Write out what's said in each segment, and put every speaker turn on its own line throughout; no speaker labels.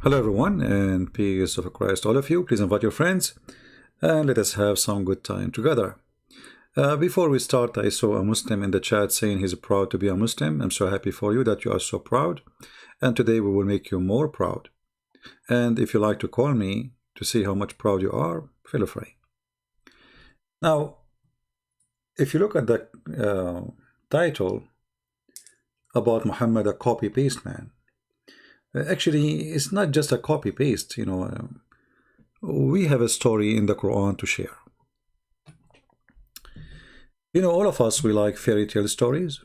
Hello everyone, and peace of Christ all of you. Please invite your friends and let us have some good time together. Before we start, I saw a Muslim in the chat saying he's proud to be a Muslim. I'm so happy for you that you are so proud, and today we will make you more proud. And if you like to call me to see how much proud you are, feel free. Now, if you look at the title about Muhammad, a copy-paste man, actually, it's not just a copy-paste, we have a story in the Quran to share. All of us, we like fairy tale stories.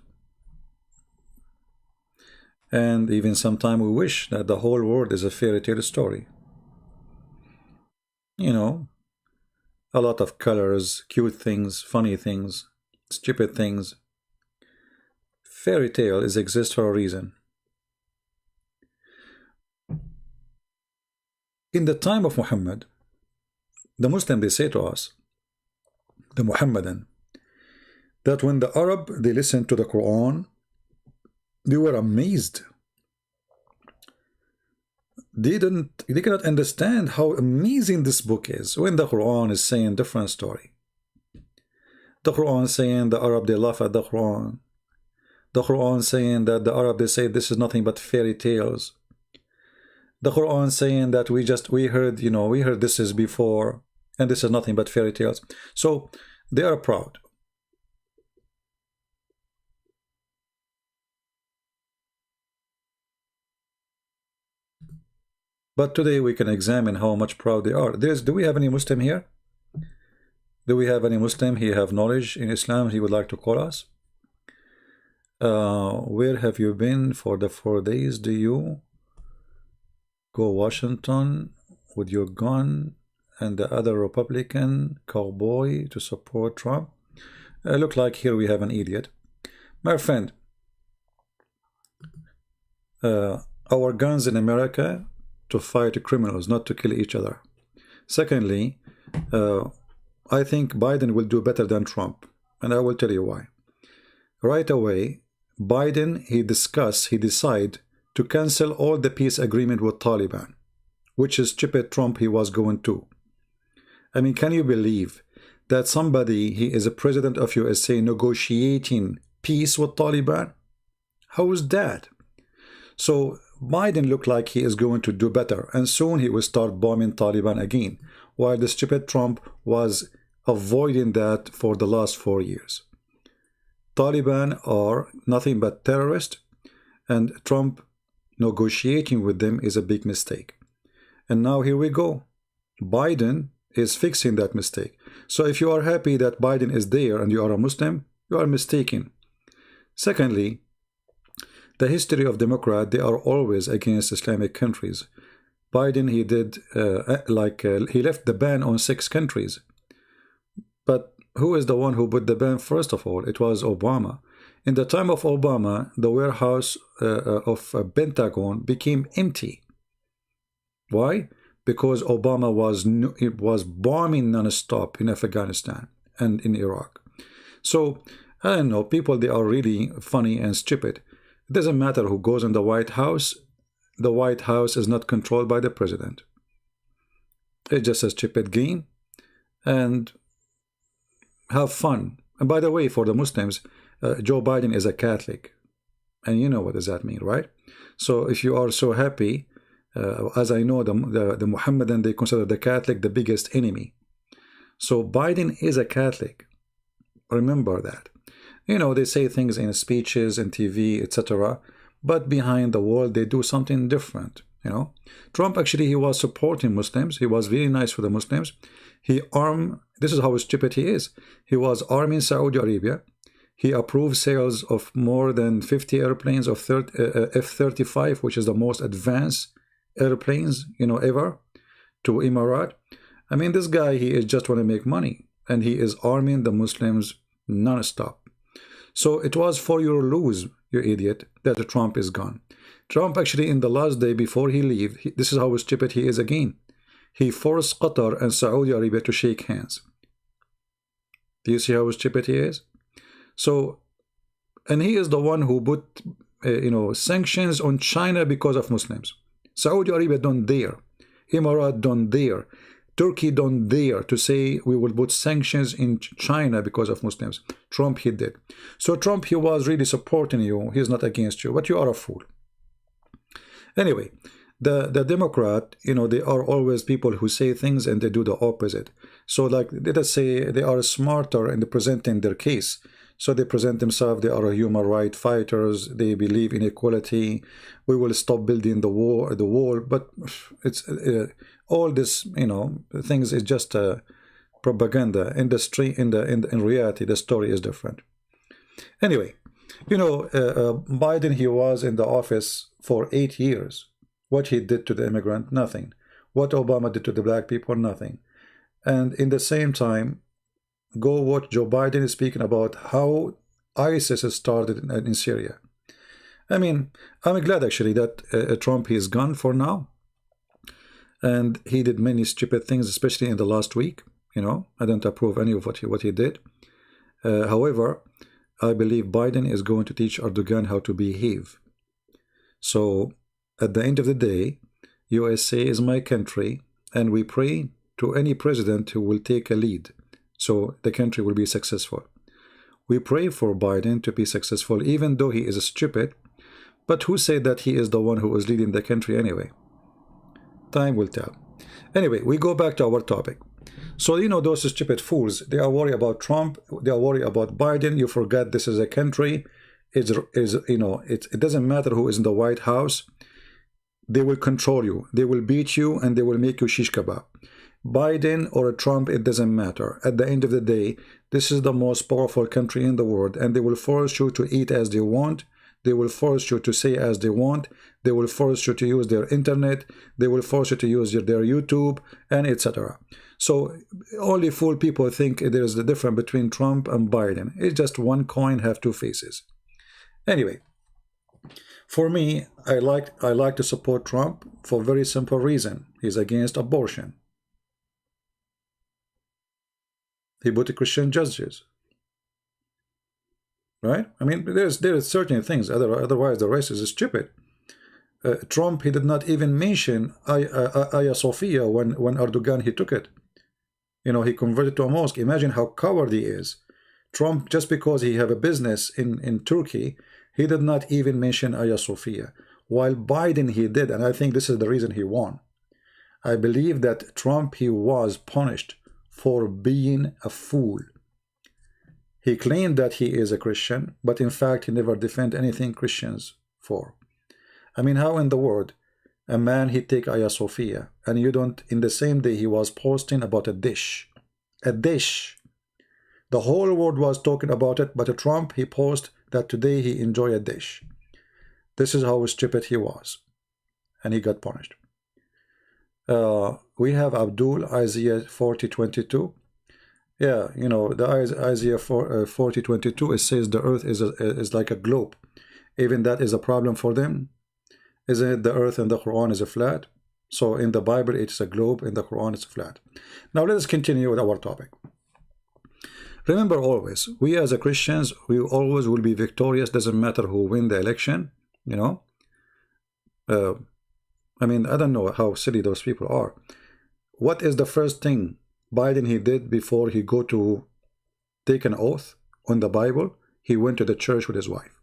And even sometimes we wish that the whole world is a fairy tale story. A lot of colors, cute things, funny things, stupid things. Fairy tale exists for a reason. In the time of Muhammad, the Muslim, they say to us, the Muhammadan, that when the Arab, they listened to the Quran, they were amazed. They cannot understand how amazing this book is when the Quran is saying different story. The Quran is saying the Arab, they laugh at the Quran. The Quran is saying that the Arab, they say this is nothing but fairy tales. The Quran saying that we heard this is before, and this is nothing but fairy tales. So they are proud. But today we can examine how much proud they are. Do we have any Muslim here? Do we have any Muslim? He have knowledge in Islam. He would like to call us. Where have you been for the 4 days? Do you go Washington with your gun and the other Republican cowboy to support Trump? Look like here we have an idiot. My friend, our guns in America to fight criminals, not to kill each other. Secondly, I think Biden will do better than Trump, and I will tell you why. Right away, Biden, he decide to cancel all the peace agreement with Taliban, which is stupid Trump he was going to. I mean, can you believe that somebody, he is a president of USA, negotiating peace with Taliban? How is that? So Biden looked like he is going to do better, and soon he will start bombing Taliban again, while the stupid Trump was avoiding that for the last 4 years. Taliban are nothing but terrorists, and Trump negotiating with them is a big mistake. And now here we go. Biden is fixing that mistake. So if you are happy that Biden is there and you are a Muslim, you are mistaken. Secondly, the history of Democrat, they are always against Islamic countries. Biden, he did he left the ban on 6 countries. But who is the one who put the ban first of all? It was Obama. In the time of Obama, the warehouse of Pentagon became empty. Why? Because Obama was bombing non-stop in Afghanistan and in Iraq. So, I don't know, people, they are really funny and stupid. It doesn't matter who goes in the White House. The White House is not controlled by the president. It's just a stupid game. And have fun. And by the way, for the Muslims, Joe Biden is a Catholic. And you know what does that mean, right? So if you are so happy, as I know, the Muhammadan, they consider the Catholic the biggest enemy. So Biden is a Catholic. Remember that. They say things in speeches and TV, etc. But behind the wall, they do something different. Trump, actually, he was supporting Muslims. He was very nice for the Muslims. This is how stupid he is. He was arming Saudi Arabia. He approved sales of more than 50 airplanes of F-35, which is the most advanced airplanes, ever, to Emirat. I mean, this guy, he is just want to make money. And he is arming the Muslims non-stop. So it was for your lose, you idiot, that Trump is gone. Trump, actually, in the last day before he leave, this is how stupid he is again. He forced Qatar and Saudi Arabia to shake hands. Do you see how stupid he is? So, and he is the one who put, sanctions on China because of Muslims. Saudi Arabia don't dare. Emirates don't dare. Turkey don't dare to say we will put sanctions in China because of Muslims. Trump, he did. So Trump, he was really supporting you. He's not against you, but you are a fool. Anyway, the Democrat, you know, they are always people who say things and they do the opposite. So like, let us say they are smarter in presenting their case. So they present themselves, they are human rights fighters, they believe in equality, we will stop building the wall, but it's all this, you know, things is just propaganda. In the street, in reality, the story is different. Anyway, you know, Biden, he was in the office for 8 years. What he did to the immigrant, nothing. What Obama did to the black people, nothing. And in the same time, go watch Joe Biden is speaking about how ISIS started in Syria. I mean, I'm glad actually that Trump is gone for now. And he did many stupid things, especially in the last week. You know, I don't approve any of what he did. However, I believe Biden is going to teach Erdogan how to behave. So, at the end of the day, USA is my country, and we pray to any president who will take a lead, so the country will be successful. We pray for Biden to be successful, even though he is stupid, but who said that he is the one who is leading the country anyway? Time will tell. Anyway, we go back to our topic. So, you know, those stupid fools, they are worried about Trump, they are worried about Biden. You forget this is a country. You know, it doesn't matter who is in the White House. They will control you. They will beat you and they will make you shish kebab. Biden or Trump, it doesn't matter. At the end of the day, this is the most powerful country in the world, and they will force you to eat as they want. They will force you to say as they want. They will force you to use their internet. They will force you to use their YouTube, and etc. So only fool people think there is the difference between Trump and Biden. It's just one coin have two faces. Anyway, for me, I like to support Trump for a very simple reason. He's against abortion. He put the Christian judges. Right? I mean, there is certain things. Otherwise, the rest is stupid. Trump, he did not even mention Hagia Sophia when Erdogan, he took it. You know, he converted to a mosque. Imagine how coward he is. Trump, just because he have a business in Turkey, he did not even mention Hagia Sophia. While Biden, he did, and I think this is the reason he won. I believe that Trump, he was punished for being a fool. He claimed that he is a Christian, but in fact, he never defended anything Christians for. I mean, how in the world a man, he take Hagia Sophia, and you don't, in the same day, he was posting about a dish. A dish. The whole world was talking about it, but Trump, he posted that today he enjoy a dish. This is how stupid he was. And he got punished. We have Abdul, Isaiah 40:22. Yeah, you know, the Isaiah 40:22, it says the earth is like a globe. Even that is a problem for them. Isn't it the earth in the Quran is a flat? So in the Bible, it's a globe. In the Quran, it's flat. Now let us continue with our topic. Remember always, we as a Christians, we always will be victorious. Doesn't matter who win the election, you know. I mean, I don't know how silly those people are. What is the first thing Biden he did before he go to take an oath on the Bible? He went to the church with his wife.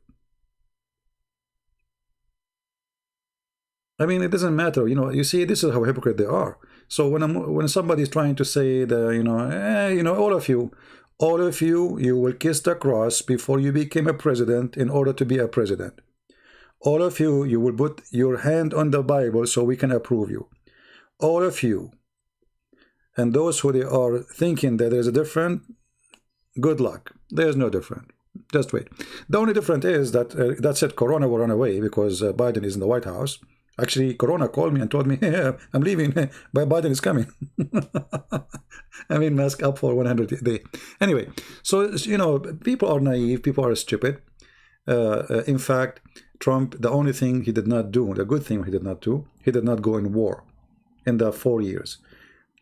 I mean, it doesn't matter, you know. You see, this is how hypocrite they are. So when somebody is trying to say the, you know, all of you, you will kiss the cross before you became a president in order to be a president. All of you, you will put your hand on the Bible so we can approve you. All of you. And those who they are thinking that there's a different, good luck. There's no different. Just wait. The only difference is that that said Corona will run away because Biden is in the White House. Actually, Corona called me and told me, hey, I'm leaving, but Biden is coming. I mean, mask up for 100 days. Anyway, so, you know, people are naive, people are stupid. In fact, Trump, the only thing he did not do, the good thing he did not do, he did not go in war in the 4 years.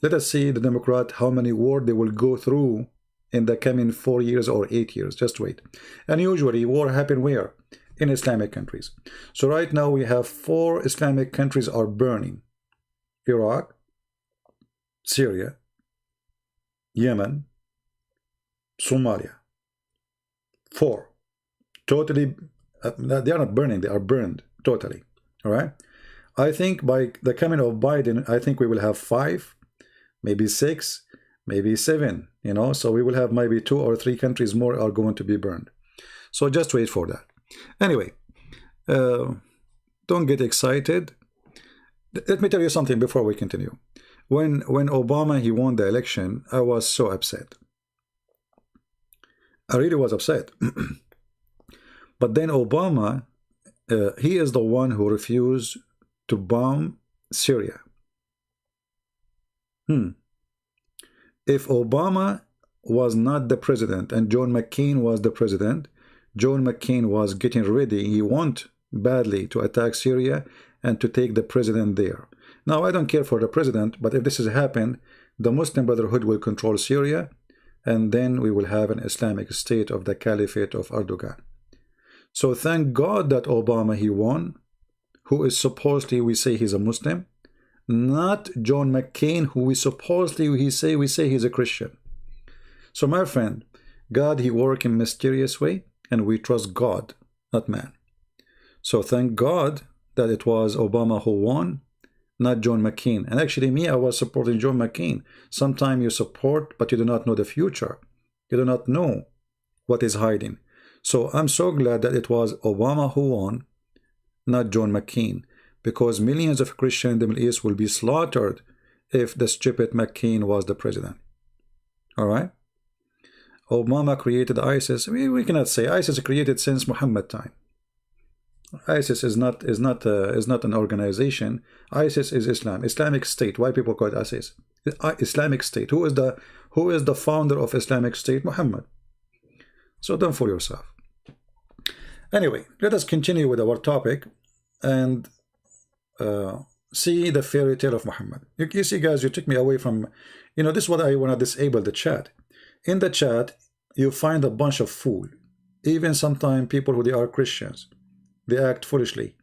Let us see the Democrat, how many wars they will go through in the coming 4 years or 8 years. Just wait. And usually war happen where? in Islamic countries. So right now we have 4 Islamic countries are burning: Iraq, Syria, Yemen, Somalia. 4 totally. They are not burning, they are burned totally. All right. I think by the coming of Biden, I think we will have 5, maybe 6, maybe 7, you know, so we will have maybe 2 or 3 countries more are going to be burned. So just wait for that. Anyway, don't get excited. Let me tell you something before we continue. When Obama, he won the election, I was so upset. I really was upset. But then Obama, he is the one who refused to bomb Syria. If Obama was not the president and John McCain was the president, John McCain was getting ready. He wanted badly to attack Syria and to take the president there. Now, I don't care for the president, but if this has happened, the Muslim Brotherhood will control Syria, and then we will have an Islamic state of the Caliphate of Erdogan. So thank God that Obama, he won, who is supposedly, we say he's a Muslim, not John McCain, who we supposedly, we say he's a Christian. So my friend, God, he works in mysterious way, and we trust God, not man. So thank God that it was Obama who won, not John McCain. And actually me, I was supporting John McCain. Sometimes you support, but you do not know the future. You do not know what is hiding. So I'm so glad that it was Obama who won, not John McCain, because millions of Christians in the Middle East will be slaughtered if the stupid McCain was the president. All right? Obama created ISIS. We cannot say ISIS is created since Muhammad time. ISIS is not an organization. ISIS is Islam, Islamic State. Why people call it ISIS? Islamic State. Who is the founder of Islamic State? Muhammad. So don't fool yourself. Anyway, let us continue with our topic and see the fairy tale of Muhammad. You see, guys, you took me away from, this is what I want to disable the chat. In the chat, you find a bunch of fool. Even sometimes people who they are Christians, they act foolishly.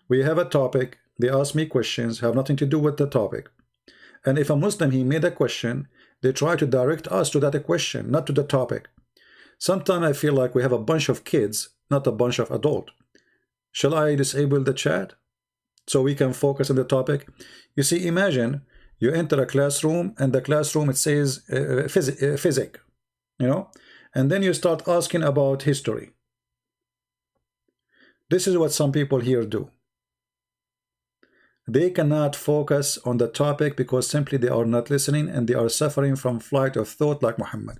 We have a topic, they ask me questions, have nothing to do with the topic. And if a Muslim, he made a question, they try to direct us to that question, not to the topic. Sometimes I feel like we have a bunch of kids, not a bunch of adults. Shall I disable the chat so we can focus on the topic? You see, imagine you enter a classroom and the classroom, it says physics, and then you start asking about history. This is what some people here do. They cannot focus on the topic because simply they are not listening and they are suffering from flight of thought like Muhammad.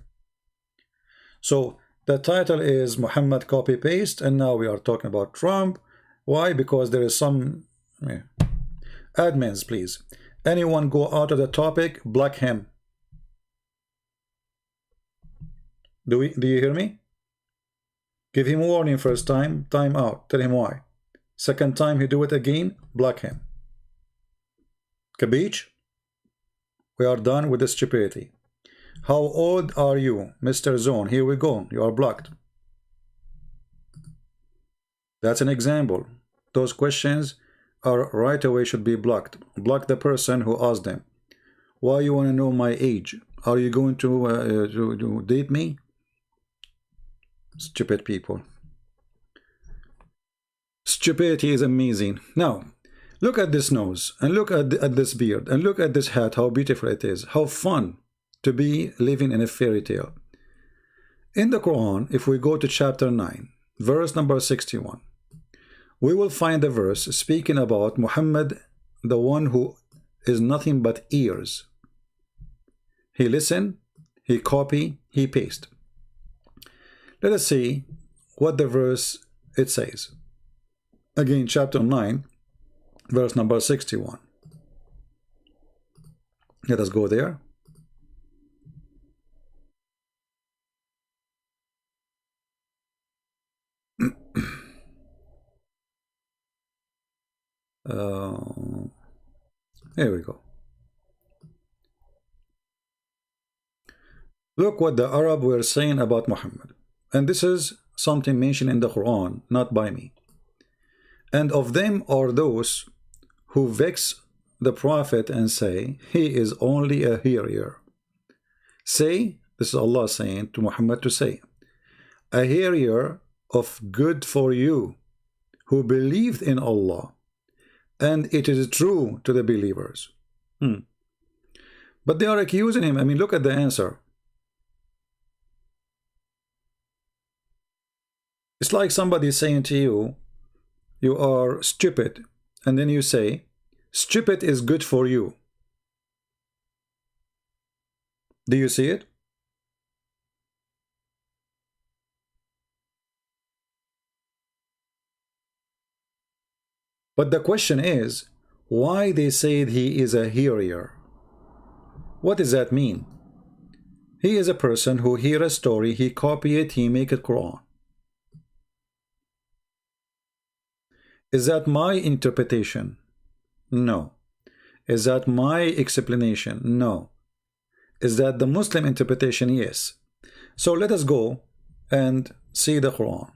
So the title is Muhammad copy paste, and now we are talking about Trump. Why? Because there is some admins, please. Anyone go out of the topic, block him. Do you hear me? Give him a warning first time, time out. Tell him why. Second time he do it again, block him. Capiche? We are done with the stupidity. How old are you, Mr. Zone? Here we go. You are blocked. That's an example. Those questions are right away should be blocked. Block the person who asked them. Why you want to know my age? Are you going to date me? Stupid people. Stupidity is amazing. Now, look at this nose, and look at this beard, and look at this hat, how beautiful it is. How fun to be living in a fairy tale. In the Quran, if we go to chapter 9, verse number 61, we will find a verse speaking about Muhammad, the one who is nothing but ears. He listen, he copy, he paste. Let us see what the verse it says. Again, chapter 9, verse number 61. Let us go there. Here we go. Look what the Arab were saying about Muhammad. And this is something mentioned in the Quran, not by me. And of them are those who vex the Prophet and say, he is only a hearer. Say, this is Allah saying to Muhammad to say, a hearer of good for you who believed in Allah, and it is true to the believers. But they are accusing him. I mean, look at the answer. It's like somebody saying to you, you are stupid, and then you say, stupid is good for you. Do you see it? But the question is, why they said he is a hearer? What does that mean? He is a person who hear a story, he copy it, he make it Quran. Is that my interpretation? No. Is that my explanation? No. Is that the Muslim interpretation? Yes. So let us go and see the Quran.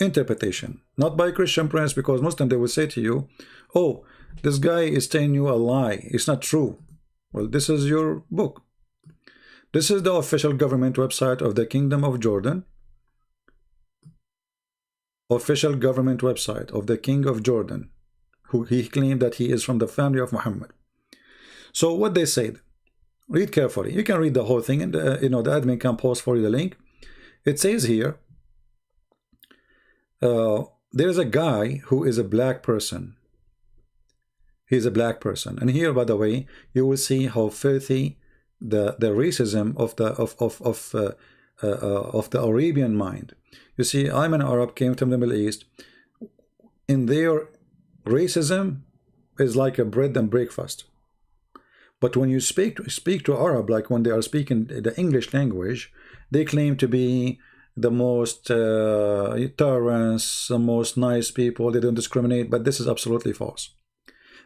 Interpretation. Not by Christian Prince, because Muslim, they will say to you, oh, this guy is telling you a lie. It's not true. Well, this is your book. This is the official government website of the Kingdom of Jordan. Official government website of the King of Jordan, who he claimed that he is from the family of Muhammad. So what they said, read carefully. You can read the whole thing, and the admin can post for you the link. It says here, there is a guy who is a black person. He's a black person, and here, by the way, you will see how filthy the racism of the Arabian mind. You see, I'm an Arab, came from the Middle East. In their racism is like a bread and breakfast. But when you speak to Arab, like when they are speaking the English language, they claim to be the most tolerance, the most nice people. They don't discriminate, but this is absolutely false.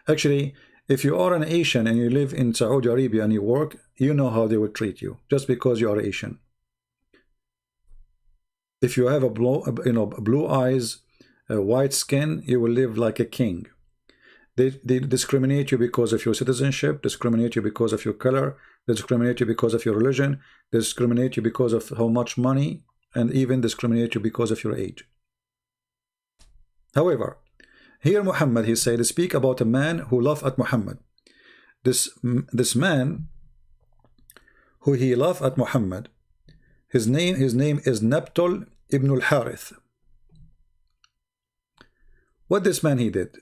Actually, if you are an Asian and you live in Saudi Arabia and you work, you know how they will treat you just because you are Asian. If you have a blue eyes, white skin, you will live like a king. They discriminate you because of your citizenship, discriminate you because of your color, they discriminate you because of your religion, they discriminate you because of how much money, and even discriminate you because of your age. However, here Muhammad, he said, speak about a man who laughed at Muhammad. This man who he laughed at Muhammad, his name is Nabtul ibn al-Harith. What this man he did?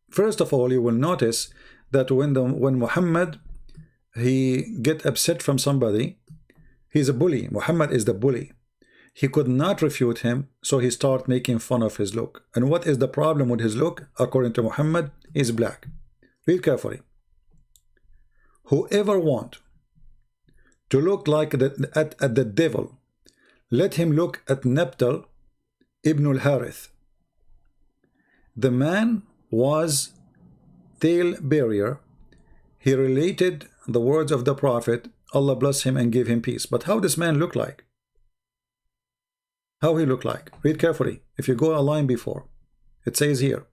First of all, you will notice that when Muhammad he get upset from somebody, he's a bully. Muhammad is the bully. He could not refute him, so he started making fun of his look. And what is the problem with his look? According to Muhammad, is black. Read carefully. Whoever want to look like at the devil, let him look at Nabtal ibn al-Harith. The man was tale bearer. He related the words of the Prophet, Allah bless him and give him peace. But how this man look like? How he look like? Read carefully. If you go a line before, it says here,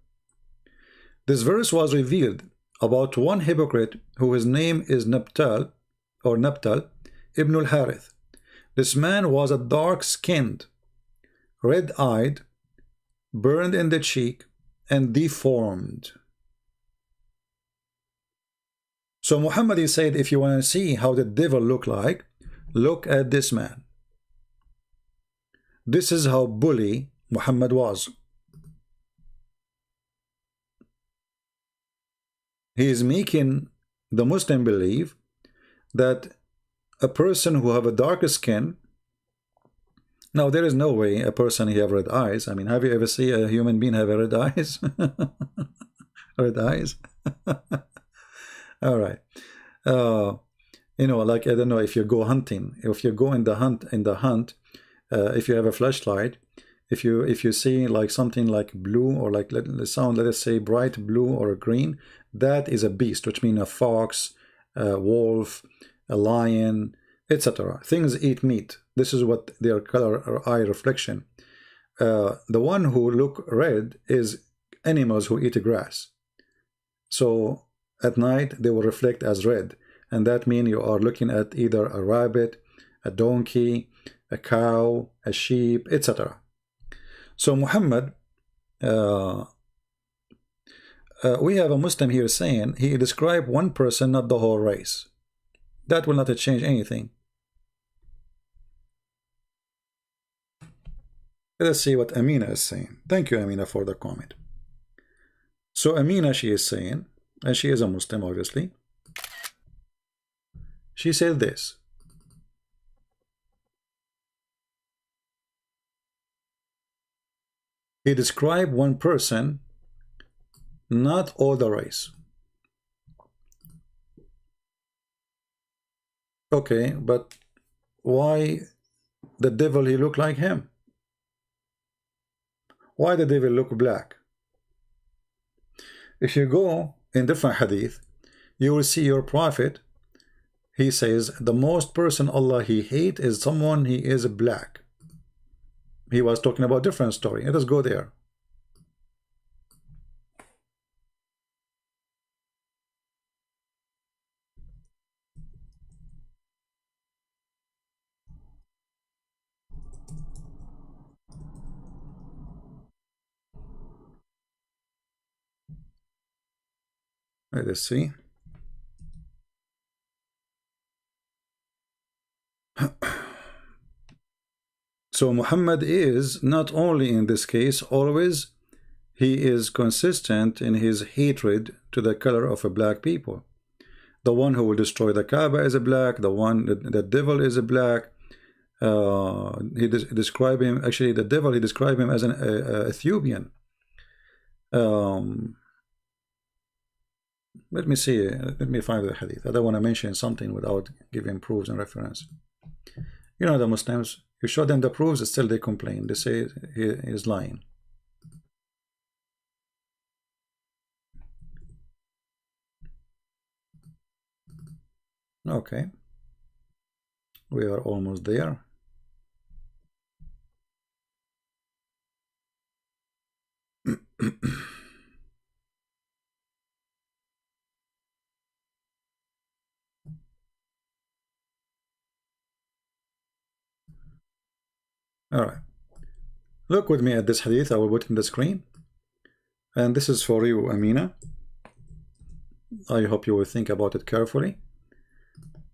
this verse was revealed about one hypocrite who his name is Nabtal ibn al-Harith. This man was a dark-skinned, red-eyed, burned in the cheek, and deformed. So Muhammad, he said, if you want to see how the devil look like, look at this man. This is how bully Muhammad was. He is making the Muslim believe that a person who have a darker skin, now there is no way a person he have red eyes. I mean, have you ever seen a human being have red eyes? Red eyes? All right. Like, I don't know, if you go hunting, if you go in the hunt, if you have a flashlight, if you see like something like blue or like let us say bright blue or green, that is a beast, which means a fox, a wolf, a lion, etc. Things eat meat. This is what their color or eye reflection. The one who look red is animals who eat grass. So at night they will reflect as red, and that means you are looking at either a rabbit, a donkey, a cow, a sheep, etc. So Muhammad, we have a Muslim here saying he described one person, not the whole race. That will not change anything. Let us see what Amina is saying. Thank you, Amina, for the comment. So Amina, she is saying, and she is a Muslim, obviously. She said this. He described one person, not all the race. Okay, but why the devil he look like him? Why the devil look black? If you go in different hadith, you will see your prophet, he says the most person Allah he hate is someone he is black. He was talking about different story. Let us go there. Let us see. So Muhammad is not only in this case always, he is consistent in his hatred to the color of a black people. The one who will destroy the Kaaba is a black. The one, the devil is a black. He described him, actually the devil, he described him as an Ethiopian. Let me see, let me find the hadith. I don't want to mention something without giving proofs and reference. You know the Muslims, you show them the proofs, still they complain. They say he is lying. Okay. We are almost there. All right. Look with me at this hadith. I will put in the screen. And this is for you, Amina. I hope you will think about it carefully.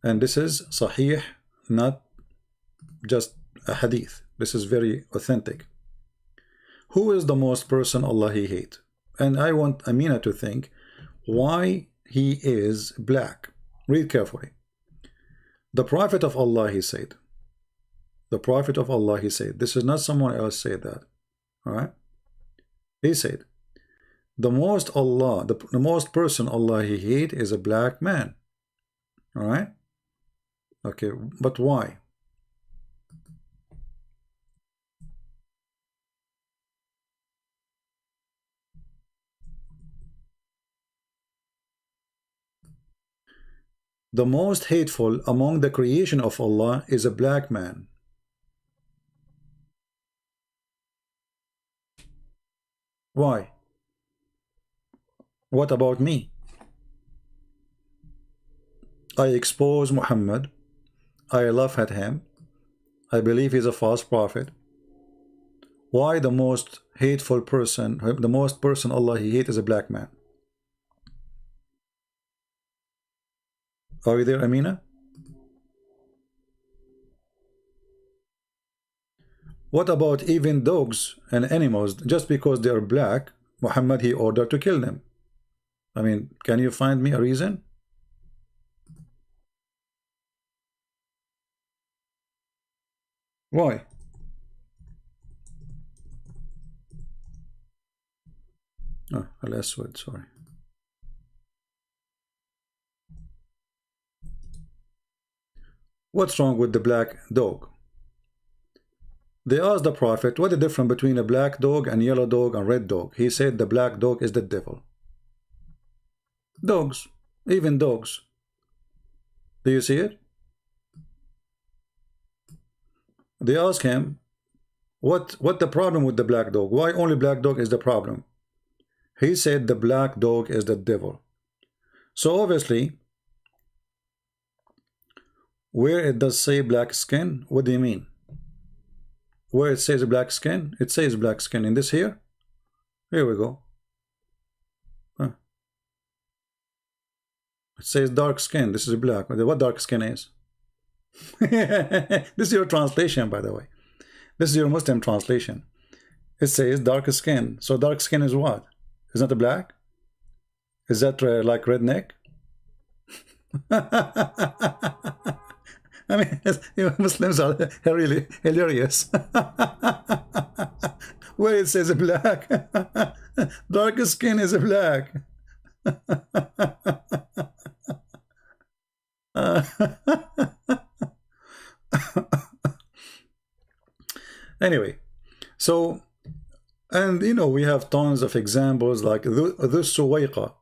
And this is Sahih, not just a hadith. This is very authentic. Who is the most person Allah he hate? And I want Amina to think why he is black. Read carefully. The Prophet of Allah, he said. The Prophet of Allah, he said. This is not someone else said that. All right? He said, the most person Allah he hate is a black man. All right? Okay, but why? The most hateful among the creation of Allah is a black man. Why? What about me? I expose Muhammad. I laugh at him. I believe he's a false prophet. Why the most hateful person, the most person Allah he hates is a black man? Are you there, Amina? What about even dogs and animals? Just because they are black, Muhammad he ordered to kill them. I mean, can you find me a reason? Why? Oh, Al-Aswad, sorry. What's wrong with the black dog? They asked the Prophet, what is the difference between a black dog and yellow dog and red dog? He said the black dog is the devil. Dogs, even dogs. Do you see it? They ask him, what the problem with the black dog? Why only black dog is the problem? He said the black dog is the devil. So obviously, where it does say black skin, what do you mean? Where it says black skin, it says black skin. In this here we go. Huh. It says dark skin. This is black. What dark skin is? This is your translation, by the way. This is your Muslim translation. It says dark skin. So dark skin is what? Is that black? Is that like redneck? I mean, Muslims are really hilarious. Where it says black, dark skin is black. Anyway, so, and you know, we have tons of examples like this Suwayqa.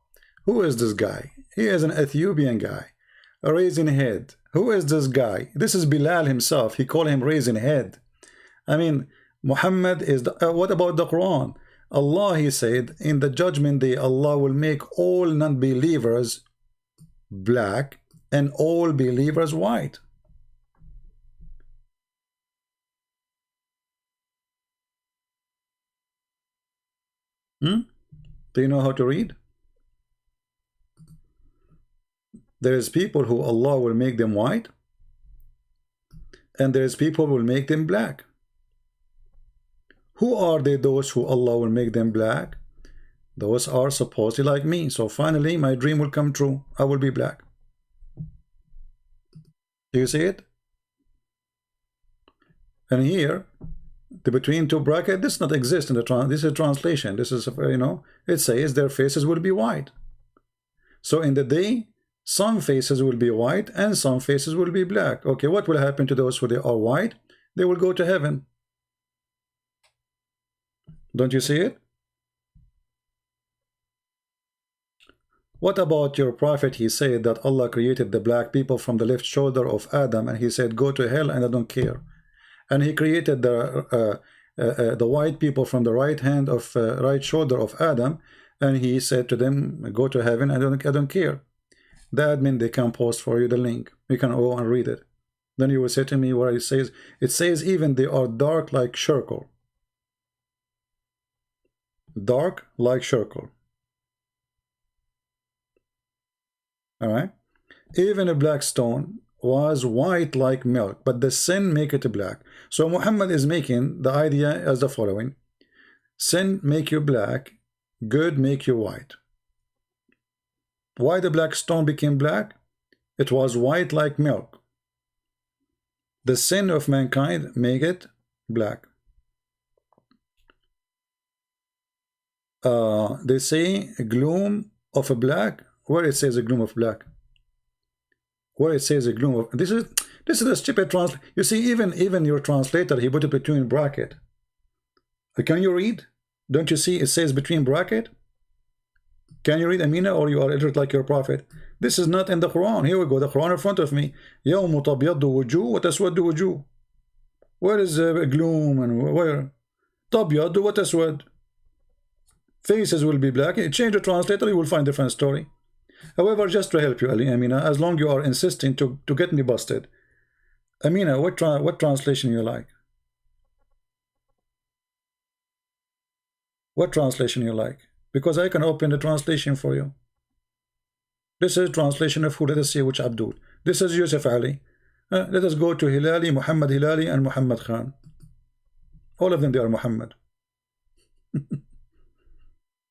Who is this guy? He is an Ethiopian guy, a raisin head. Who is this guy? This is Bilal himself. He called him raisin head. I mean, Muhammad is the, what about the Quran? Allah, he said, in the judgment day, Allah will make all non-believers black and all believers white. Do you know how to read? There is people who Allah will make them white, and there is people who will make them black. Who are they, those who Allah will make them black? Those are supposedly like me. So finally my dream will come true. I will be black. Do you see it? And here, the between two bracket, this does not exist in the this is a translation. This is, you know, it says their faces will be white. So in the day, some faces will be white and some faces will be black. Okay, what will happen to those who they are white? They will go to heaven. Don't you see it? What about your prophet? He said that Allah created the black people from the left shoulder of Adam, and he said, go to hell and I don't care. And he created the white people from the right hand of right shoulder of Adam, and he said to them, go to heaven, I don't care. The admin, they can post for you the link. You can go and read it. Then you will say to me where it says even they are dark like charcoal. Dark like charcoal. All right. Even a black stone was white like milk, but the sin make it black. So Muhammad is making the idea as the following: sin make you black, good make you white. Why the black stone became black? It was white like milk. The sin of mankind make it black. They say a gloom of a black. Where it says a gloom of black? Where it says a gloom of, this is a stupid translation. You see, even your translator, he put it between bracket. Can you read? Don't you see it says between bracket? Can you read, Amina, or you are illiterate like your prophet? This is not in the Quran. Here we go, the Quran in front of me. يَوْمُ تَبْيَضُّ وُجُوهٌ وَتَسْوَدُّ وُجُوهٌ. Where is gloom and where? تَبْيَضُّ وَتَسْوَدُّ. Faces will be black. Change the translator, you will find a different story. However, just to help you, Amina, as long you are insisting to get me busted. Amina, what translation you like? What translation you like? Because I can open the translation for you. This is translation of who? Let us see which Abdul. This is Yusuf Ali. Let us go to Hilali, Muhammad Hilali, and Muhammad Khan. All of them, they are Muhammad.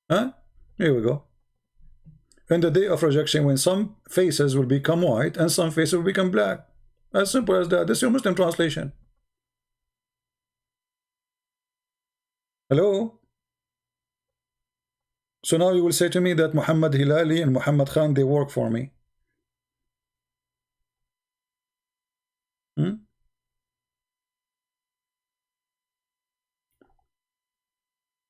Here we go. In the day of rejection, when some faces will become white and some faces will become black. As simple as that. This is your Muslim translation. Hello? So now you will say to me that Muhammad Hilali and Muhammad Khan, they work for me.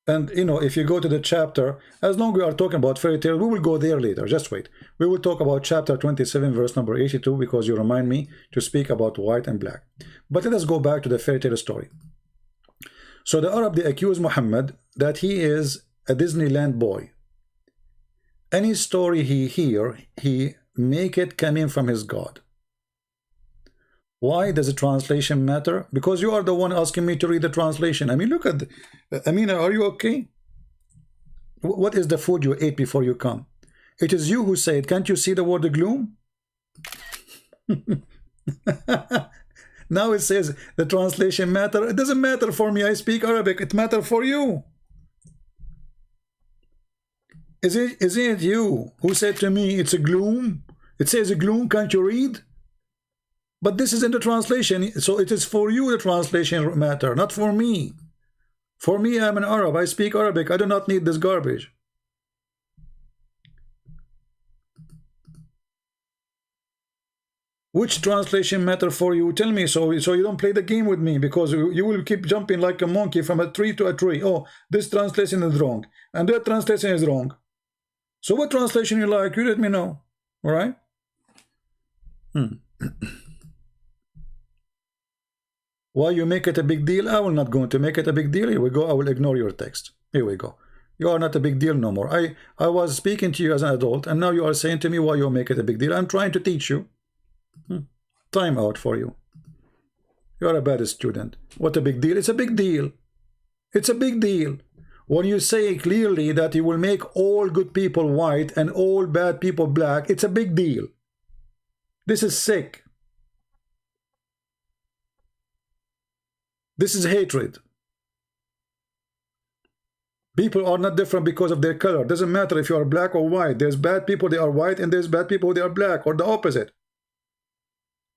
And you know, if you go to the chapter, as long as we are talking about fairy tale, we will go there later. Just wait. We will talk about chapter 27, verse number 82, because you remind me to speak about white and black. But let us go back to the fairy tale story. So the Arab, they accuse Muhammad that he is a Disneyland boy. Any story he hear, he make it coming from his God. Why does the translation matter? Because you are the one asking me to read the translation. I mean, look at, Amina, are you okay? What is the food you ate before you come? It is you who said, can't you see the word gloom? Now it says the translation matter. It doesn't matter for me. I speak Arabic. It matters for you. Isn't it you who said to me, it's a gloom? It says a gloom, can't you read? But this is in the translation, so it is for you the translation matter, not for me. For me, I'm an Arab. I speak Arabic. I do not need this garbage. Which translation matter for you? Tell me, so you don't play the game with me, because you will keep jumping like a monkey from a tree to a tree. Oh, this translation is wrong, and that translation is wrong. So what translation you like? You let me know. All right? Why you make it a big deal? I will not going to make it a big deal. Here we go. I will ignore your text. Here we go. You are not a big deal no more. I was speaking to you as an adult, and now you are saying to me why you make it a big deal. I'm trying to teach you. Time out for you. You are a bad student. What a big deal. It's a big deal. It's a big deal. When you say clearly that you will make all good people white and all bad people black, it's a big deal. This is sick. This is hatred. People are not different because of their color. Doesn't matter if you are black or white. There's bad people, they are white, and there's bad people, they are black, or the opposite.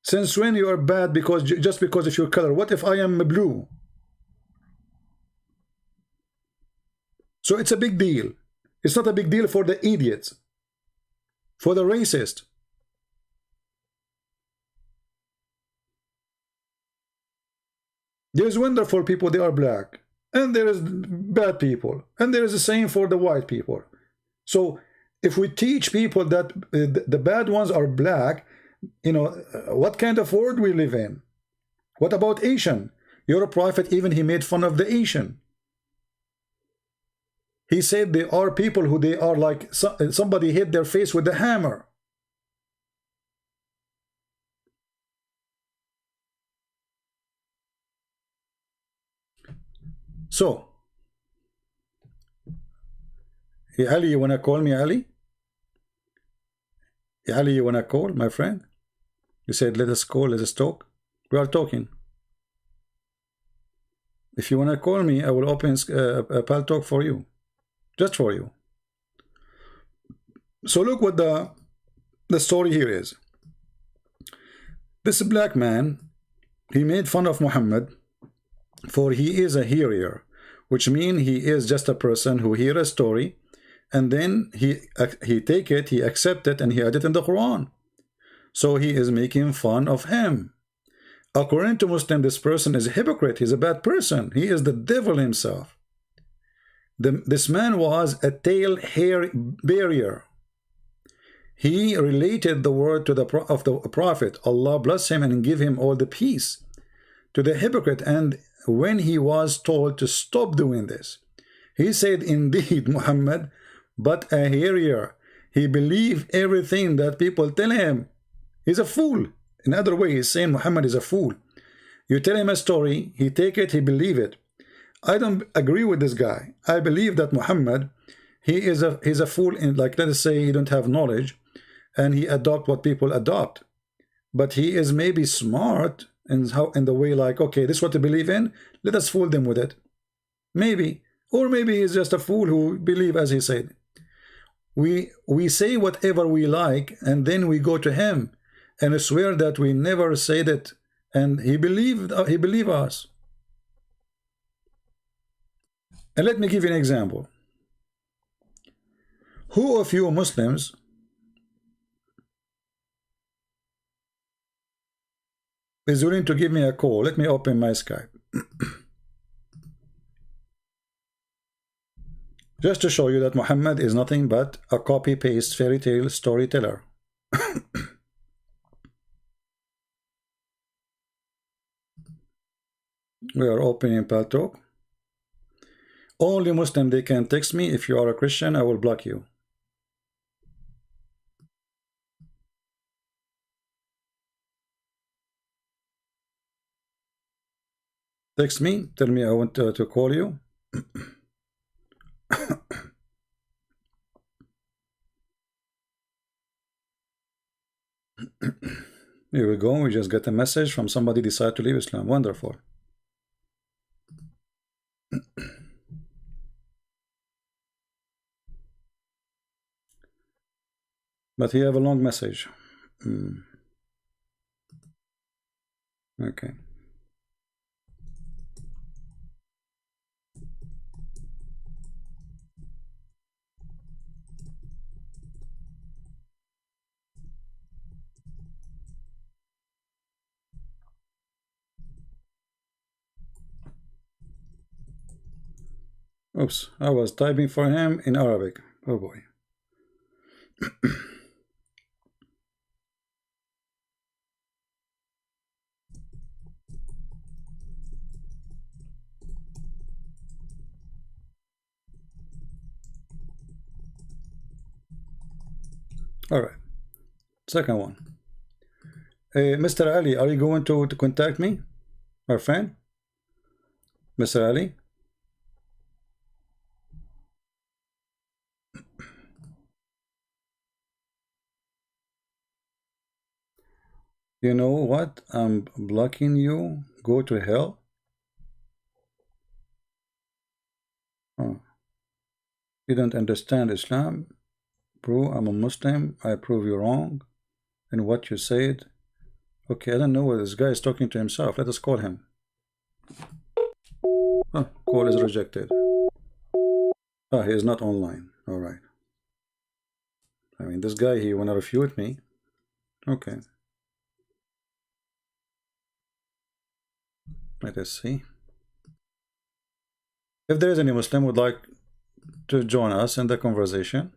Since when you are bad just because of your color? What if I am blue? So it's a big deal. It's not a big deal for the idiots, for the racist. There's wonderful people, they are black, and there is bad people, and there is the same for the white people. So if we teach people that the bad ones are black, you know, what kind of world we live in? What about Asian? Your prophet, even he made fun of the Asian. He said they are people who they are like somebody hit their face with a hammer. So, hey, Ali, you wanna call me, Ali? Hey, Ali, you wanna call, my friend? You said let us call, let us talk. We are talking. If you wanna call me, I will open a pal talk for you, just for you. So look what the story here is. This black man, he made fun of Muhammad, for he is a hearer, which means he is just a person who hear a story, and then he take it, he accept it, and he add it in the Quran. So he is making fun of him. According to Muslim, this person is a hypocrite. He's a bad person. He is the devil himself. This man was a tail hair barrier. He related the word to the prophet. Allah bless him and give him all the peace. To the hypocrite, and when he was told to stop doing this, he said, indeed, Muhammad, but a hearer. He believed everything that people tell him. He's a fool. In other way, he's saying Muhammad is a fool. You tell him a story, he take it, he believe it. I don't agree with this guy. I believe that Muhammad, he's a fool in, like, let us say he don't have knowledge, and he adopt what people adopt. But he is maybe smart in the way, like, okay, this is what they believe in, let us fool them with it. Maybe. Or maybe he's just a fool who believe as he said. We say whatever we like, and then we go to him and swear that we never said it, and he believed us. And let me give you an example. Who of you Muslims is willing to give me a call? Let me open my Skype. Just to show you that Muhammad is nothing but a copy-paste fairy tale storyteller. We are opening Paltalk. Only Muslim they can text me. If you are a Christian, I will block you. Text me, tell me I want to call you. Here we go. We just get a message from somebody decide to leave Islam. Wonderful. But he have a long message. Okay. Oops, I was typing for him in Arabic. Oh boy. All right. Second one. Mr. Ali, are you going to contact me? Our friend? Mr. Ali? You know what? I'm blocking you. Go to hell. Oh. You don't understand Islam. Bro, I'm a Muslim. I prove you wrong. And what you said. Okay, I don't know whether this guy is talking to himself. Let us call him. Oh, call is rejected. Ah, he is not online. All right. I mean, this guy, he wanna refute me. Okay. Let us see. If there is any Muslim would like to join us in the conversation.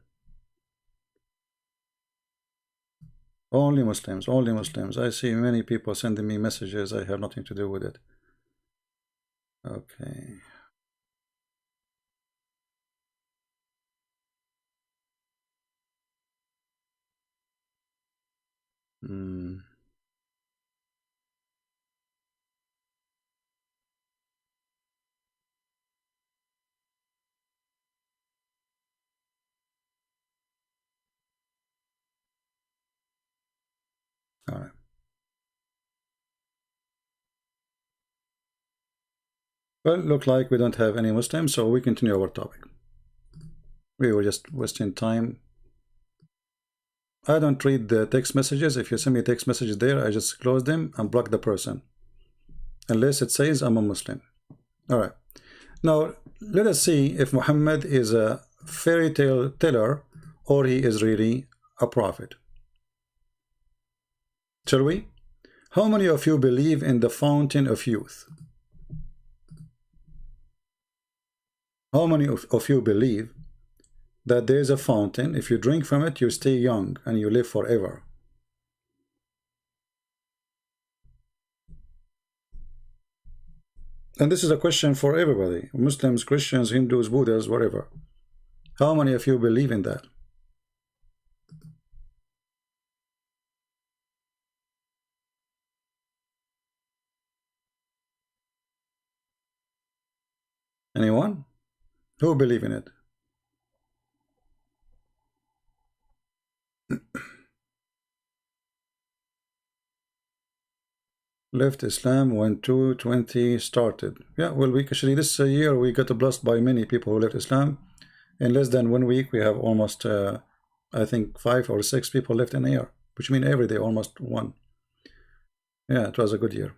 Only Muslims, only Muslims. I see many people sending me messages. I have nothing to do with it. Okay. All right. Well, look like we don't have any Muslims, so we continue our topic. We were just wasting time. I don't read the text messages. If you send me text messages there, I just close them and block the person. Unless it says I'm a Muslim. All right. Now, let us see if Muhammad is a fairy tale teller or he is really a prophet. Shall we? How many of you believe in the fountain of youth? How many of you believe that there is a fountain? If you drink from it, you stay young and you live forever? And this is a question for everybody. Muslims, Christians, Hindus, Buddhas, whatever. How many of you believe in that? Anyone? Who believe in it? Left Islam when 220 started. Yeah, well, we actually this year we got blessed by many people who left Islam. In less than 1 week, we have almost, I think, 5 or 6 people left in a year, which means every day almost one. Yeah, it was a good year.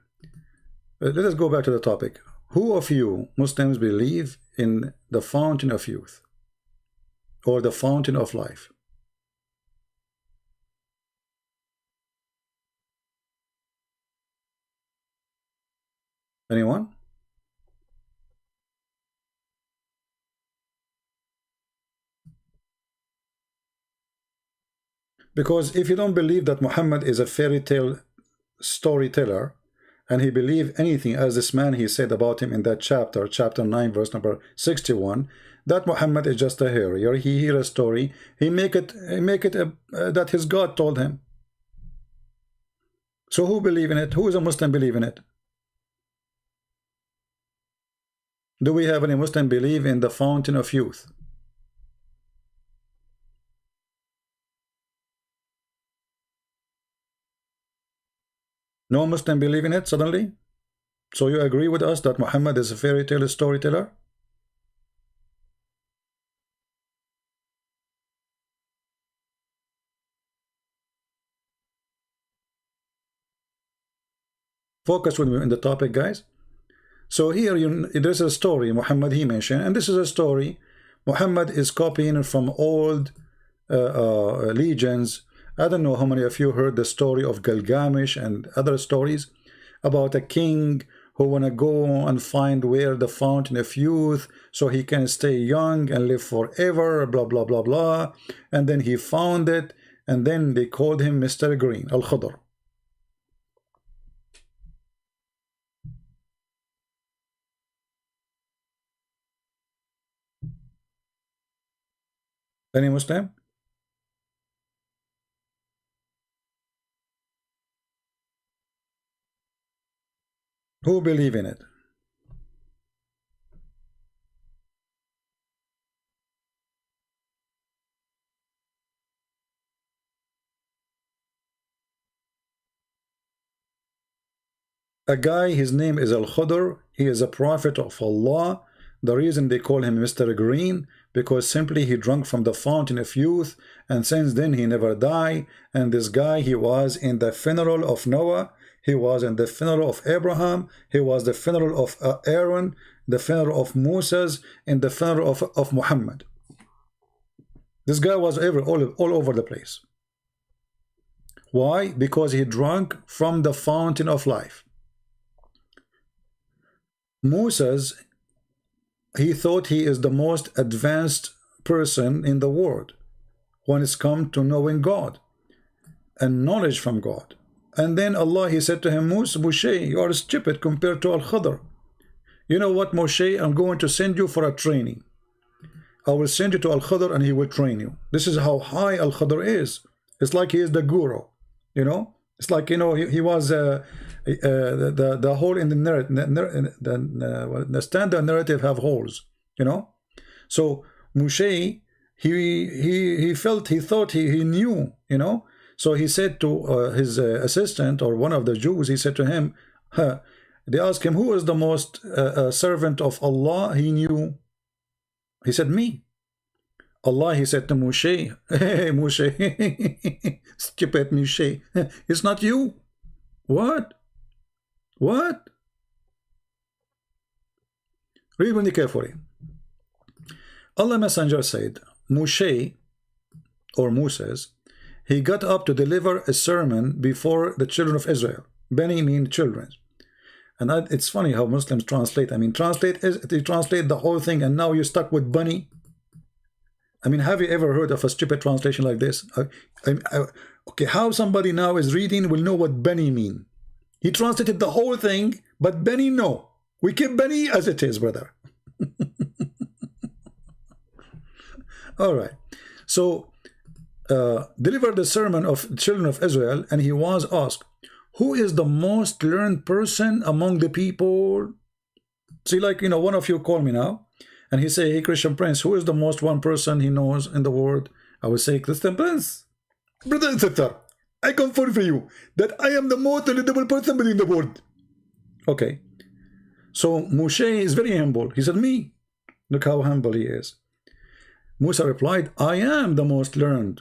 Let us go back to the topic. Who of you Muslims believe in the fountain of youth or the fountain of life? Anyone? Because if you don't believe that Muhammad is a fairy tale storyteller, and he believed anything as this man he said about him in that chapter, chapter 9, verse number 61, that Muhammad is just a hero. He hear a story, he make it that his God told him. So who believe in it? Who is a Muslim believe in it? Do we have any Muslim believe in the fountain of youth? No Muslim believe in it suddenly? So you agree with us that Muhammad is a fairy tale storyteller? Focus with me in the topic, guys. So here there's a story Muhammad he mentioned, and this is a story Muhammad is copying from old legends. I don't know how many of you heard the story of Gilgamesh and other stories about a king who wanna go and find where the fountain of youth so he can stay young and live forever, blah blah blah blah. And then he found it, and then they called him Mr. Green, Al-Khadr. Any Muslim? Who believe in it? A guy, his name is Al-Khadr. He is a prophet of Allah. The reason they call him Mr. Green, because simply he drank from the fountain of youth, and since then he never died. And this guy, he was in the funeral of Noah, he was in the funeral of Abraham, he was the funeral of Aaron, the funeral of Moses, and the funeral of Muhammad. This guy was all over the place. Why? Because he drank from the fountain of life. Moses, he thought he is the most advanced person in the world when it's come to knowing God and knowledge from God. And then Allah, he said to him, Moshe, you are stupid compared to Al-Khadr. You know what, Moshe, I'm going to send you for a training. I will send you to Al-Khadr and he will train you. This is how high Al-Khadr is. It's like he is the guru, you know. It's like, you know, he was the hole in the narrative, the standard narrative have holes, you know. So Moshe, he thought he knew, you know. So he said to his assistant, or one of the Jews, he said to him, they asked him, who is the most servant of Allah? He knew. He said, me. Allah, he said to Moshe, hey, Moshe, stupid Moshe, it's not you. What? What? Read really carefully. Allah Messenger said, Moshe, or Moses, he got up to deliver a sermon before the children of Israel. Bani mean children. And it's funny how Muslims translate. I mean, they translate the whole thing, and now you're stuck with Bani. I mean, have you ever heard of a stupid translation like this? Okay, how somebody now is reading will know what Bani mean. He translated the whole thing, but Bani, no. We keep Bani as it is, brother. All right. So, delivered the sermon of children of Israel, and he was asked, who is the most learned person among the people? See, like, you know, one of you call me now, and he say, hey, Christian Prince, who is the most one person he knows in the world? I will say, Christian Prince. Brother and sister, I confirm for you that I am the most knowledgeable person in the world. Okay. So Moshe is very humble. He said, me. Look how humble he is. Musa replied, I am the most learned.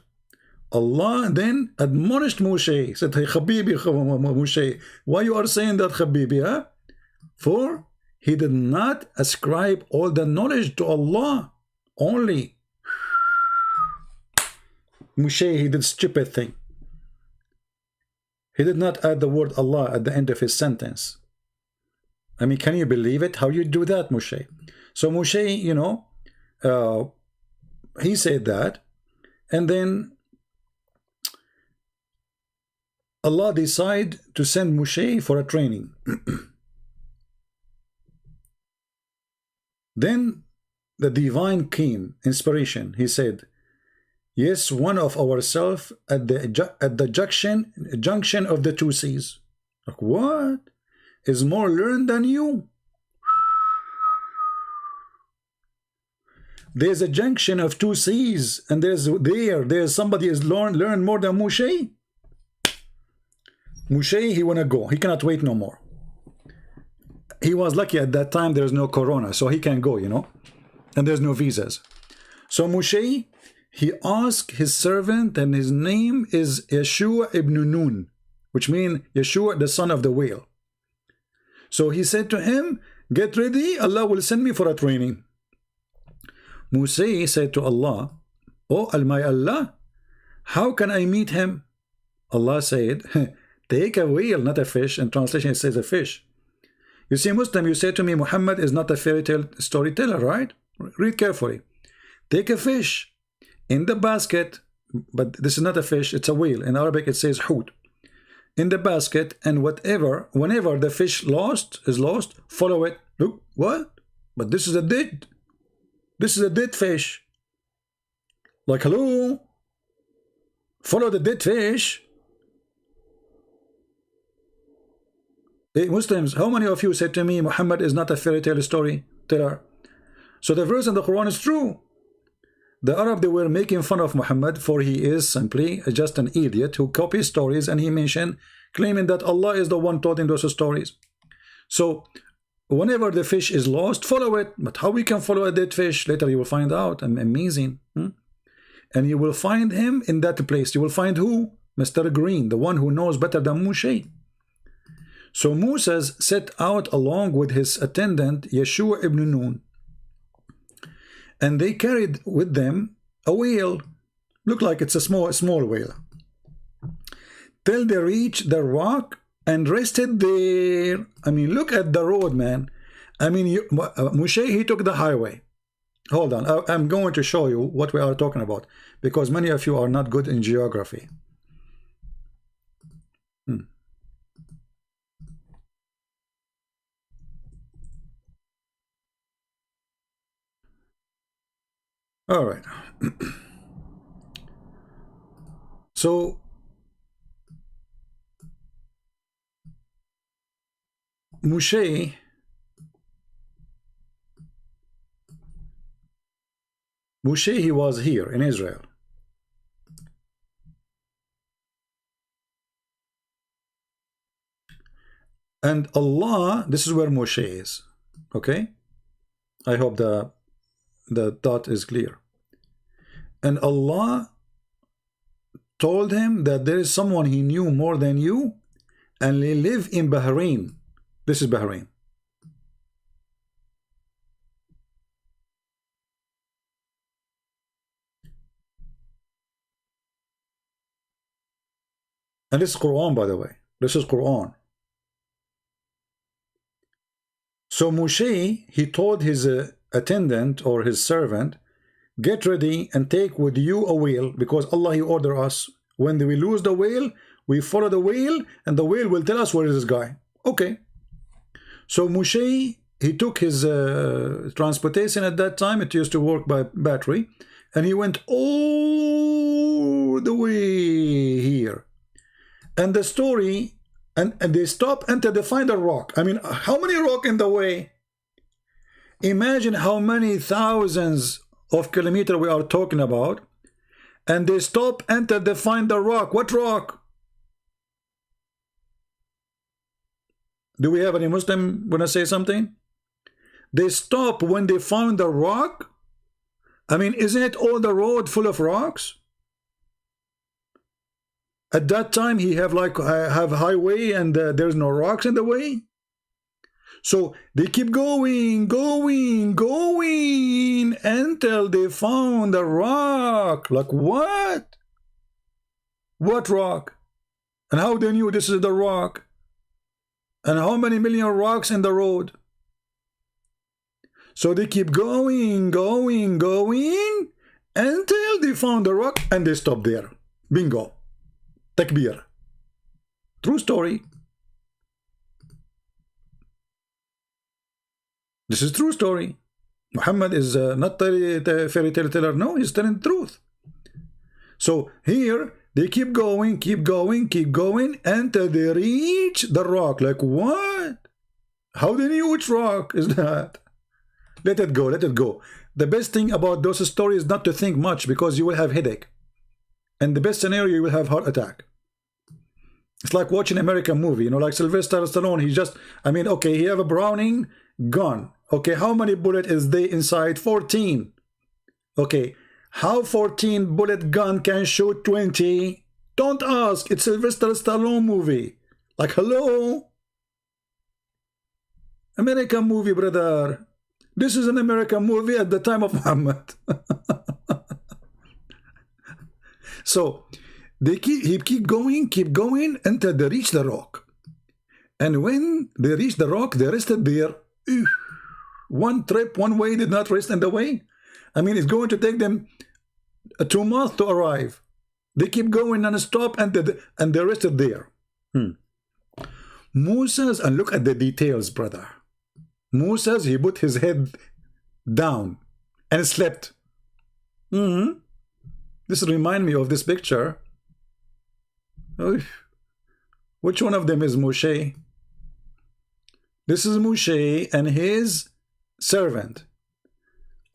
Allah then admonished Moshe. He said, hey, Habibi, Moshe, why you are saying that, Habibi, huh? For he did not ascribe all the knowledge to Allah only. Moshe, he did stupid thing. He did not add the word Allah at the end of his sentence. I mean, can you believe it? How you do that, Moshe? So Moshe, you know, he said that, and then Allah decide to send Moshe for a training. Then the divine came, inspiration. He said, yes, one of ourselves at the junction of the two seas. Like, what? Is more learned than you? There's a junction of two seas, and there's somebody is learn more than Moshe. Moshe, he wanna go. He cannot wait no more. He was lucky at that time there's no corona, so he can go, you know, and there's no visas. So Moshe, he asked his servant, and his name is Yeshua ibn Nun, which means Yeshua, the son of the whale. So he said to him, get ready, Allah will send me for a training. Moshe said to Allah, oh, my Allah, how can I meet him? Allah said, take a whale, not a fish. In translation, it says a fish. You see, Muslim, you say to me, Muhammad is not a fairy tale storyteller, right? Read carefully. Take a fish in the basket, but this is not a fish, it's a whale. In Arabic, it says hoot. In the basket, and whenever the fish is lost, follow it. Look, what? But this is a dead. This is a dead fish. Like, hello? Follow the dead fish. Hey, Muslims, how many of you said to me, Muhammad is not a fairy tale storyteller? So the verse in the Quran is true. The Arab, they were making fun of Muhammad, for he is simply just an idiot who copies stories, and he mentioned, claiming that Allah is the one taught in those stories. So whenever the fish is lost, follow it. But how we can follow a dead fish? Later you will find out. Amazing. And you will find him in that place. You will find who? Mr. Green, the one who knows better than Moshe. So Moses set out along with his attendant Yeshua ibn Nun, and they carried with them a whale. Look like it's a small whale, till they reached the rock and rested there. I mean, look at the road, man. I mean, Moshe, he took the highway. Hold on, I'm going to show you what we are talking about, because many of you are not good in geography. All right. So Moshe, he was here in Israel. And Allah, this is where Moshe is. Okay? I hope the thought is clear. And Allah told him that there is someone he knew more than you, and they live in Bahrain. This is Bahrain. And this is Quran, by the way. This is Quran. So Moshe, he told his attendant or his servant, get ready and take with you a whale, because Allah, he ordered us, when we lose the whale, we follow the whale, and the whale will tell us where is this guy. Okay. So Moshe, he took his transportation at that time. It used to work by battery, and he went all the way here. And the story, and they stop until they find a rock. I mean, how many rock in the way? Imagine how many thousands of kilometers we are talking about. And they stop until they find the rock. What rock? Do we have any Muslim want to say something? They stop when they found the rock. I mean, isn't it all the road full of rocks? At that time, he have highway, and there's no rocks in the way. So they keep going until they found a rock. Like what? What rock? And how they knew this is the rock? And how many million rocks in the road? So they keep going until they found the rock, and they stop there. Bingo. Takbir. True story. This is true story. Muhammad is not a fairy tale teller. No, he's telling the truth. So here they keep going, keep going, keep going until they reach the rock. Like what? How they knew which rock is that? Let it go, let it go. The best thing about those stories is not to think much, because you will have headache. And the best scenario, you will have heart attack. It's like watching an American movie, you know, like Sylvester Stallone. He just, I mean, okay, he have a Browning gun. Okay, how many bullets is there inside? 14. Okay, how 14 bullet gun can shoot 20? Don't ask. It's Sylvester Stallone movie. Like, hello? American movie, brother. This is an American movie at the time of Muhammad. So they keep going until they reach the rock. And when they reach the rock, they rested there. One trip, one way, did not rest in the way. I mean, it's going to take them 2 months to arrive. They keep going non-stop, and they rested there. Moses, and look at the details, brother. Moses, he put his head down and slept. This reminds me of this picture. Which one of them is Moshe? This is Moshe and his servant.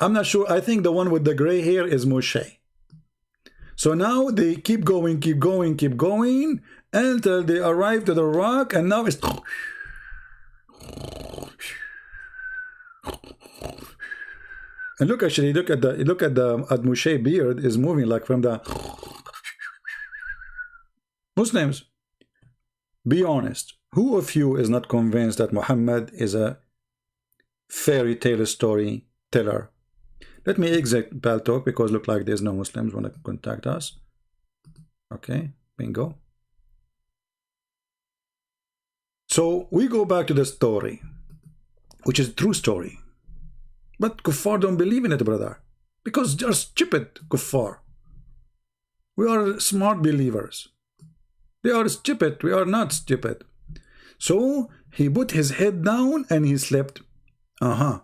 I'm not sure. I think the one with the gray hair is Moshe. So now they keep going, keep going, keep going until they arrive to the rock, and now it's and look, actually, look at Moshe beard is moving like from the Muslims. Be honest. Who of you is not convinced that Muhammad is a fairy tale story teller? Let me exit Paltalk, because look like there's no Muslims want to contact us. Okay, bingo. So we go back to the story, which is a true story. But kuffar don't believe in it, brother, because they're stupid kuffar. We are smart believers. They are stupid. We are not stupid. So he put his head down and he slept. And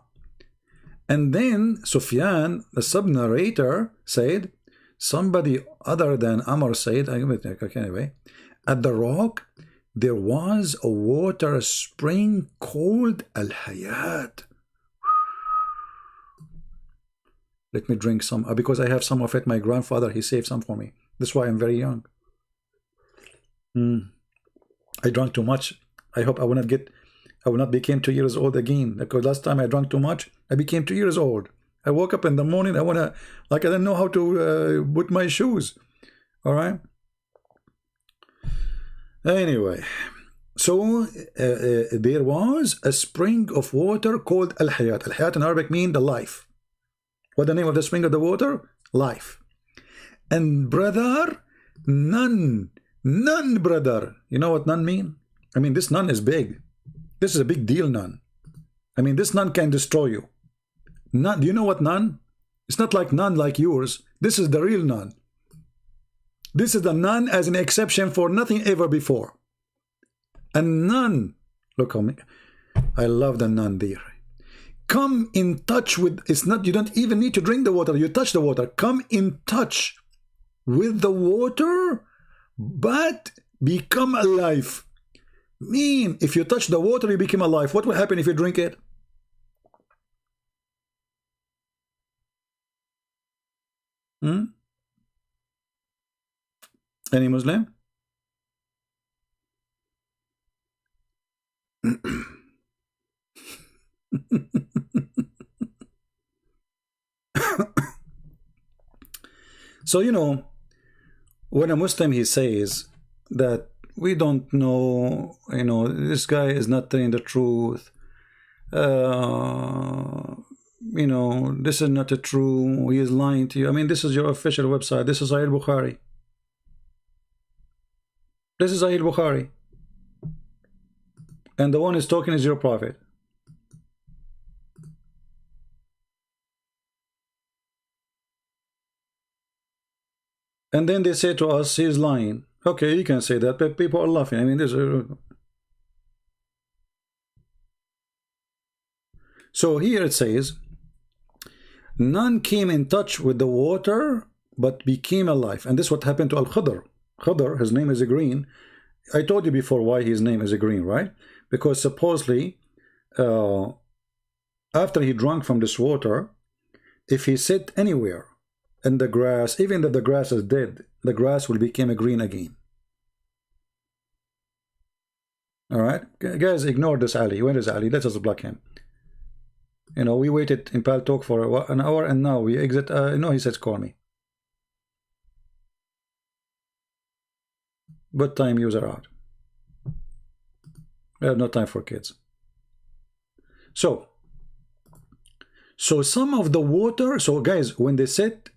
then Sufyan, the sub-narrator, said, somebody other than Amr said, anyway, at the rock there was a water spring called Al-Hayat. Let me drink some, because I have some of it. My grandfather, he saved some for me. That's why I'm very young. I drank too much. I hope I will not become 2 years old again, because last time I drank too much, I became 2 years old. I woke up in the morning, I didn't know how to put my shoes. All right. Anyway, so there was a spring of water called Al-Hayat. Al-Hayat in Arabic means the life. What the name of the spring of the water? Life. And brother, none, brother. You know what none mean? I mean, this none is big. This is a big deal, none. I mean, this none can destroy you. None, do you know what none? It's not like none like yours. This is the real none. This is the none as an exception for nothing ever before. And none, look how me, I love the none there. Come in touch with, it's not, you don't even need to drink the water, you touch the water. Come in touch with the water, but become alive. Mean, if you touch the water, you become alive. What will happen if you drink it? Any Muslim? So, you know, when a Muslim, he says that we don't know, you know, this guy is not telling the truth, you know, this is not the true, he is lying to you. I mean, this is your official website. This is Sahih Bukhari. This is Sahih Bukhari. And the one who's talking is your prophet. And then they say to us, he is lying. Okay, you can say that, but people are laughing. I mean, there's a... So here it says, none came in touch with the water, but became alive. And this is what happened to Al-Khadr. Khadr, his name is a green. I told you before why his name is a green, right? Because supposedly, after he drank from this water, if he sit anywhere in the grass, even if the grass is dead, the grass will become a green again. All right, guys, ignore this Ali. Where is Ali? Let us block him. You know, we waited in Pal Talk for an hour, and now we exit. No, he says call me. But time user out. We have no time for kids. So some of the water. So guys, when they said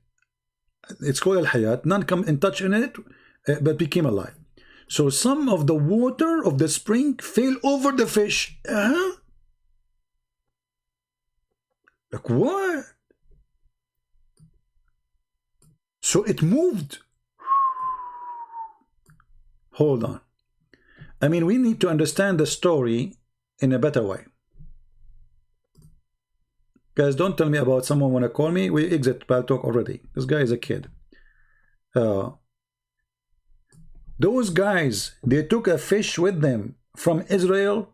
it's called al-hayat, none come in touch in it, but became alive. So some of the water of the spring fell over the fish. Like what? So it moved. Hold on. I mean, we need to understand the story in a better way. Guys, don't tell me about someone want to call me. We exit Pal Talk already. This guy is a kid. Those guys, they took a fish with them from Israel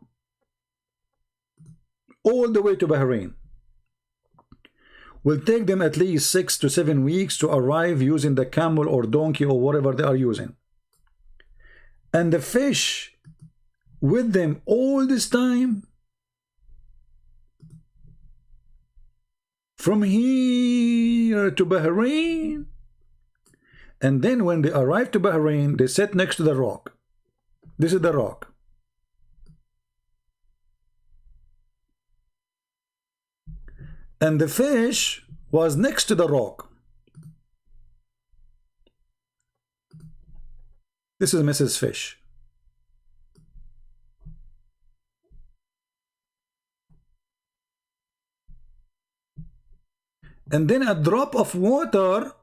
all the way to Bahrain. Will take them at least 6 to 7 weeks to arrive using the camel or donkey or whatever they are using. And the fish with them all this time, from here to Bahrain. And then when they arrived to Bahrain, they sat next to the rock. This is the rock. And the fish was next to the rock. This is Mrs. Fish. And then a drop of water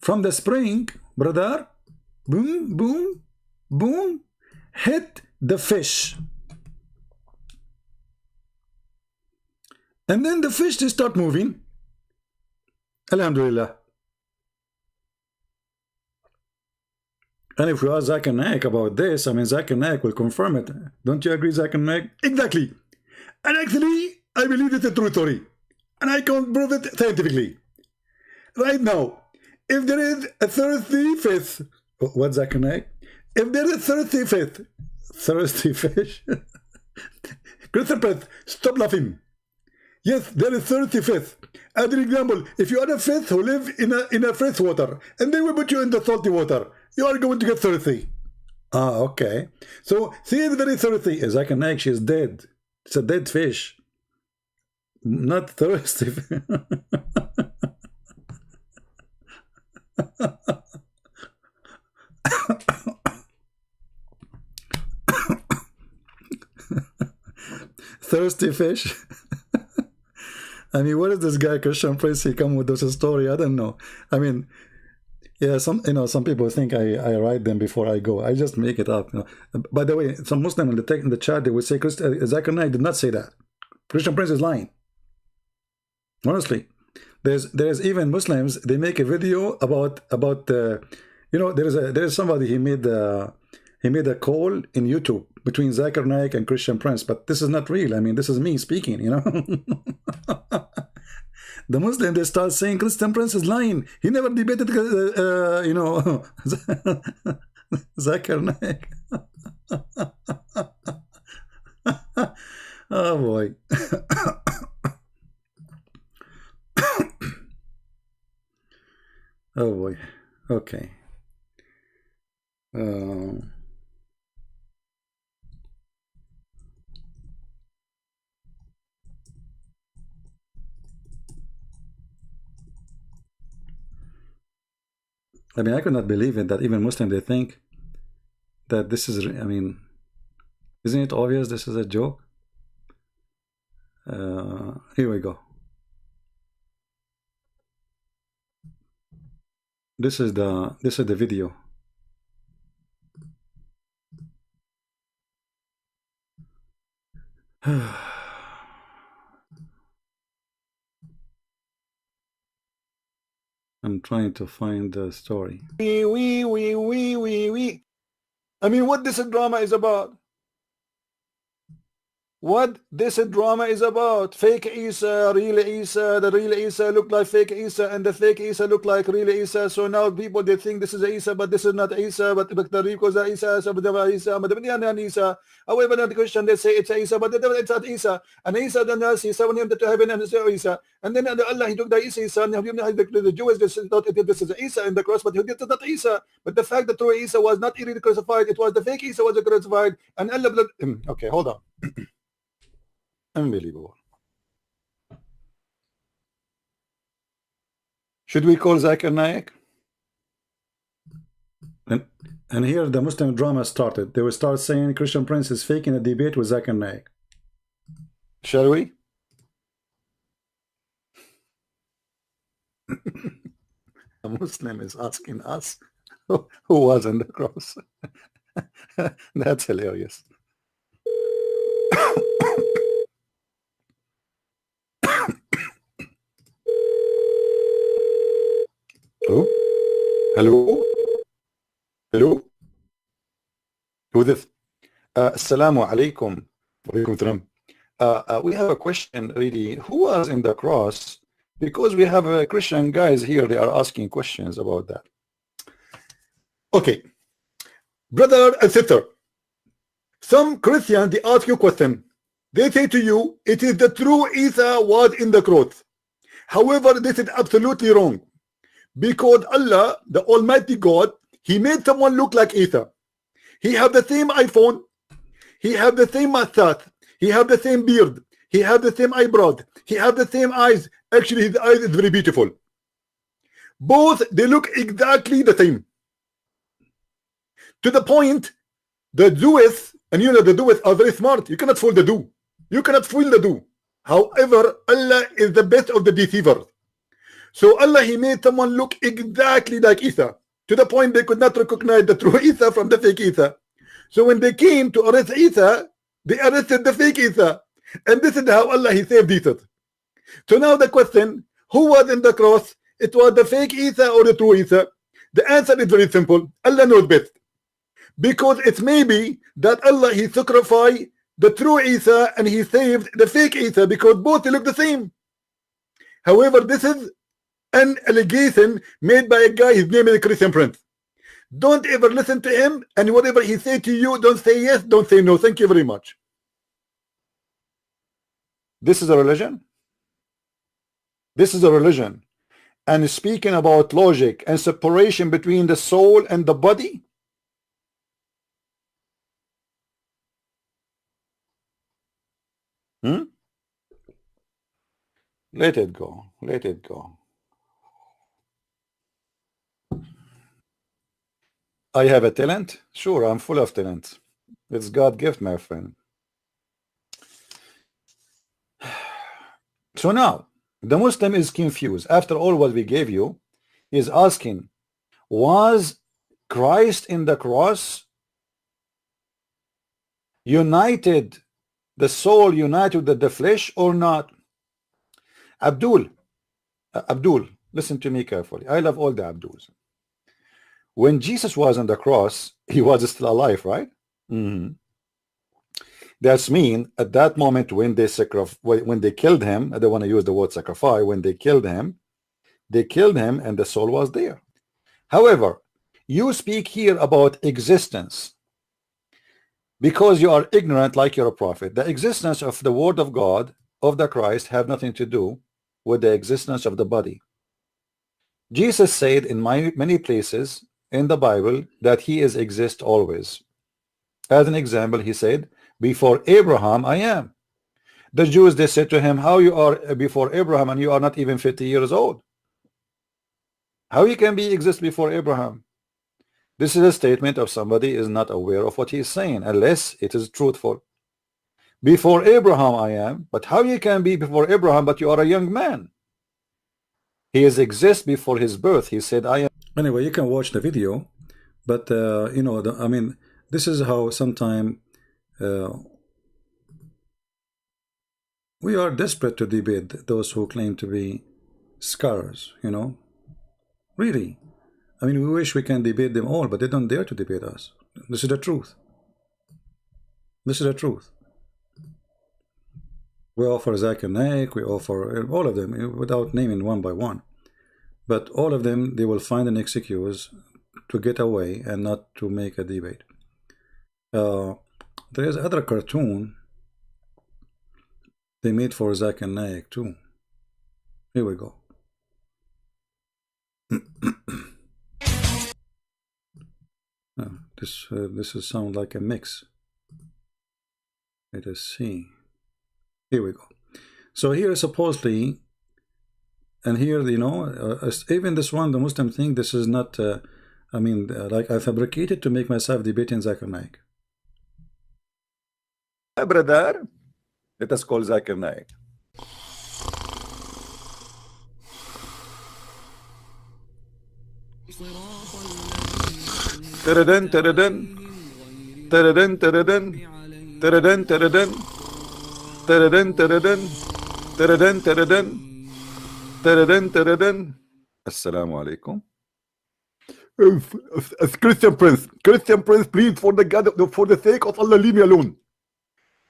from the spring, brother, boom, boom, boom, hit the fish. And then the fish they start moving. Alhamdulillah. And if you ask Zakir Naik about this, I mean, Zakir Naik will confirm it. Don't you agree, Zakir Naik? Exactly. And actually, I believe it's a true story. And I can prove it scientifically. Right now, if there is a 35th, what's Zakir Naik? If there is a 35th, thirsty fish, Christopher, stop laughing. Yes, there is 35th. As an example, if you are a fifth who live in a fresh water, and they will put you in the salty water, you are going to get 30. Ah, okay. So, see, it's very 30. Zakir Naik, she is dead. It's a dead fish. Not thirsty. Thirsty fish. I mean, what is this guy Christian Prince? He come with this story? I don't know. I mean, yeah, some people think I write them before I go. I just make it up. By the way, some Muslim in the chat they would say Zakir Naik did not say that. Christian Prince is lying. Honestly, there's even Muslims, they make a video about you know, there is somebody he made a call in YouTube between Zakir Naik and Christian Prince, but this is not real. I mean, this is me speaking, you know. The Muslim, they start saying Christian Prince is lying. He never debated, you know, Zakir Naik. Oh boy. Oh boy. Okay. I mean, I could not believe it that even Muslim, they think that this is, I mean, isn't it obvious this is a joke? Here we go. This is the video. I'm trying to find the story.
I mean, what this drama is about? What this drama is about? Fake Isa, real Isa, the real Isa look like fake Isa, and the fake Isa look like real Isa. So now people they think this is Isa, but this is not Isa, but the real because Isa, so but Isa, but the Isa. However, not the Christian they say it's Isa, but it's not Isa. And Isa then Isa when he went to heaven and it's Isa. And then Allah he took the Isa, and the Jews they thought this is Isa in the cross, but he did not Isa. But the fact that true Isa was not really crucified, it was the fake Isa was crucified, and Allah. Okay, hold on. Unbelievable. Should we call Zakir Naik?
And here the Muslim drama started. They will start saying Christian Prince is faking a debate with Zakir Naik.
Shall we? A Muslim is asking us who was on the cross. That's hilarious. Oh, hello, hello. Who this? Assalamu alaikum. Walaikum salam. We have a question really. Who was in the cross? Because we have Christian guys here. They are asking questions about that. Okay, brother and sister. Some Christians they ask you a question. They say to you, it is the true Isa was in the cross. However, this is absolutely wrong. Because Allah, the Almighty God, He made someone look like Isa. He have the same iPhone, he have the same mustache, he have the same beard, he have the same eyebrows, he have the same eyes. Actually, his eyes is very beautiful. Both they look exactly the same. To the point, the Jews, and you know the Jews are very smart. You cannot fool the Jew. You cannot fool the Jew. However, Allah is the best of the deceivers. So Allah he made someone look exactly like Isa, to the point they could not recognize the true Isa from the fake Isa. So when they came to arrest Isa, they arrested the fake Isa, and this is how Allah he saved Jesus. So now the question, who was in the cross? It was the fake Isa or the true Isa? The answer is very simple. Allah knows best, because it's maybe that Allah he sacrificed the true Isa and he saved the fake Isa, because both they look the same. However, this is an allegation made by a guy, his name is Christian Prince. Don't ever listen to him, and whatever he say to you, don't say yes, don't say no. Thank you very much. This is a religion. This is a religion. And speaking about logic and separation between the soul and the body, let it go. Let it go. I have a talent? Sure, I'm full of talent. It's God gift, my friend. So now, the Muslim is confused. After all what we gave you, he is asking, was Christ in the cross united, the soul united with the flesh or not? Abdul, listen to me carefully. I love all the Abduls. When Jesus was on the cross, he was still alive, right? That's mean at that moment when they killed him, I don't want to use the word sacrifice, when they killed him and the soul was there. However, you speak here about existence because you are ignorant like you're a prophet. The existence of the word of God, of the Christ, have nothing to do with the existence of the body. Jesus said in many places in the Bible that he is exist always. As an example, he said, before Abraham I am. The Jews, they said to him, how you are before Abraham and you are not even 50 years old? How you can be exist before Abraham? This is a statement of somebody is not aware of what he is saying, unless it is truthful. Before Abraham I am, but how you can be before Abraham but you are a young man? He is exist before his birth. He said I am.
Anyway, you can watch the video, but you know, I mean, this is how sometimes we are desperate to debate those who claim to be scholars, you know. Really. I mean, we wish we can debate them all, but they don't dare to debate us. This is the truth. This is the truth. We offer Zakir Naik, we offer all of them, without naming one by one. But all of them, they will find an excuse to get away and not to make a debate. There is other cartoon they made for Zakir Naik too. Here we go. This is sound like a mix. Let us see. Here we go. So here supposedly, and here, you know, even this one, the Muslim thing, this is not, I mean, like I fabricated to make myself debating Zakir Naik.
Brother, let us call Zakir Naik. Taradan, taradan, taradan, taradan, taradan, taradan, taradan, taradan, taradan, taradan, taradan, taradan. Assalamu alaikum. Christian Prince, please, for the sake of Allah, leave me alone.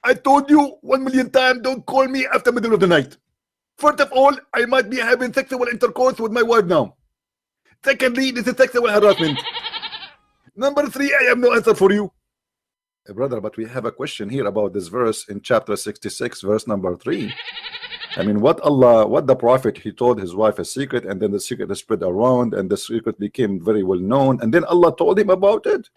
I told you 1,000,000 times, don't call me after middle of the night. First of all, I might be having sexual intercourse with my wife now. Secondly, this is sexual harassment. Number 3, I have no answer for you. Brother, but we have a question here about this verse in chapter 66, verse number 3. I mean, what the prophet, he told his wife a secret, and then the secret spread around, and the secret became very well known, and then Allah told him about it,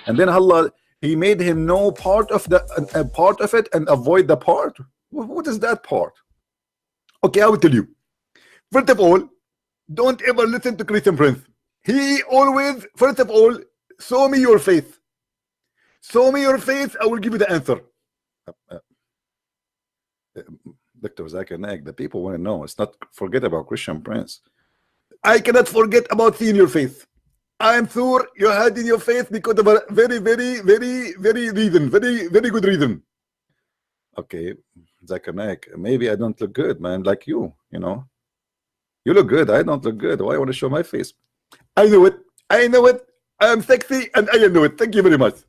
and then Allah, he made him know part of it and avoid the part. What is that part? Okay, I will tell you. First of all, don't ever listen to Christian Prince. He always, first of all, show me your face. Show me your face, I will give you the answer. Dr. Zakir Naik, the people want to know. It's not, forget about Christian Prince. I cannot forget about seeing your face. I'm sure you had in your face because of a very, very, very, very reason, very, very good reason. Okay, Zakir Naik, maybe I don't look good, man, like you know. You look good, I don't look good. Why I want to show my face? I know it. I know it. I am sexy and I know it. Thank you very much.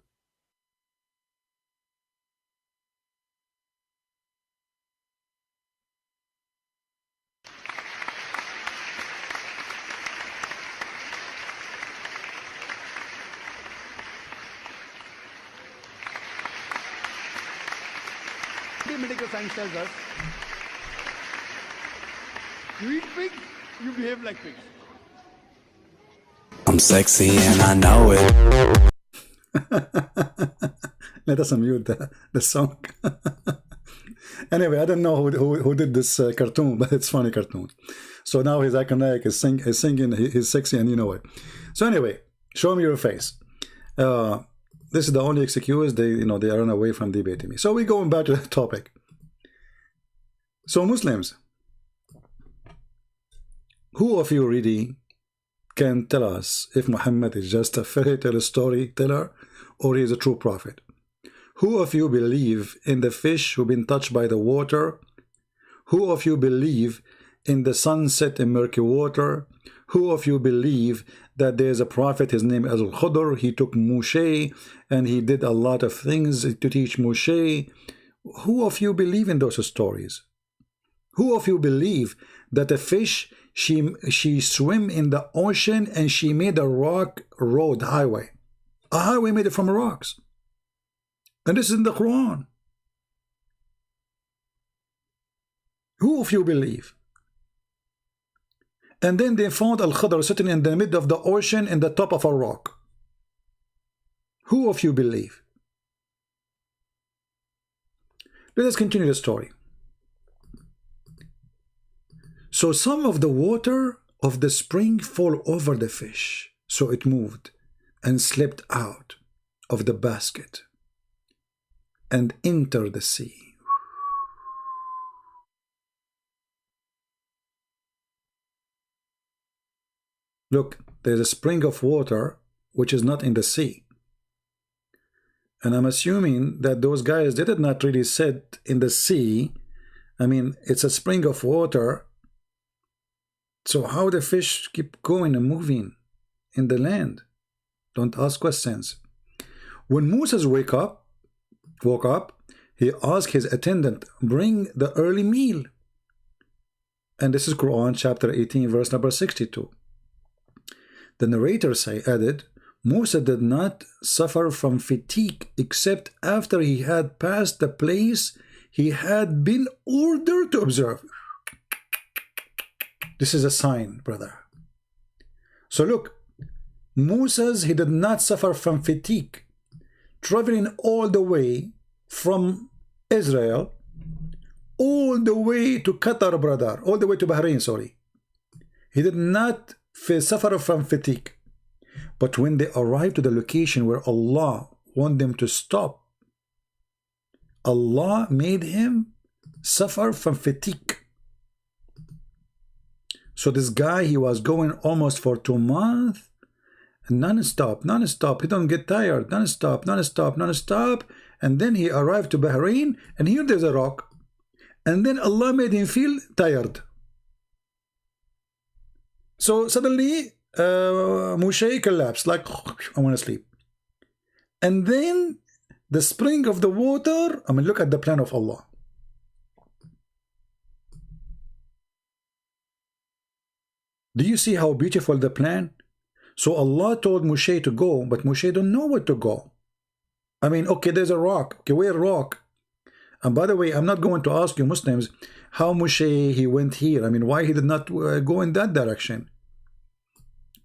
Medical science tells us, you eat pigs, you behave like pigs.
I'm sexy and I know it.
Let us unmute the song. Anyway, I don't know who did this cartoon, but it's funny cartoon. So now his Zakir Naik is singing, he's sexy and you know it. So anyway, show me your face. This is the only excuse. They run away from debating me. So we're going back to the topic. So Muslims, who of you really can tell us if Muhammad is just a fairy tale storyteller or he is a true prophet? Who of you believe in the fish who've been touched by the water? Who of you believe in the sunset in murky water? Who of you believe that there's a prophet, his name is Al-Khudr, he took Moshe and he did a lot of things to teach Moshe? Who of you believe in those stories? Who of you believe that a fish, she swam in the ocean and she made a rock road highway? A highway made it from rocks. And this is in the Quran. Who of you believe? And then they found Al-Khudr sitting in the middle of the ocean in the top of a rock. Who of you believe? Let us continue the story. So some of the water of the spring fall over the fish, so it moved and slipped out of the basket and entered the sea. Look, there's a spring of water which is not in the sea. And I'm assuming that those guys, they did not really sit in the sea I mean, it's a spring of water. So how the fish keep going and moving in the land? Don't ask questions. When Moses woke up, he asked his attendant, bring the early meal. And this is Quran chapter 18, verse number 62. The narrator added, Moses did not suffer from fatigue except after he had passed the place he had been ordered to observe. This is a sign, brother. So look, Moses, he did not suffer from fatigue, traveling all the way from Israel, all the way to Qatar, brother, all the way to Bahrain, sorry. He did not suffer from fatigue. But when they arrived to the location where Allah wanted them to stop, Allah made him suffer from fatigue. So this guy, he was going almost for 2 months, non-stop. He don't get tired, non-stop. And then he arrived to Bahrain, and here there's a rock. And then Allah made him feel tired. So suddenly, Moshe collapsed, like, I want to sleep. And then the spring of the water, I mean, look at the plan of Allah. Do you see how beautiful the plan? So Allah told Moshe to go, but Moshe don't know where to go. I mean, okay, there's a rock. Okay, where rock? And by the way, I'm not going to ask you Muslims how Moshe he went here. I mean, why he did not go in that direction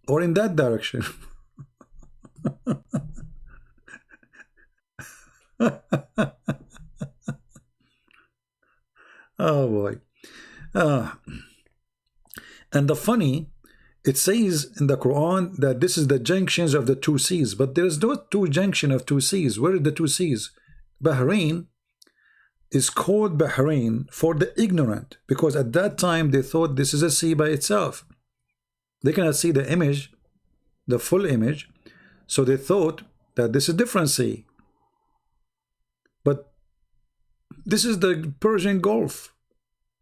or in that direction. Oh boy. And the funny, it says in the Quran that this is the junctions of the 2 seas, but there is no junction of 2 seas. Where are the 2 seas? Bahrain is called Bahrain for the ignorant, because at that time they thought this is a sea by itself. They cannot see the image, the full image, so they thought that this is a different sea. But this is the Persian Gulf.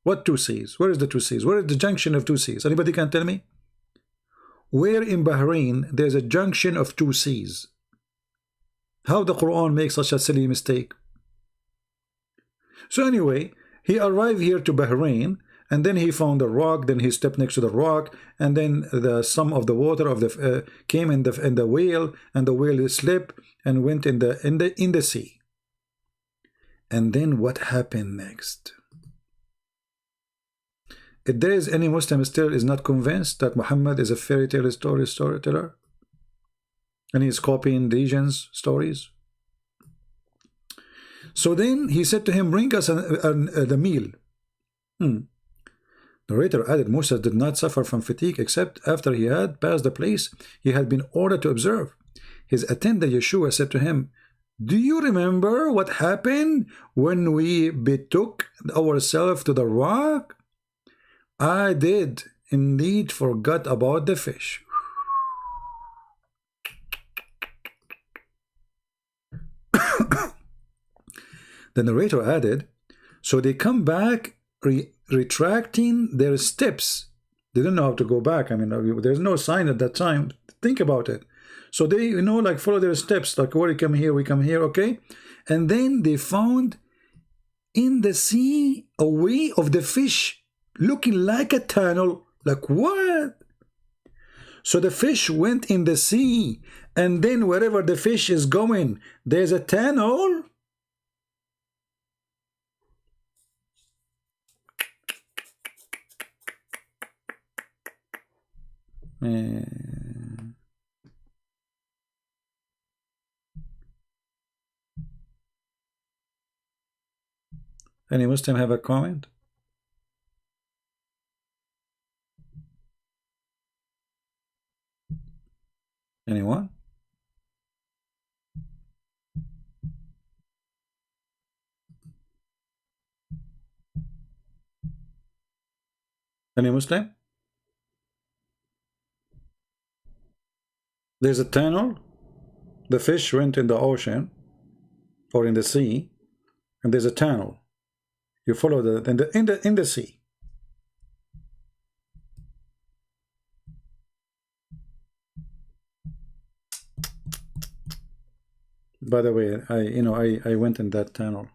What 2 seas? Where is the 2 seas? Where is the junction of 2 seas? Anybody can tell me? Where in Bahrain there's a junction of 2 seas? How the Quran makes such a silly mistake? So anyway, he arrived here to Bahrain, and then he found a rock. Then he stepped next to the rock, and then some of the water of the came in the whale, and the whale slipped and went in the sea. And then what happened next? If there is any Muslim still is not convinced that Muhammad is a fairy tale storyteller, and he's copying regions' stories. So then he said to him, bring us the meal. Narrator added, Moses did not suffer from fatigue except after he had passed the place he had been ordered to observe. His attendant Yeshua said to him, do you remember what happened when we betook ourselves to the rock? I did indeed forgot about the fish. The narrator added, so they come back retracting their steps. They don't know how to go back. I mean, there's no sign at that time. Think about it. So they, like follow their steps, like where we come here, okay? And then they found in the sea a way of the fish looking like a tunnel. Like what? So the fish went in the sea, and then wherever the fish is going, there's a tunnel. Any Muslim have a comment? Anyone? Any Muslim? There's a tunnel. The fish went in the ocean or in the sea, and there's a tunnel. You follow the in the sea. By the way, I went in that tunnel,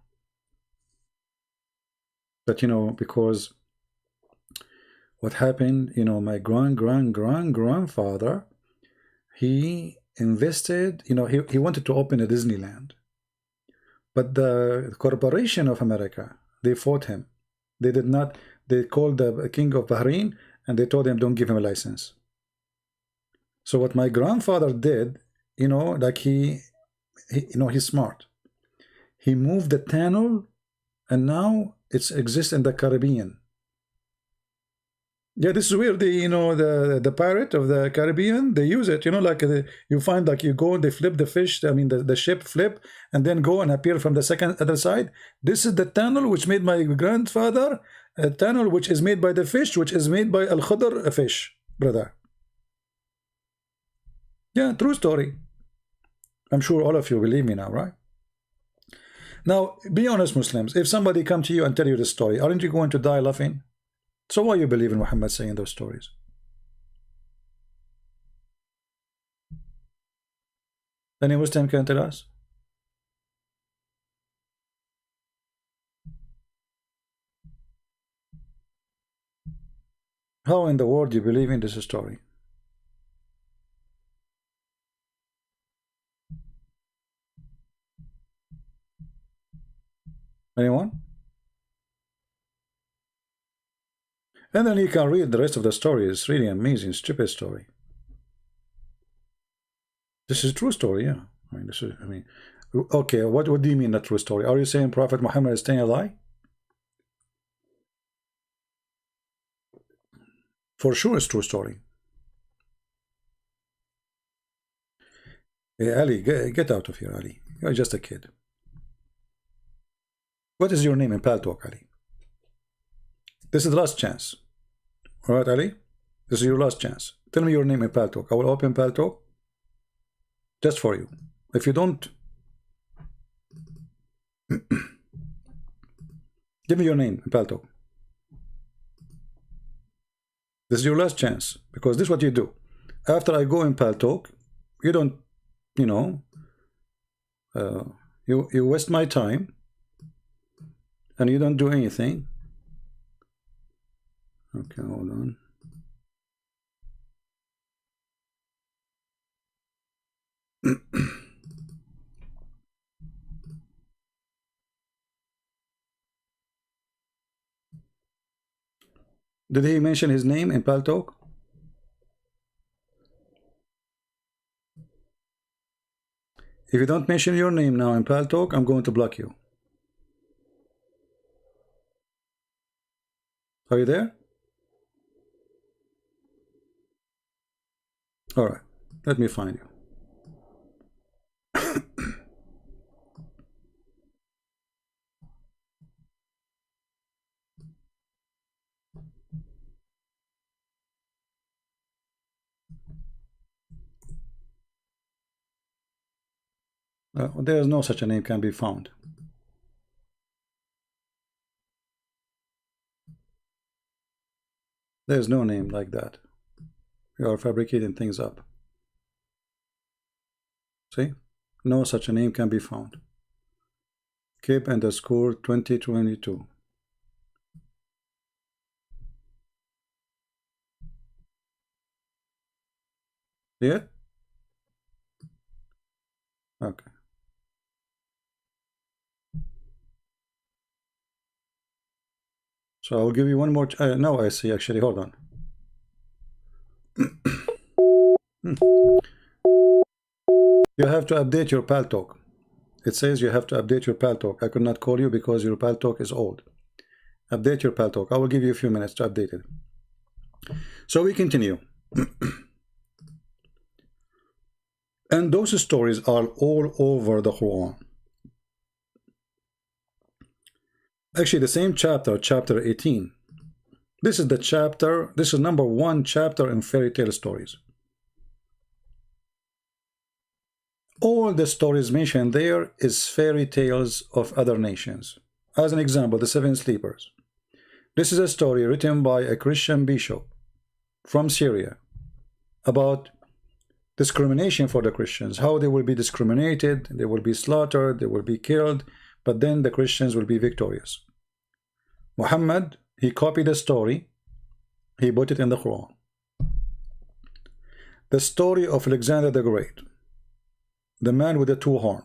but because what happened, my grandfather, he invested, he wanted to open a Disneyland, but the corporation of America, they fought him. They did not. They called the king of Bahrain and they told him don't give him a license. So what my grandfather did, like he's smart. He moved the tunnel, and now it exists in the Caribbean. Yeah, this is weird. The pirate of the Caribbean, they use it. Like you find, like you go, they flip the fish. I mean, the ship flip and then go and appear from the other side. This is the tunnel which made my grandfather. A tunnel which is made by the fish, which is made by Al Khadr, a fish, brother. Yeah, true story. I'm sure all of you believe me now, right? Now, be honest, Muslims. If somebody come to you and tell you this story, aren't you going to die laughing? So why you believe in Muhammad saying those stories? Any Muslim can tell us? How in the world do you believe in this story? Anyone? And then you can read the rest of the story. It's really amazing, stupid story. This is a true story, yeah. Okay, what do you mean a true story? Are you saying Prophet Muhammad is telling a lie? For sure it's true story. Hey, Ali, get out of here, Ali. You're just a kid. What is your name in Paltalk, Ali? This is the last chance. All right, Ali? This is your last chance. Tell me your name in Paltalk. I will open Paltalk just for you. If you don't, give me your name in Paltalk. This is your last chance, because this is what you do. After I go in Paltalk, you don't, you waste my time, and you don't do anything. Okay, hold on. Did he mention his name in Paltalk? If you don't mention your name now in Paltalk, I'm going to block you. Are you there? All right, let me find you. There is no such a name can be found. There is no name like that. You are fabricating things up. See? No such a name can be found. Cape underscore 2022. Yeah? Okay. So I'll give you one more. No, I see actually. Hold on. You have to update your Paltalk. It says you have to update your Paltalk. I could not call you because your Paltalk is old. Update your Paltalk. I will give you a few minutes to update it. So we continue. And those stories are all over the Quran. Actually, the same chapter, chapter 18. This is the chapter, this is number 1 chapter in fairy tale stories. All the stories mentioned there is fairy tales of other nations. As an example, the seven sleepers. This is a story written by a Christian bishop from Syria about discrimination for the Christians, how they will be discriminated, they will be slaughtered, they will be killed, but then the Christians will be victorious. Muhammad, he copied the story, he put it in the Quran. The story of Alexander the Great, the man with the two horns.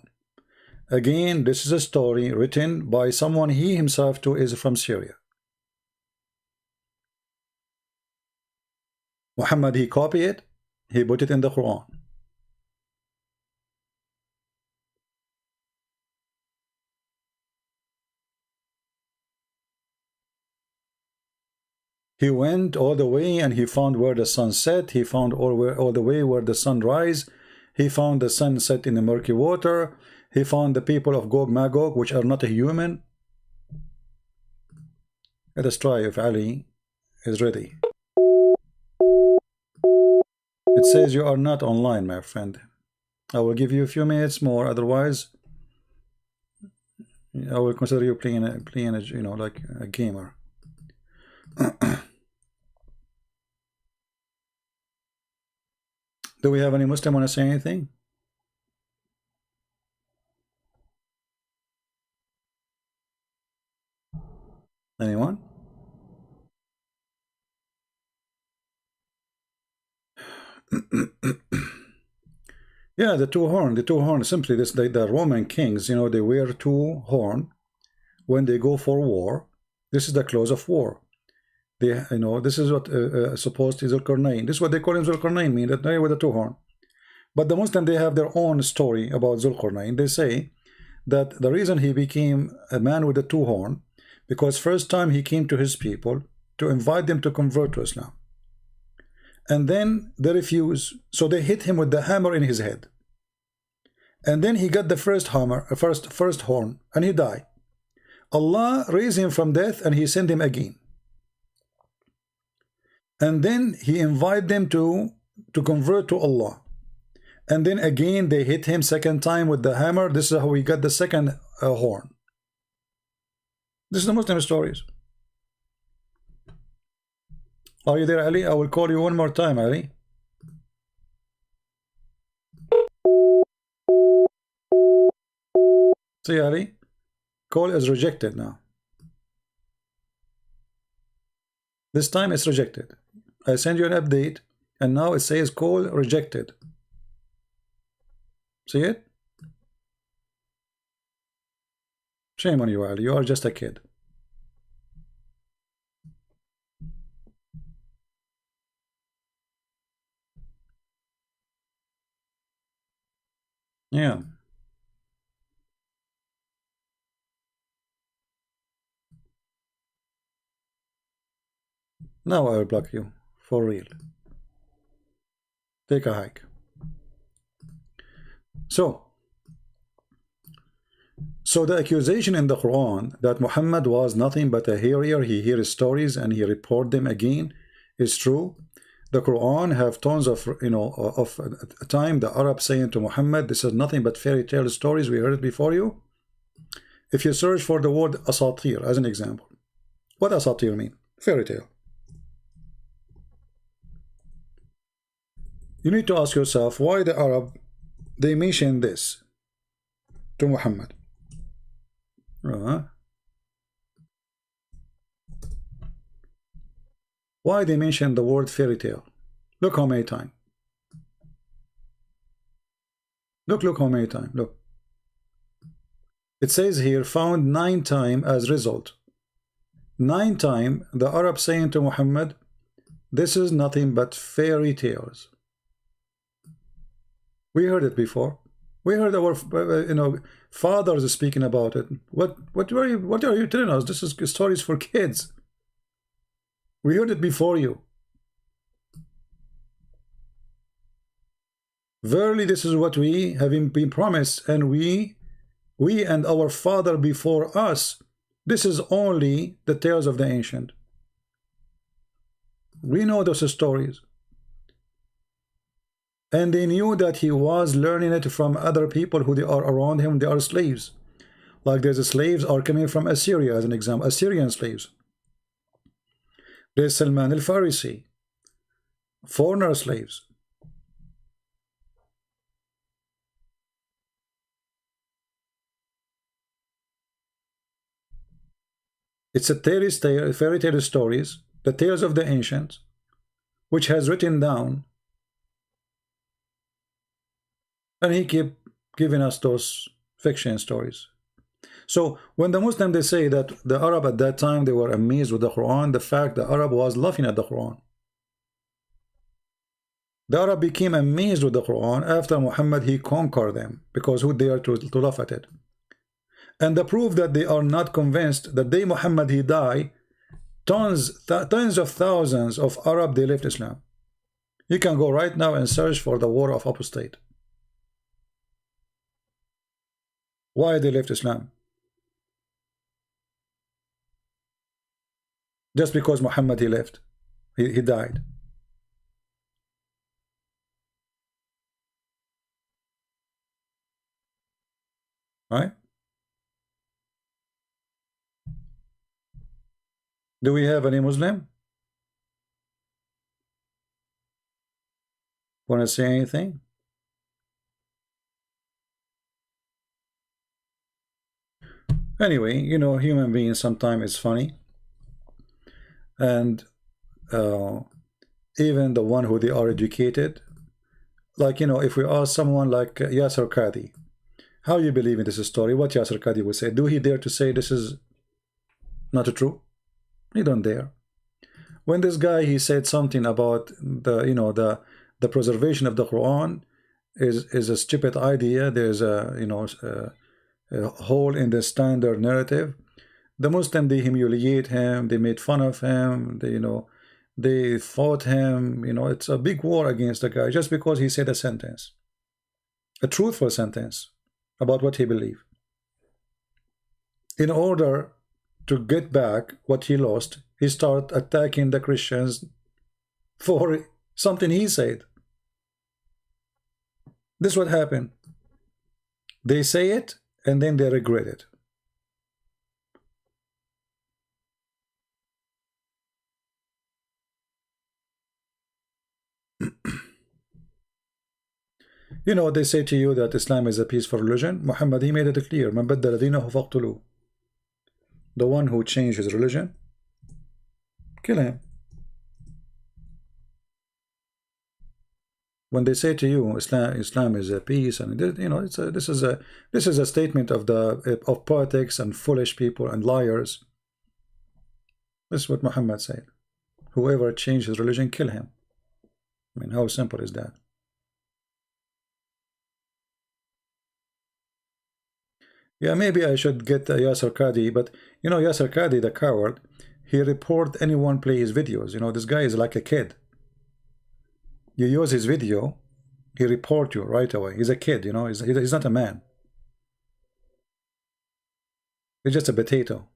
Again, this is a story written by someone he himself too is from Syria. Muhammad, he copied it, he put it in the Quran. He went all the way and he found where the sun set. He found all the way where the sun rise. He found the sun set in the murky water. He found the people of Gog Magog, which are not a human. Let us try if Ali is ready. It says you are not online, my friend. I will give you a few minutes more, otherwise I will consider you playing a you know, like a gamer. Do we have any Muslim want to say anything? Anyone? Yeah, the two horn, simply this, the Roman kings, you know, they wear two horn when they go for war. This is the close of war. They, you know, this is what supposed is Zulkarnain. This is what they call him Zulkarnain, mean that they with the two horn. But the Muslim, they have their own story about Zulkarnain. They say that the reason he became a man with the two horn, because first time he came to his people to invite them to convert to Islam. And then they refuse, so they hit him with the hammer in his head. And then he got the first hammer, first horn, and he died. Allah raised him from death and he sent him again. And then he invited them to convert to Allah. And then again they hit him second time with the hammer. This is how he got the second horn. This is the Muslim stories. Are you there, Ali? I will call you one more time, Ali. See, Ali? Call is rejected now. This time it's rejected. I send you an update and now it says call rejected. See it? Shame on you, Ali. You are just a kid. Yeah. Now I will block you. For real. Take a hike. So the accusation in the Quran that Muhammad was nothing but a hearer, he hears stories and he report them again, is true. The Quran have tons of, you know, of a time the Arab saying to Muhammad, this is nothing but fairy tale stories, we heard it before you. If you search for the word asatir as an example, what asatir mean? Fairy tale. You need to ask yourself why the Arab, they mention this to Muhammad. Why they mention the word fairy tale? Look how many times. Look how many times. Look. It says here found 9 times as result. 9 times the Arab saying to Muhammad, this is nothing but fairy tales. We heard it before. We heard our you know, fathers speaking about it. What are you telling us? This is stories for kids. We heard it before you. Verily, this is what we have been promised, and we and our father before us. This is only the tales of the ancient. We know those stories. And they knew that he was learning it from other people who they are around him. They are slaves. Like there's slaves are coming from Assyria as an example, Assyrian slaves. There's Salman al-Farisi, foreigner slaves. It's a fairy tale stories, the tales of the ancients, which has written down, and he keep giving us those fiction stories. So when the Muslim they say that the Arab at that time they were amazed with the Quran, the fact the Arab was laughing at the Quran. The Arab became amazed with the Quran after Muhammad he conquered them, because who dared to laugh at it. And the proof that they are not convinced that day Muhammad he died, tens of thousands of Arab they left Islam. You can go right now and search for the war of apostate. Why they left Islam? Just because Muhammad he left, he died. Right? Do we have any Muslim? Want to say anything? Anyway, you know, human beings sometimes it's funny. And even the one who they are educated, like, you know, if we ask someone like Yasser Qadi, how you believe in this story, what Yasser Qadi would say, do he dare to say this is not true? He don't dare. When this guy he said something about the, you know, the preservation of the Quran is a stupid idea, there's a, you know, a hole in the standard narrative. The Muslim they humiliate him, they made fun of him, they, you know, they fought him, you know, it's a big war against the guy just because he said a sentence, a truthful sentence about what he believed. In order to get back what he lost, he started attacking the Christians for something he said. This is what happened. They say it and then they regret it. You know, they say to you that Islam is a peaceful religion. Muhammad, he made it clear. Man baddala dinahu faqtuluh. The one who changed his religion, kill him. When they say to you Islam is a peace, and you know, this is a statement of politics and foolish people and liars. This is what Muhammad said. Whoever changed his religion, kill him. I mean, how simple is that? Yeah, maybe I should get Yasser Qadi, but you know, Yasser Qadi, the coward, he report anyone play his videos. You know, this guy is like a kid. You use his video, he report you right away. He's a kid, you know, he's not a man. He's just a potato.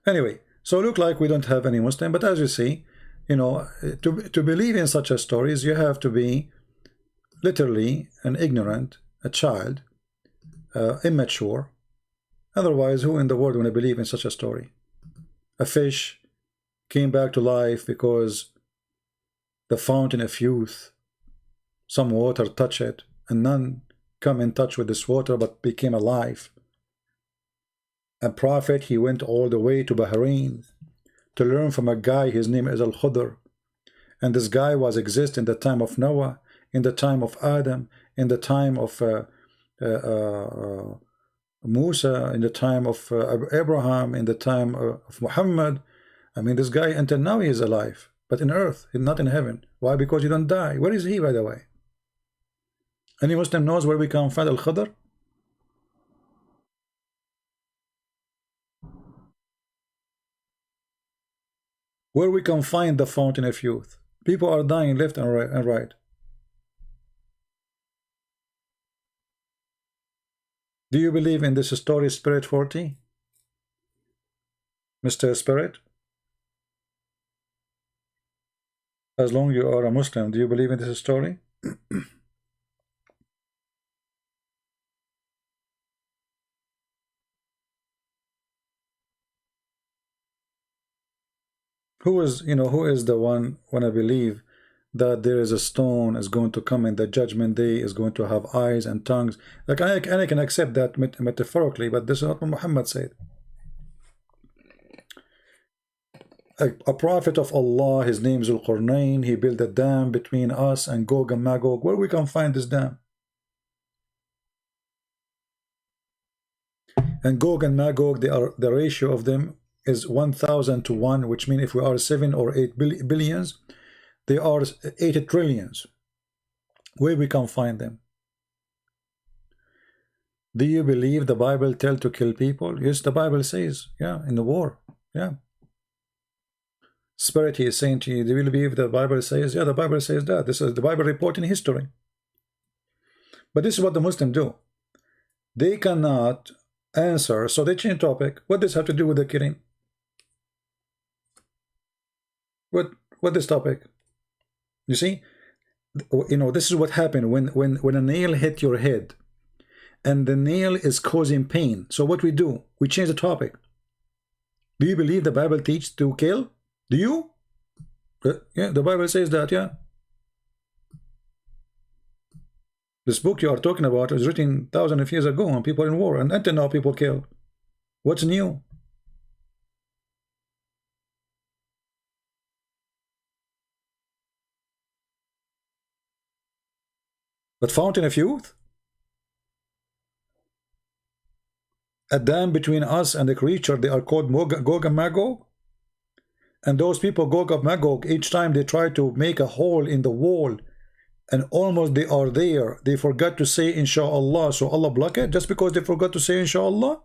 Anyway, so look like we don't have any Muslim, but as you see, you know, to believe in such a stories, you have to be literally an ignorant, a child, immature. Otherwise, who in the world want to believe in such a story? A fish came back to life because the fountain of youth, some water touched it, and none come in touch with this water but became alive. A prophet, he went all the way to Bahrain to learn from a guy, his name is Al-Khudr. And this guy was exist in the time of Noah, in the time of Adam, in the time of Musa, in the time of Abraham, in the time of Muhammad. I mean, this guy until now he is alive, but in earth, not in heaven. Why? Because you don't die. Where is he, by the way? Any Muslim knows where we can find Al-Khudr? Where we can find the fountain of youth? People are dying left and right. Do you believe in this story, Spirit 40? Mr. Spirit? As long as you are a Muslim, do you believe in this story? Who is, who is the one when I believe that there is a stone is going to come in the judgment day, is going to have eyes and tongues? Like I can accept that metaphorically, but this is not what Muhammad said. A prophet of Allah, his name is Al-Qurnayn, he built a dam between us and Gog and Magog. Where we can find this dam? And Gog and Magog, the ratio of them is 1,000 to 1, which means if we are 7 or 8 billions, they are 80 trillions. Where we can find them? Do you believe the Bible tells to kill people? Yes, the Bible says, yeah, in the war, yeah. Spirit, he is saying to you, do you believe the Bible says? Yeah, the Bible says that. This is the Bible reporting history. But this is what the Muslims do. They cannot answer, so they change topic. What does this have to do with the killing? What this topic? You see, this is what happened when a nail hit your head, and the nail is causing pain. So what we do? We change the topic. Do you believe the Bible teaches to kill? Do you? Yeah, the Bible says that, yeah. This book you are talking about was written thousands of years ago, and people in war, and until now people kill. What's new? But fountain of youth? A dam between us and the creature, they are called Gog and Magog? And those people, Gog and Magog, each time they try to make a hole in the wall, and almost they are there, they forgot to say Inshallah, so Allah block it just because they forgot to say Inshallah?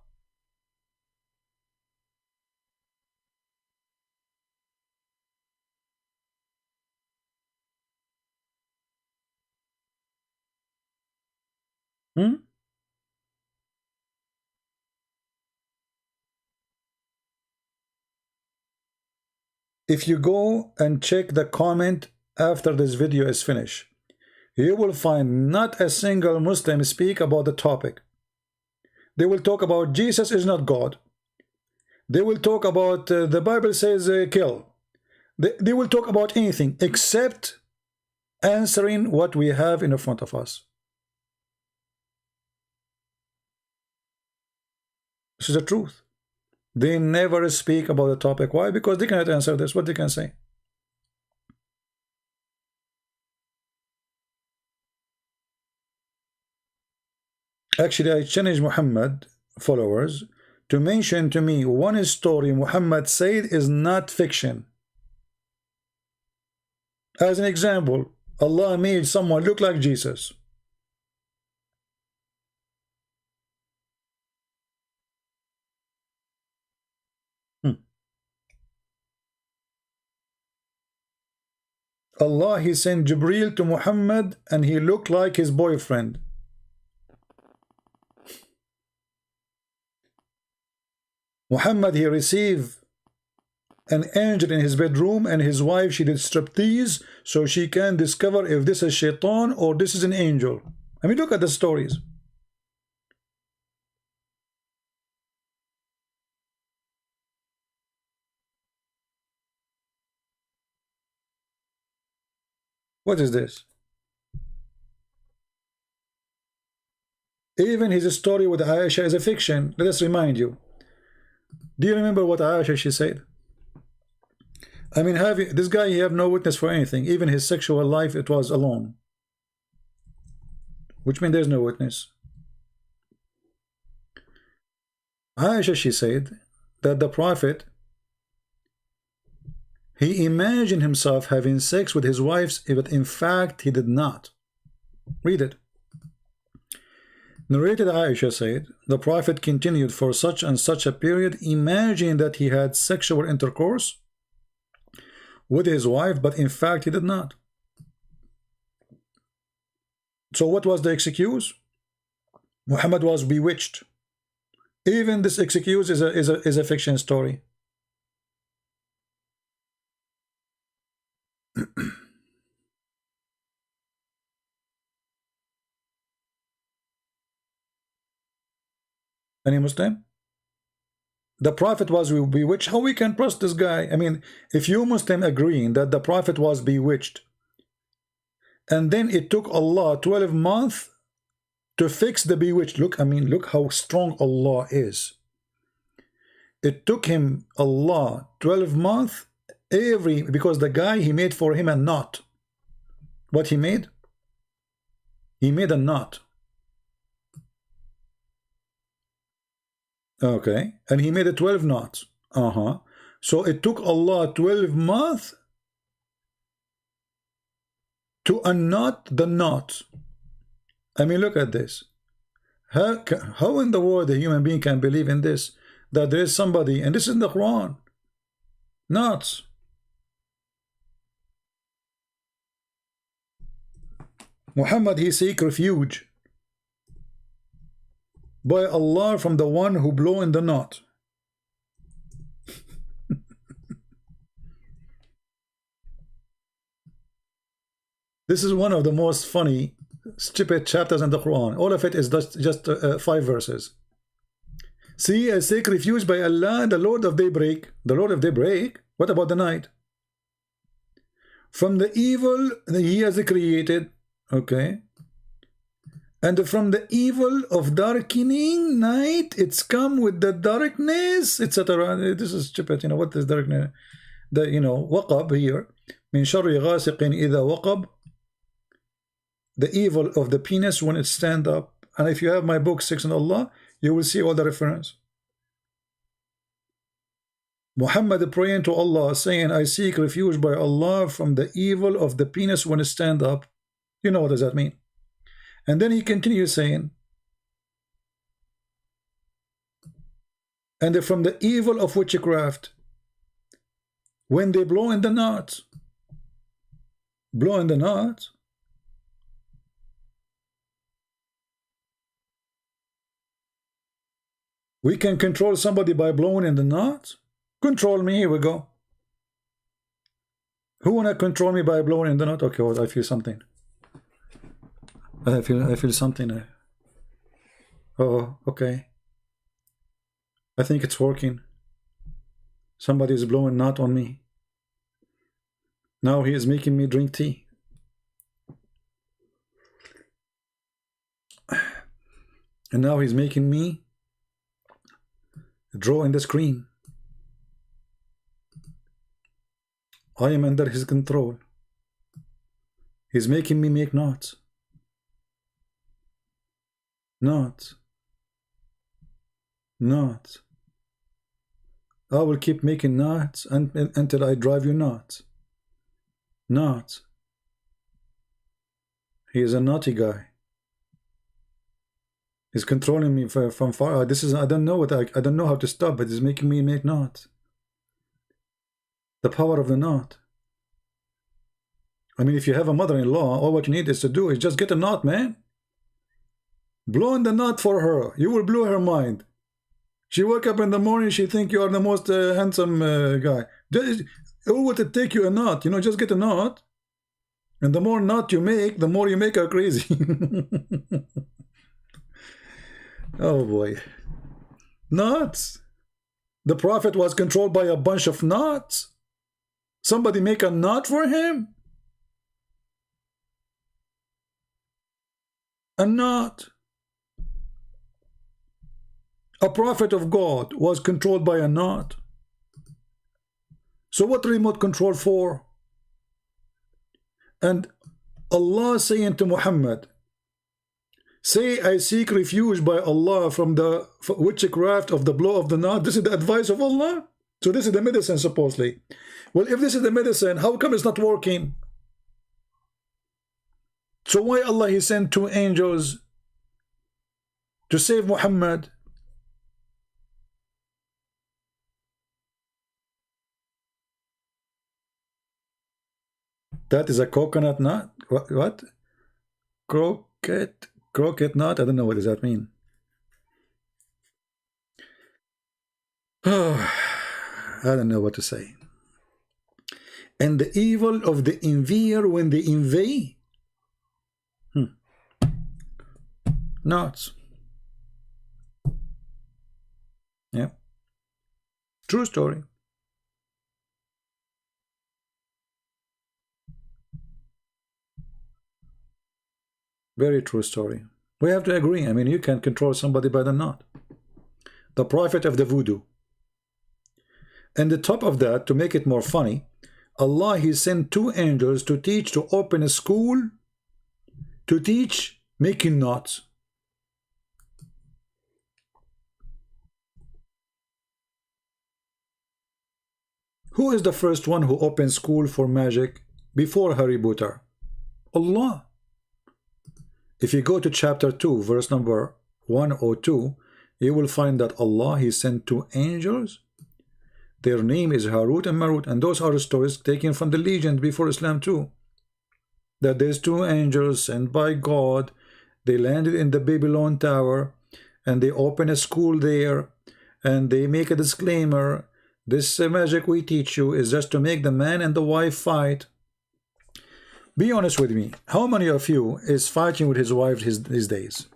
If you go and check the comment after this video is finished, you will find not a single Muslim speak about the topic. They will talk about Jesus is not God. They will talk about the Bible says kill. They will talk about anything except answering what we have in front of us. This is the truth. They never speak about the topic. Why? Because they cannot answer this. What they can say? Actually, I challenge Muhammad followers to mention to me one story Muhammad said is not fiction. As an example, Allah made someone look like Jesus. Allah, he sent Jibreel to Muhammad and he looked like his boyfriend. Muhammad, he received an angel in his bedroom, and his wife, she did striptease so she can discover if this is shaitan or this is an angel. I mean, look at the stories. What is this? Even his story with Aisha is a fiction. Let us remind you. Do you remember what Aisha she said? I mean, this guy, he have no witness for anything. Even his sexual life, it was alone. Which means there's no witness. Aisha, she said that the Prophet, he imagined himself having sex with his wives, but in fact he did not. Read it. Narrated Aisha said, the Prophet continued for such and such a period, imagining that he had sexual intercourse with his wife, but in fact he did not. So what was the excuse? Muhammad was bewitched. Even this excuse is a fiction story. Any Muslim? The Prophet was bewitched. How we can trust this guy? I mean, if you Muslim agreeing that the Prophet was bewitched, and then it took Allah 12 months to fix the bewitched. Look, I mean, look how strong Allah is. It took him, Allah, 12 months because the guy, he made for him a knot. What he made? He made a knot. Okay, and he made it 12 knots. So it took Allah 12 months to unknot the knot. I mean, look at this. How in the world a human being can believe in this? That there is somebody, and this is in the Quran. Knots. Muhammad, he seek refuge by Allah from the one who blew in the knot. This is one of the most funny, stupid chapters in the Quran. All of it is just 5 verses. See, I seek refuge by Allah, the Lord of daybreak. The Lord of daybreak? What about the night? From the evil that he has created. Okay. And from the evil of darkening night, it's come with the darkness, etc. This is stupid. You know, what is darkness? The, you know, waqab here. Min sharri ghasiqin idha waqab. The evil of the penis when it stand up. And if you have my book, Six in Allah, you will see all the reference. Muhammad praying to Allah, saying, I seek refuge by Allah from the evil of the penis when it stand up. You know what does that mean? And then he continues saying, and from the evil of witchcraft, when they blow in the knot. Blow in the knot. We can control somebody by blowing in the knot. Control me, here we go. Who wanna control me by blowing in the knot? Okay, well, I feel something. I feel something. Oh, okay. I think it's working. Somebody is blowing knot on me. Now he is making me drink tea. And now he's making me draw in the screen. I am under his control. He's making me make knots. Knots. Knots. I will keep making knots until I drive you nuts. Knots. He is a naughty guy. He's controlling me from far. This is, I don't know what I don't know how to stop, but he's making me make knots. The power of the knot. I mean, if you have a mother-in-law, all what you need is to do is just get a knot, man. Blow in the knot for her. You will blow her mind. She wake up in the morning, she think you are the most handsome guy. All what it take you a knot, you know, just get a knot. And the more knot you make, the more you make her crazy. Oh boy. Knots. The Prophet was controlled by a bunch of knots. Somebody make a knot for him. A knot. A prophet of God was controlled by a knot. So what remote control for? And Allah saying to Muhammad, say, I seek refuge by Allah from the witchcraft of the blow of the knot. This is the advice of Allah. So this is the medicine, supposedly. Well, if this is the medicine, how come it's not working? So why Allah, he sent 2 angels to save Muhammad? That is a coconut nut? What? Croquet nut? I don't know, what does that mean? I don't know what to say. And the evil of the envier when they envy. Nuts. True story. Very true story. We have to agree. I mean, you can control somebody better than not. The prophet of the voodoo. And the top of that, to make it more funny, Allah, he sent 2 angels to teach, to open a school to teach making knots. Who is the first one who opened school for magic before Harry Potter? Allah. If you go to chapter 2, verse number 102, you will find that Allah, he sent 2 angels. Their name is Harut and Marut, and those are stories taken from the legend before Islam too. That there's 2 angels sent by God. They landed in the Babylon Tower, and they open a school there, and they make a disclaimer. This magic we teach you is just to make the man and the wife fight. Be honest with me. How many of you is fighting with his wife these days?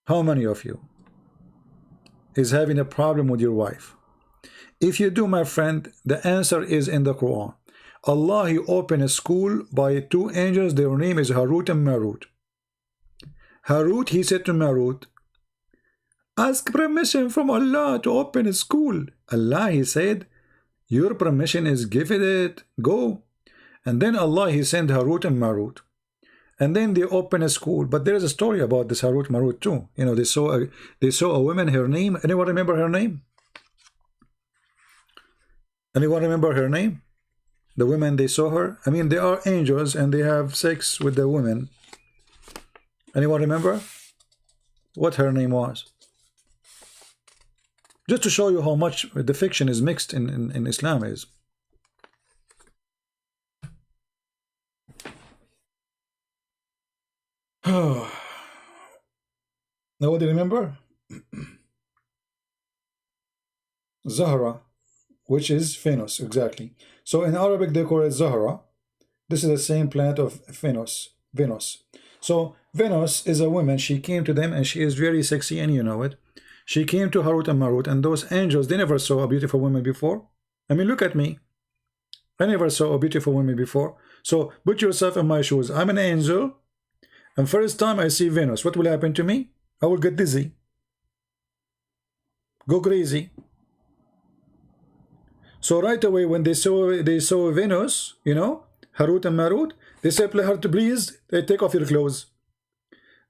How many of you is having a problem with your wife? If you do, my friend, the answer is in the Quran. Allah, he opened a school by 2 angels. Their name is Harut and Marut. Harut, he said to Marut, ask permission from Allah to open a school. Allah, he said, your permission is given it, go. And then Allah, he sent Harut and Marut. And then they open a school. But there is a story about this Harut Marut too. You know, they saw a woman, her name. Anyone remember her name? Anyone remember her name? The women, they saw her. I mean, they are angels and they have sex with the women. Anyone remember what her name was? Just to show you how much the fiction is mixed in Islam is. Nobody remember? Zahra, which is Venus, exactly. So in Arabic they call it Zahra. This is the same planet of Venus. So Venus is a woman. She came to them and she is very sexy, and you know it. She came to Harut and Marut, and those angels, they never saw a beautiful woman before. I mean, look at me. I never saw a beautiful woman before. So put yourself in my shoes. I'm an angel, and first time I see Venus, what will happen to me? I will get dizzy, go crazy. So right away when they saw Venus, you know, Harut and Marut, they said to her to please take off your clothes.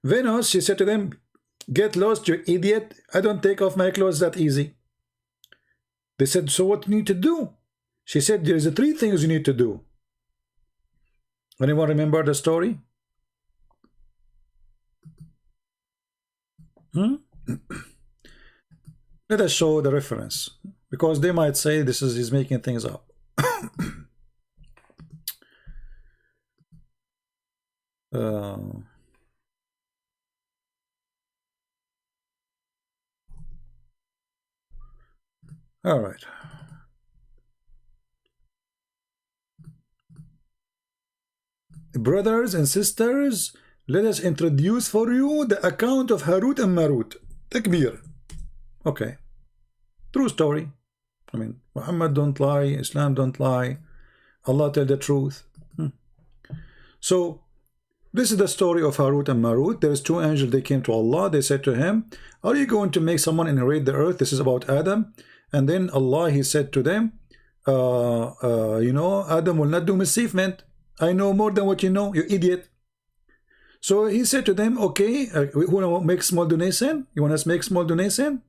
Venus, she said to them, get lost, you idiot. I don't take off my clothes that easy. They said, so what do you need to do? She said, there's 3 things you need to do. Anyone remember the story? Let us show the reference, because they might say this is he's making things up. All right. Brothers and sisters, let us introduce for you the account of Harut and Marut. Takbir. Okay. True story. I mean, Muhammad don't lie, Islam don't lie, Allah tell the truth. So, this is the story of Harut and Marut. There's 2 angels, they came to Allah, they said to him, are you going to make someone inherit the earth? This is about Adam. And then Allah, he said to them, you know, Adam will not do mischievement. I know more than what you know, you idiot. So he said to them, okay, who want to make small donation? You want us to make small donation?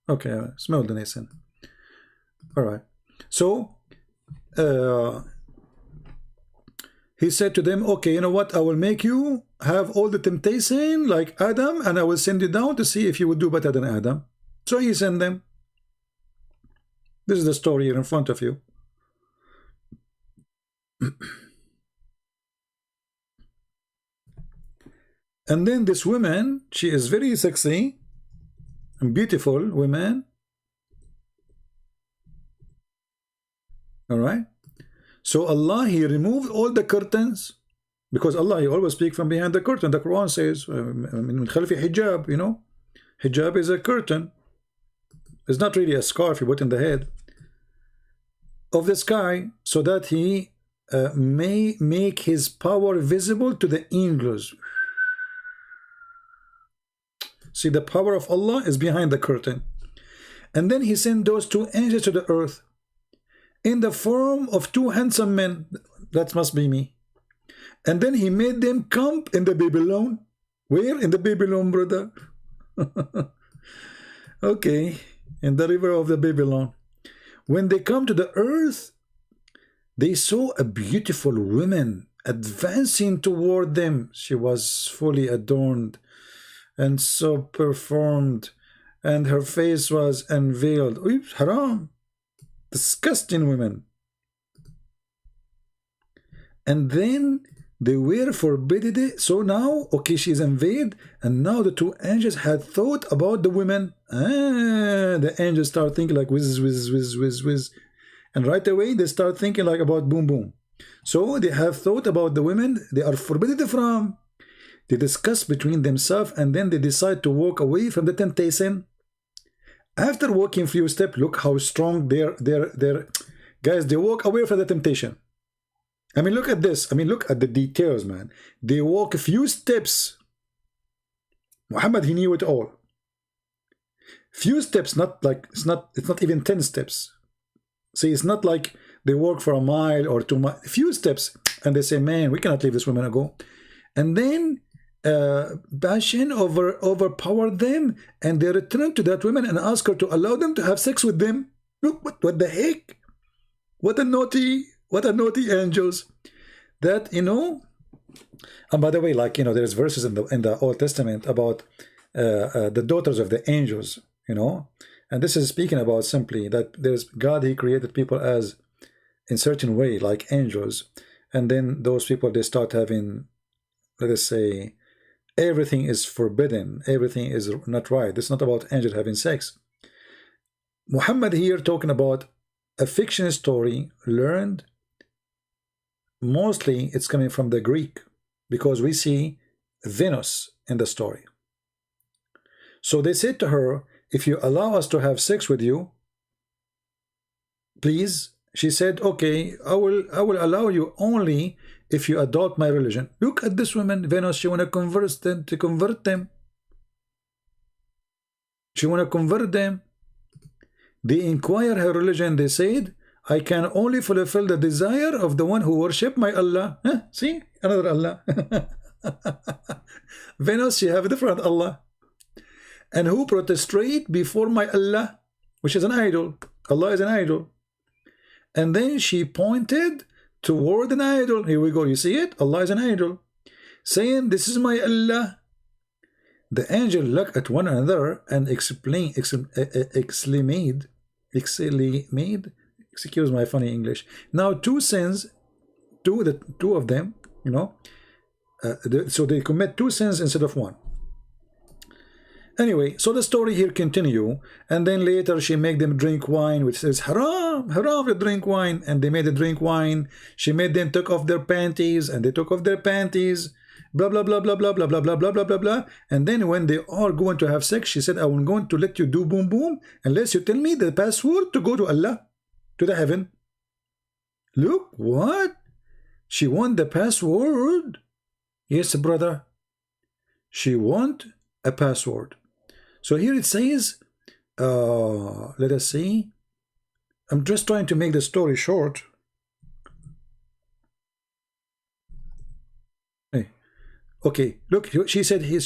Okay, small donation. All right. So he said to them, okay, you know what? I will make you have all the temptation like Adam, and I will send you down to see if you would do better than Adam. So he sent them. This is the story here in front of you. And then this woman, she is very sexy and beautiful woman. All right. So Allah, he removed all the curtains, because Allah, he always speaks from behind the curtain. The Quran says, min khalfi hijab, you know, Hijab is a curtain. It's not really a scarf you put in the head of this guy, so that he may make his power visible to the angels. See, the power of Allah is behind the curtain. And then he sent those two angels to the earth in the form of two handsome men. That must be me. And then he made them camp in the Babylon. Where? In the Babylon, brother. Okay, in the river of the Babylon. When they come to the earth, they saw a beautiful woman advancing toward them. She was fully adorned and so performed, and her face was unveiled. Oops, haram. Disgusting women. And then they were forbidden it. So now, okay, she's unveiled, and now the two angels had thought about the women. The angels start thinking like whiz, whiz, whiz, whiz, whiz. And right away they start thinking like about boom, boom. So they have thought about the women they are forbidden from. They discuss between themselves, and then they decide to walk away from the temptation. After walking few steps, look how strong they're guys, they walk away from the temptation. I mean, look at this. I mean, look at the details, man. They walk a few steps. Muhammad, he knew it all. Few steps, not like it's not even 10 steps. See, it's not like they walk for a mile or 2 miles. Few steps, and they say, man, we cannot leave this woman go. And then passion overpowered them, and they returned to that woman and asked her to allow them to have sex with them. Look, what the heck? What a naughty angels. That, you know. And by the way, like, you know, there's verses in the Old Testament about the daughters of the angels, you know. And this is speaking about simply that there's God, he created people as in certain way like angels, and then those people, they start having, let us say, everything is forbidden, everything is not right. It's not about angels having sex. Muhammad here talking about a fiction story learned, mostly it's coming from the Greek, because we see Venus in the story. So they said to her, if you allow us to have sex with you, please. She said, okay, I will allow you only if you adopt my religion. Look at this woman, Venus. She want to convert them. She want to convert them. They inquire her religion. They said, I can only fulfill the desire of the one who worship my Allah. Huh? See, another Allah. Venus, she have a different Allah. And who prostrate before my Allah, which is an idol. Allah is an idol. And then she pointed toward an idol. Here we go. You see it? Allah is an idol. Saying, this is my Allah. The angel looked at one another and exclaimed, excuse my funny English. Now two sins, two of them, you know, so they commit two sins instead of one. Anyway, so the story here continue, and then later she make them drink wine, which says haram, haram to drink wine, and they made them drink wine. She made them take off their panties, and they took off their panties, blah blah blah blah blah blah blah blah blah blah blah blah. And then when they are going to have sex, she said, I'm going to let you do boom boom unless you tell me the password to go to Allah, to the heaven. Look, what? She want the password. Yes, brother. She want a password. So here it says, let us see. I'm just trying to make the story short. Hey. Okay, look, she said here,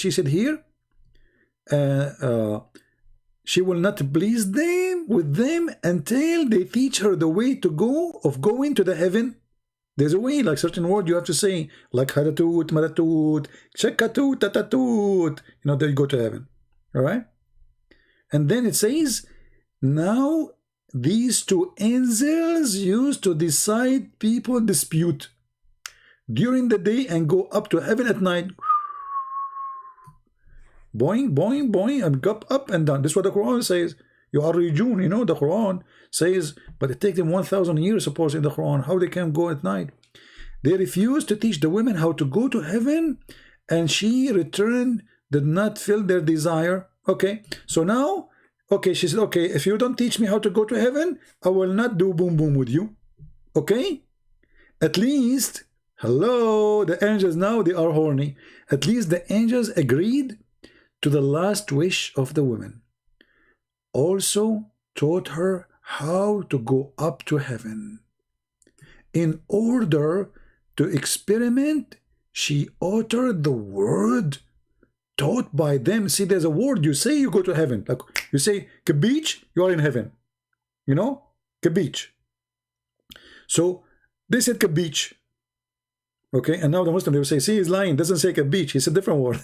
she will not please them with them until they teach her the way to going to the heaven. There's a way, like certain word you have to say, like haratut, maratut, shakatut, tatatut. You know, then you go to heaven. All right. And then it says, now these two angels used to decide people dispute during the day and go up to heaven at night. Boing, boing, boing, and go up and down. This is what the Quran says. You are June, you know, the Quran says, but it takes them 1,000 years, suppose, in the Quran, how they can go at night. They refused to teach the women how to go to heaven, and she returned, did not fill their desire. Okay, so now, okay, she said, okay, if you don't teach me how to go to heaven, I will not do boom boom with you. Okay, at least, hello, the angels now, they are horny. At least the angels agreed to the last wish of the woman. Also taught her how to go up to heaven. In order to experiment, she uttered the word taught by them. See, there's a word you say, you go to heaven. Like you say kabich, you are in heaven. You know, kabich. So they said kabich. Okay, and now the Muslim, they will say, see, he's lying, doesn't say kabich, it's a different word.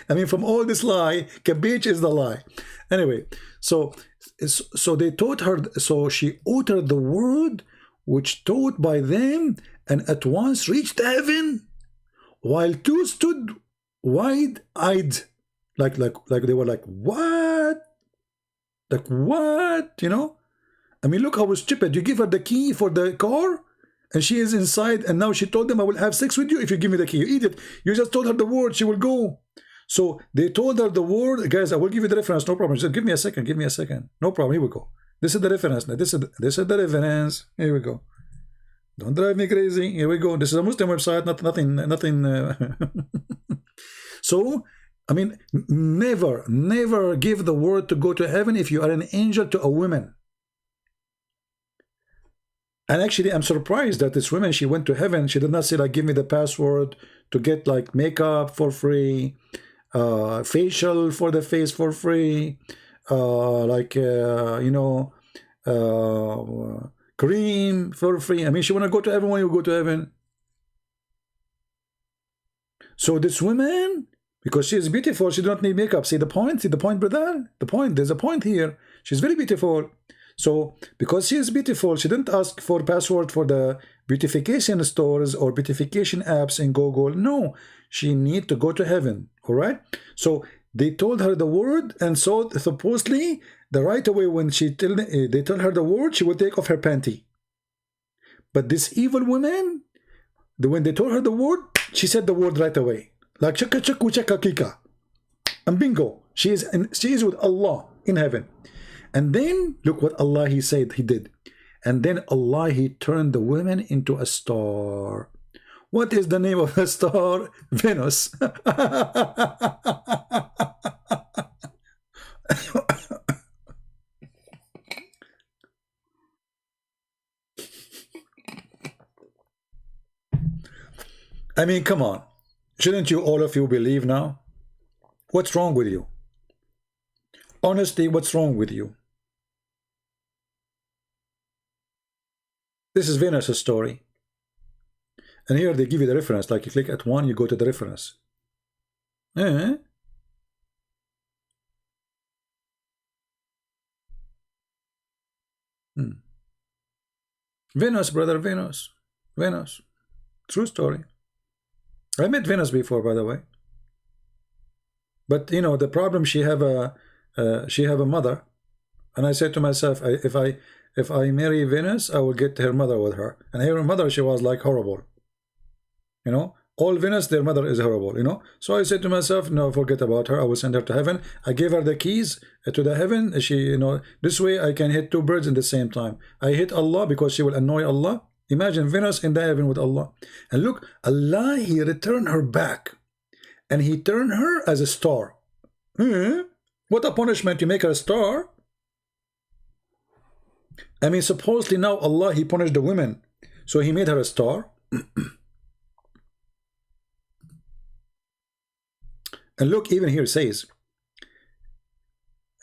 I mean, from all this lie, kabich is the lie. Anyway, so they taught her, so she uttered the word which taught by them, and at once reached heaven, while two stood wide-eyed, like they were like, what? Like, what? You know? I mean, look how stupid. You give her the key for the car, and she is inside, and now she told them, I will have sex with you if you give me the key. You idiot. You just told her the word, she will go. So they told her the word. Guys, I will give you the reference, no problem. Just give me a second, give me a second. No problem, here we go. This is the reference. This is the reference. Here we go. Don't drive me crazy. Here we go. This is a Muslim website, nothing. So, I mean, never give the word to go to heaven if you are an angel to a woman. And actually, I'm surprised that this woman, she went to heaven. She did not say, like, give me the password to get, like, makeup for free, facial for the face for free, you know, cream for free. I mean, she want to go to heaven when you go to heaven. So this woman, because she is beautiful, she don't need makeup. See the point? See the point, brother? The point. There's a point here. She's very beautiful. So, because she is beautiful, she didn't ask for password for the beautification stores or beautification apps in Google. No, she need to go to heaven. All right. So they told her the word, and so supposedly the right away when they tell her the word, she will take off her panty. But this evil woman, when they told her the word, she said the word right away, like chaka chaku chaka kika, and bingo, she is with Allah in heaven. And then look what Allah he said he did. And then Allah he turned the woman into a star. What is the name of the star? Venus. I mean, come on. Shouldn't you, all of you, believe now? What's wrong with you? Honestly, what's wrong with you? This is Venus' story. And here they give you the reference. Like you click at one, you go to the reference. Venus, brother, Venus. Venus. True story. I met Venus before, by the way. But you know, the problem, she have a mother. And I said to myself, if I marry Venus, I will get her mother with her. And her mother, she was like horrible. You know, all Venus, their mother is horrible, you know. So I said to myself, no, forget about her. I will send her to heaven. I gave her the keys to the heaven. She, you know, this way I can hit two birds in the same time. I hit Allah because she will annoy Allah. Imagine Venus in the heaven with Allah. And look, Allah, he returned her back. And he turned her as a star. What a punishment to make her a star. I mean, supposedly now Allah, he punished the women. So he made her a star. And look, even here it says,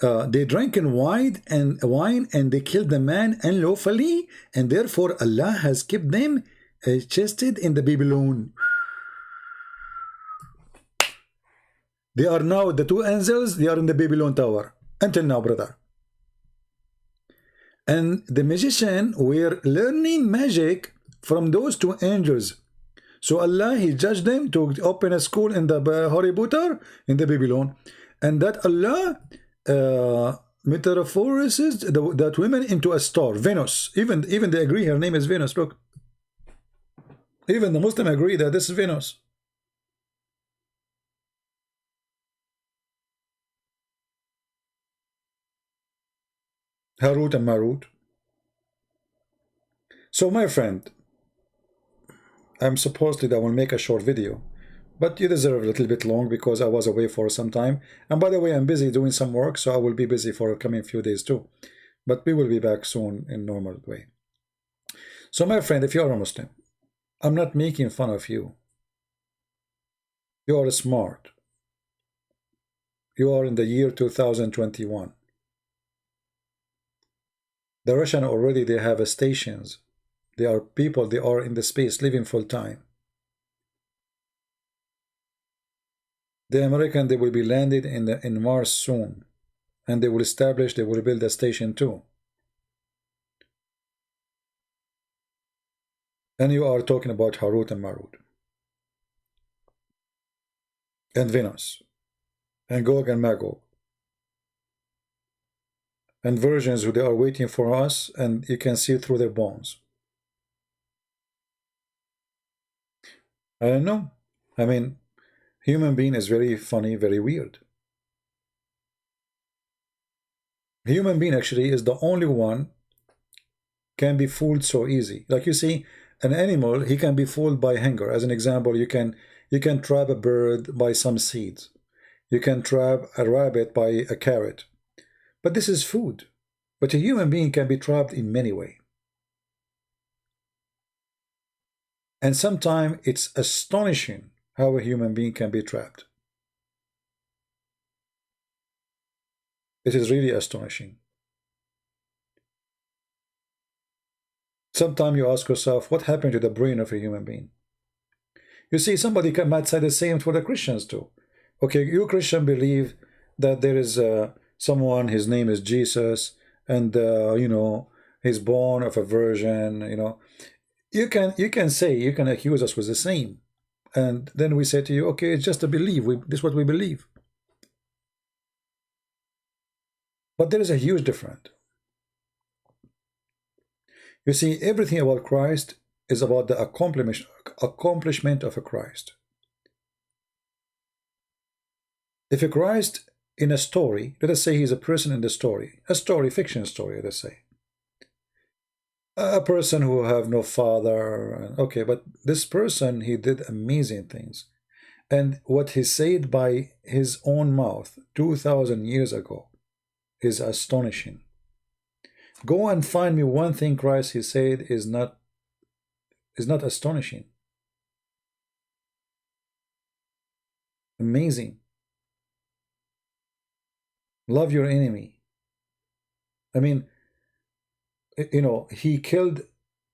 they drank in wine and they killed the man unlawfully, and therefore Allah has kept them chested in the Babylon. They are now, the two angels, they are in the Babylon tower. Until now, brother. And the magician were learning magic from those two angels. So Allah, he judged them to open a school in the Harry Potter, in the Babylon. And that Allah metamorphoses that woman into a star, Venus. Even they agree her name is Venus. Look. Even the Muslim agree that this is Venus. Harut and Marut. So my friend, I'm supposedly that I will make a short video, but you deserve a little bit long because I was away for some time. And by the way, I'm busy doing some work, so I will be busy for the coming few days too. But we will be back soon in normal way. So my friend, if you are a Muslim, I'm not making fun of you. You are smart. You are in the year 2021. The Russian already, they have stations. They are people, they are in the space living full time. The American, they will be landed in Mars soon. And they will establish, they will build a station too. And you are talking about Harut and Marut. And Venus. And Gog and Magog. And virgins who they are waiting for us, and you can see through their bones. I don't know. I mean, human being is very funny, very weird. Human being actually is the only one can be fooled so easy. Like you see, an animal, he can be fooled by hunger. As an example, you can trap a bird by some seeds. You can trap a rabbit by a carrot. But this is food. But a human being can be trapped in many ways. And sometimes it's astonishing how a human being can be trapped. It is really astonishing. Sometimes you ask yourself, what happened to the brain of a human being? You see, somebody might say the same for the Christians too. Okay, you Christian believe that there is someone, his name is Jesus, and you know, he's born of a virgin. You know, you can say, you can accuse us with the same, and then we say to you, okay, it's just a belief. This is what we believe. But there is a huge difference. You see, everything about Christ is about the accomplishment of a Christ. If a Christ in a story, let us say he's a person in the story, a story, fiction story, let us say. A person who have no father, okay, but this person, he did amazing things. And what he said by his own mouth 2,000 years ago is astonishing. Go and find me one thing Christ he said is not astonishing. Amazing. Love your enemy. I mean, you know, he killed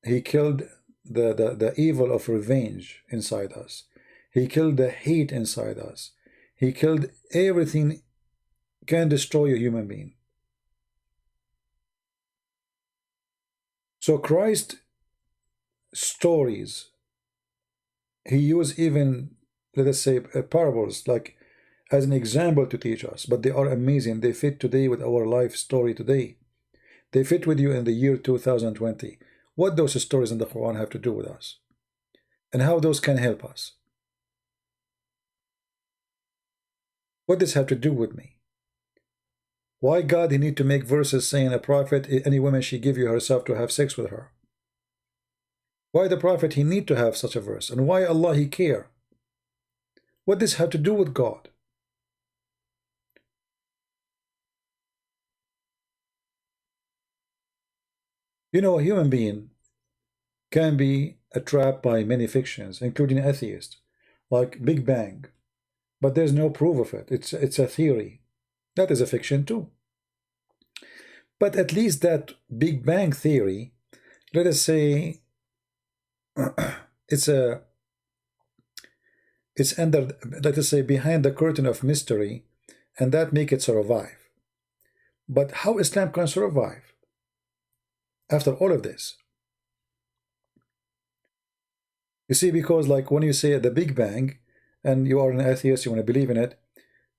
the evil of revenge inside us. He killed the hate inside us. He killed everything can destroy a human being. So Christ stories, he used even, let us say, parables, like as an example to teach us, but they are amazing. They fit today with our life story today. They fit with you in the year 2020. What those stories in the Quran have to do with us, and how those can help us. What does have to do with me? Why God he need to make verses saying a prophet, any woman she give you herself to have sex with her? Why the prophet he need to have such a verse? And why Allah he care? What does have to do with God? You know, a human being can be trapped by many fictions, including atheists, like Big Bang. But there's no proof of it. It's a theory. That is a fiction too. But at least that Big Bang theory, let us say, it's under, let us say, behind the curtain of mystery, and that make it survive. But how Islam can survive after all of this? You see, because like when you say the Big Bang, and you are an atheist, you want to believe in it,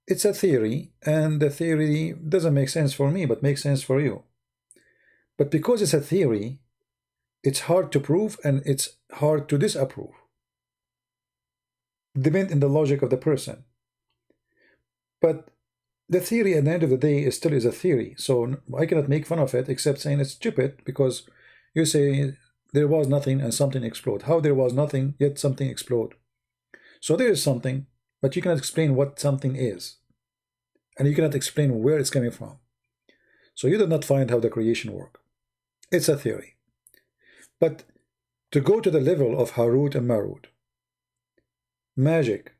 it's a theory, and the theory doesn't make sense for me, but makes sense for you. But because it's a theory, it's hard to prove, and it's hard to disapprove. Depend on the logic of the person. But the theory at the end of the day is still is a theory. So I cannot make fun of it except saying it's stupid, because you say there was nothing and something explode. How there was nothing yet something explode? So there is something, but you cannot explain what something is, and you cannot explain where it's coming from. So you did not find how the creation work. It's a theory. But to go to the level of Harut and Marut, magic,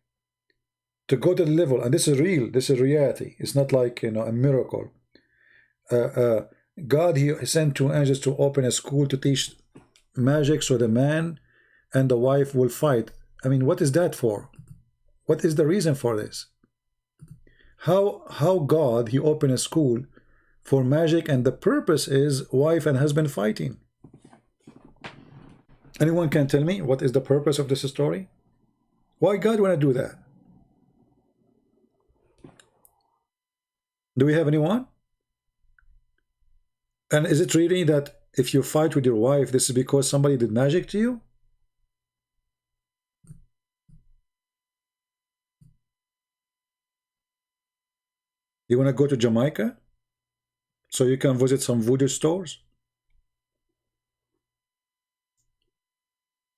to go to the level, and this is real, this is reality. It's not like, you know, a miracle. God, he sent 2 angels to open a school to teach magic, so the man and the wife will fight. I mean, what is that for? What is the reason for this? How God, he opened a school for magic, and the purpose is wife and husband fighting? Anyone can tell me what is the purpose of this story? Why God want to do that? Do we have anyone? And is it really that if you fight with your wife, this is because somebody did magic to you? You want to go to Jamaica so you can visit some voodoo stores?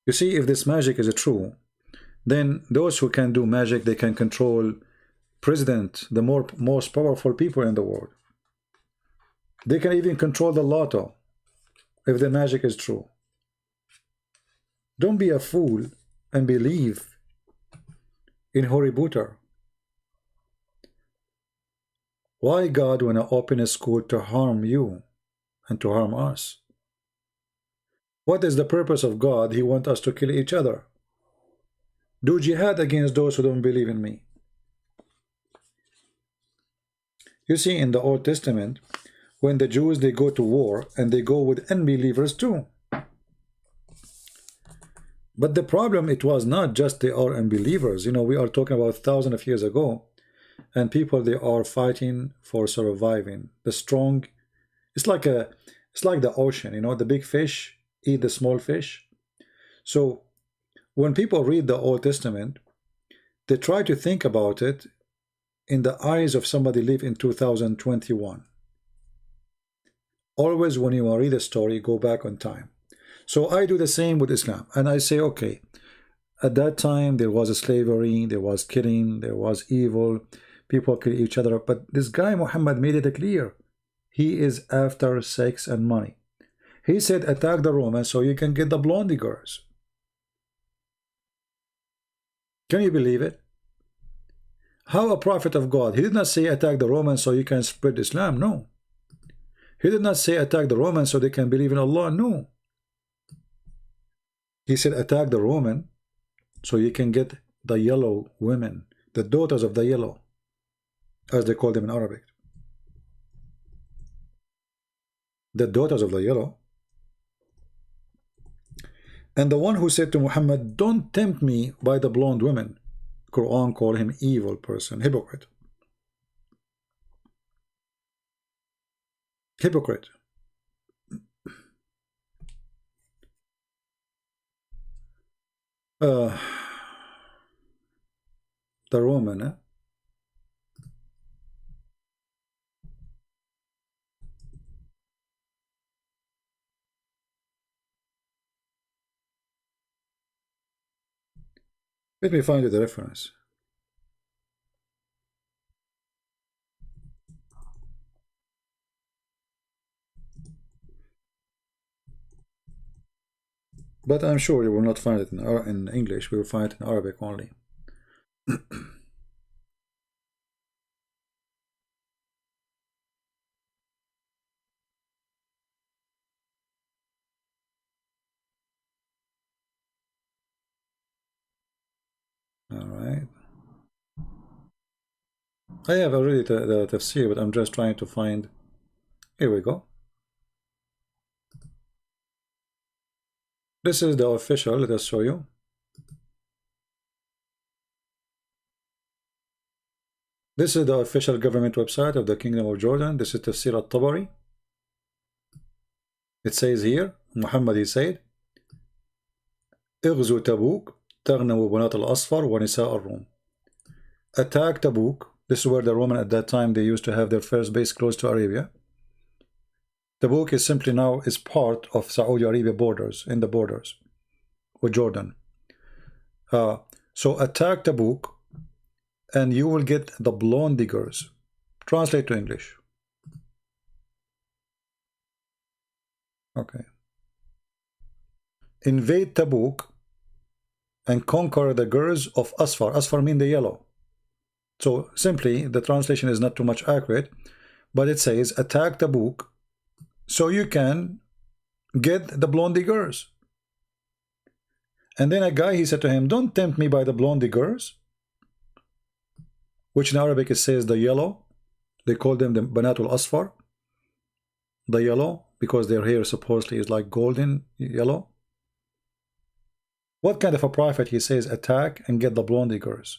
You see, if this magic is true, then those who can do magic, they can control president, the most powerful people in the world. They can even control the lotto if the magic is true. Don't be a fool and believe in Harry Potter. Why God want to open a school to harm you and to harm us? What is the purpose of God? He wants us to kill each other. Do jihad against those who don't believe in me. You see, in the Old Testament, when the Jews, they go to war, and they go with unbelievers too. But the problem, it was not just they are unbelievers. You know, we are talking about thousands of years ago, and people, they are fighting for surviving. The strong, it's like the ocean, you know, the big fish eat the small fish. So when people read the Old Testament, they try to think about it in the eyes of somebody live in 2021. Always when you read a story, go back on time. So I do the same with Islam, and I say, okay, at that time there was a slavery, there was killing, there was evil, people kill each other, but this guy Muhammad made it clear. He is after sex and money. He said, attack the Romans so you can get the blondie girls. Can you believe it? How a prophet of God, he did not say attack the Romans so you can spread Islam. No. He did not say attack the Romans so they can believe in Allah. No. He said attack the Roman so you can get the yellow women, the daughters of the yellow, as they call them in Arabic. The daughters of the yellow. And the one who said to Muhammad, don't tempt me by the blonde women, Quran called him evil person, hypocrite. Hypocrite. The Roman, eh? Let me find you the reference. But I'm sure you will not find it in English. We will find it in Arabic only. All right. I have already the tafsir, but I'm just trying to find. Here we go. This is the official. Let us show you. This is the official government website of the Kingdom of Jordan. This is Tafsir al-Tabari. It says here, Muhammad, he said, اغزو تبوك تغنم بنات الأصفر ونساء الروم. Attack Tabuk This is where the Roman at that time, they used to have their first base close to Arabia. Tabuk is simply now is part of Saudi Arabia borders, in the borders with Jordan. So attack Tabuk and you will get the blonde diggers. Translate to English. Okay. Invade Tabuk and conquer the girls of Asfar. Asfar mean the yellow. So simply, the translation is not too much accurate, but it says attack Tabuk so you can get the blondie girls. And then a guy, he said to him, don't tempt me by the blondie girls, which in Arabic it says the yellow. They call them the Banatul Asfar, the yellow, because their hair supposedly is like golden yellow. What kind of a prophet, he says, attack and get the blondie girls?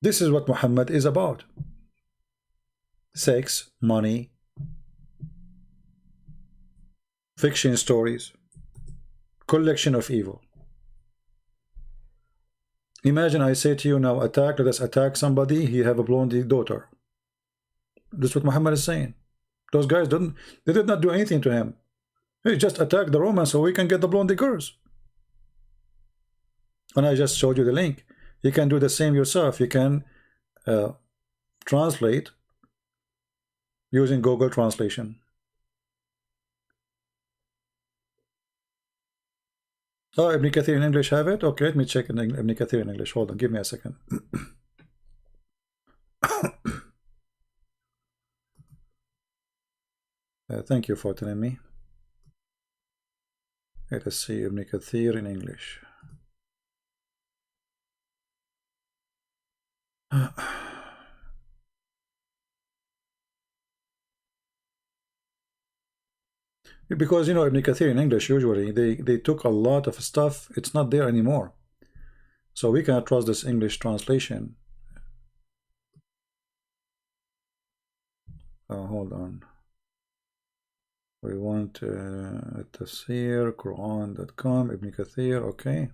This is what Muhammad is about. Sex, money, fiction stories, collection of evil. Imagine I say to you now, attack, let us attack somebody, he have a blondie daughter. This is what Muhammad is saying. Those guys they did not do anything to him. He just attacked the Romans so we can get the blondie girls. And I just showed you the link. You can do the same yourself. You can translate using Google Translation. Oh, Ibn Kathir in English have it? Okay, let me check in Ibn Kathir in English. Hold on, give me a second. Thank you for telling me. Let us see Ibn Kathir in English. Because, you know, Ibn Kathir in English, usually, they took a lot of stuff. It's not there anymore. So we cannot trust this English translation. Hold on. We want Tafsir, Quran.com, Ibn Kathir, okay.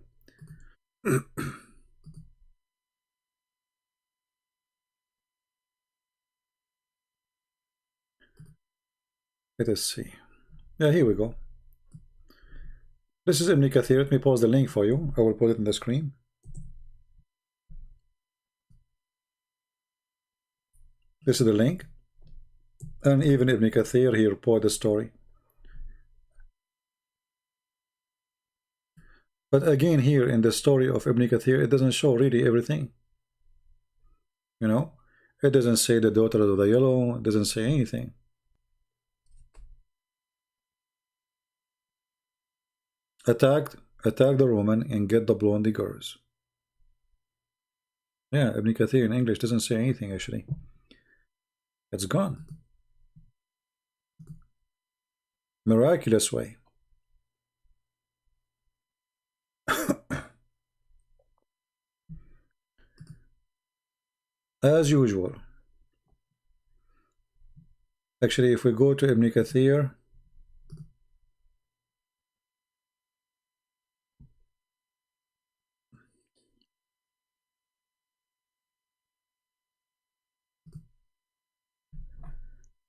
Let us see. Yeah, here we go. This is Ibn Kathir. Let me pause the link for you. I will put it on the screen. This is the link. And even Ibn Kathir here reported the story. But again, here in the story of Ibn Kathir, it doesn't show really everything. You know, it doesn't say the daughter of the yellow, it doesn't say anything. Attack the Roman and get the blondie girls. Yeah, Ibn Kathir in English doesn't say anything actually. It's gone. Miraculous way. As usual. Actually, if we go to Ibn Kathir,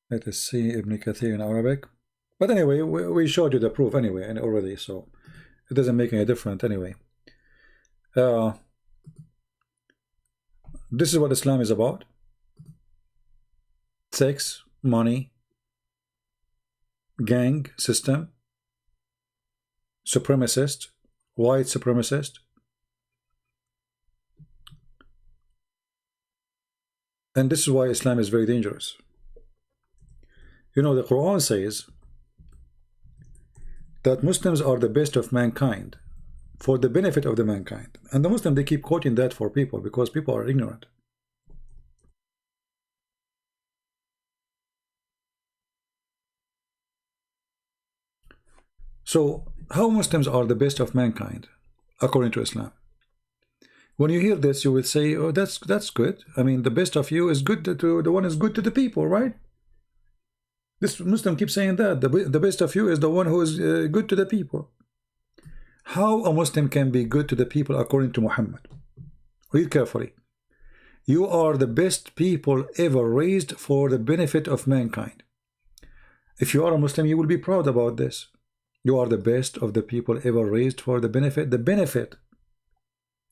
let us see Ibn Kathir in Arabic. But anyway, we showed you the proof anyway, and already, so it doesn't make any difference anyway. This is what Islam is about. Sex, money, gang system, supremacist, white supremacist. And this is why Islam is very dangerous. You know, the Quran says that Muslims are the best of mankind for the benefit of the mankind. And the Muslims, they keep quoting that for people because people are ignorant. So, how Muslims are the best of mankind, according to Islam? When you hear this, you will say, oh, that's good. I mean, the best of you is good to the one is good to the people, right? This Muslim keeps saying that the best of you is the one who is good to the people. How a Muslim can be good to the people according to Muhammad? Read carefully. You are the best people ever raised for the benefit of mankind. If you are a Muslim, you will be proud about this. You are the best of the people ever raised for the benefit. The benefit.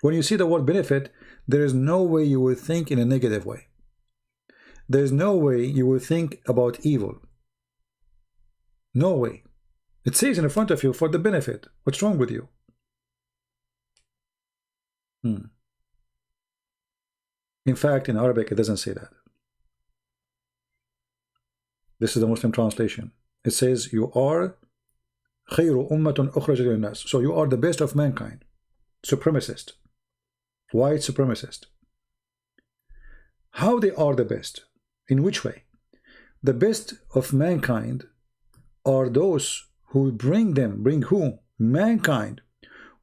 When you see the word benefit, there is no way you will think in a negative way. There is no way you will think about evil. No way. It says in front of you for the benefit. What's wrong with you? In fact, in Arabic, it doesn't say that. This is the Muslim translation. It says, you are خير أمة أخرجت للناس. So you are the best of mankind. Supremacist. White supremacist. How they are the best? In which way? The best of mankind are those who bring who? Mankind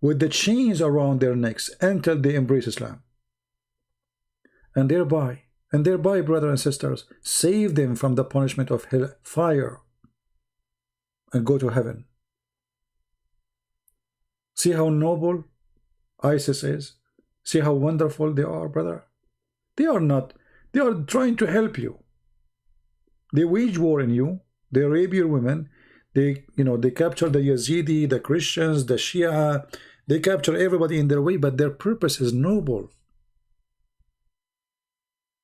with the chains around their necks until they embrace Islam. And thereby, brothers and sisters, save them from the punishment of hell fire and go to heaven. See how noble ISIS is? See how wonderful they are, brother? They are trying to help you. They wage war in you. They rape your women. They capture the Yazidi, the Christians, the Shia. They capture everybody in their way, but their purpose is noble.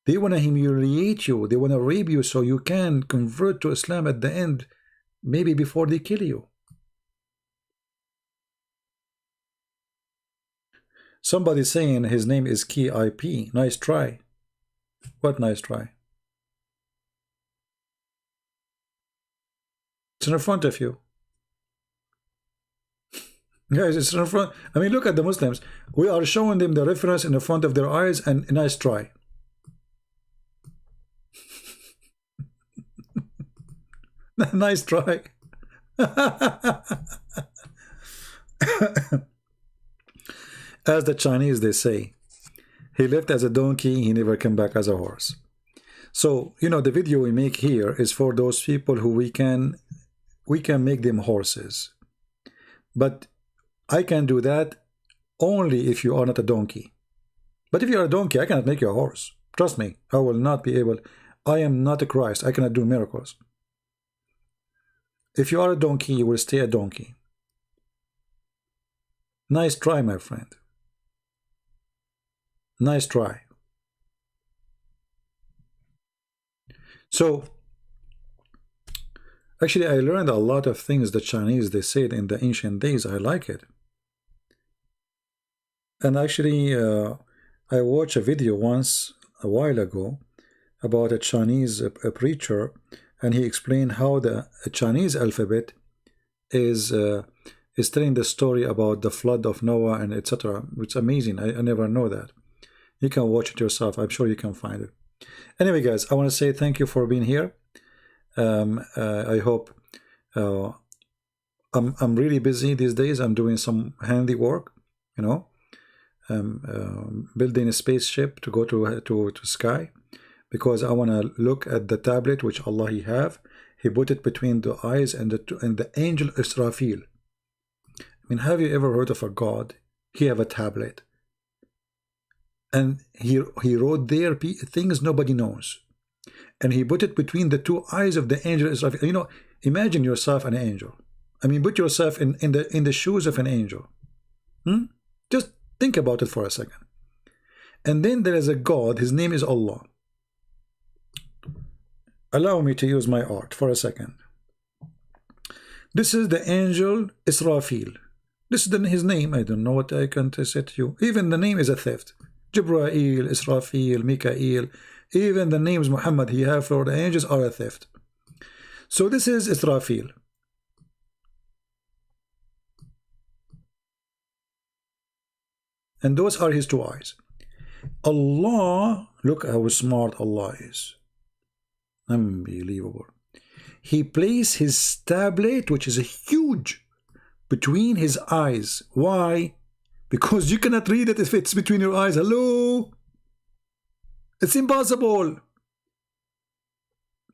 They want to humiliate you. They want to rape you so you can convert to Islam at the end, maybe before they kill you. Somebody saying his name is Key IP. Nice try. What nice try? It's in front of you. Guys, it's in front. I mean, look at the Muslims. We are showing them the reference in the front of their eyes, and nice try. Nice try. As the Chinese, they say, he left as a donkey, he never came back as a horse. So, the video we make here is for those people who we can make them horses. But I can do that only if you are not a donkey. But if you are a donkey, I cannot make you a horse. Trust me, I will not be able. I am not a Christ. I cannot do miracles. If you are a donkey, you will stay a donkey. Nice try, my friend. Nice try. So, actually, I learned a lot of things the Chinese, they said in the ancient days. I like it. And actually, I watched a video once, a while ago, about a Chinese preacher, and he explained how the Chinese alphabet is telling the story about the flood of Noah and etc. It's amazing. I never know that. You can watch it yourself. I'm sure you can find it. Anyway, guys, I want to say thank you for being here. I hope I'm really busy these days. I'm doing some handiwork, building a spaceship to go to sky, because I want to look at the tablet which Allah He have. He put it between the eyes and the angel Israfil. I mean, have you ever heard of a God? He have a tablet, and he wrote there things nobody knows, and he put it between the two eyes of the angel Israfil. Imagine yourself an angel. I mean, put yourself in the shoes of an angel. Just think about it for a second. And then there is a God. His name is Allah. Allow me to use my art for a second. This is the angel Israfil. This is his name. I don't know what I can say to you. Even the name is a theft. Jibrail, Israfil, Mikael, even the names Muhammad he have for the angels are a theft. So this is Israfil. And those are his two eyes. Allah, look how smart Allah is. Unbelievable. He placed his tablet, which is huge, between his eyes. Why? because you cannot read it if it's between your eyes. Hello? It's impossible.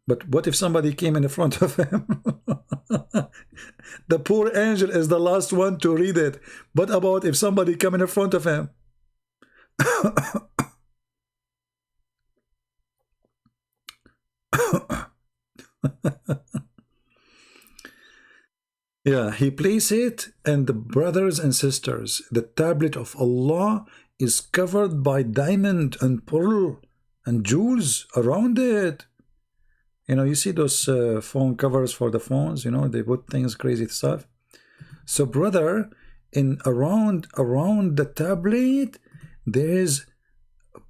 But what if somebody came in front of him? The poor angel is the last one to read it. But about if somebody come in front of him? Yeah, he placed it, and the brothers and sisters, the tablet of Allah is covered by diamond and pearl and jewels around it. You know, you see those phone covers for the phones, you know, they put things, crazy stuff. So brother, in around the tablet, there is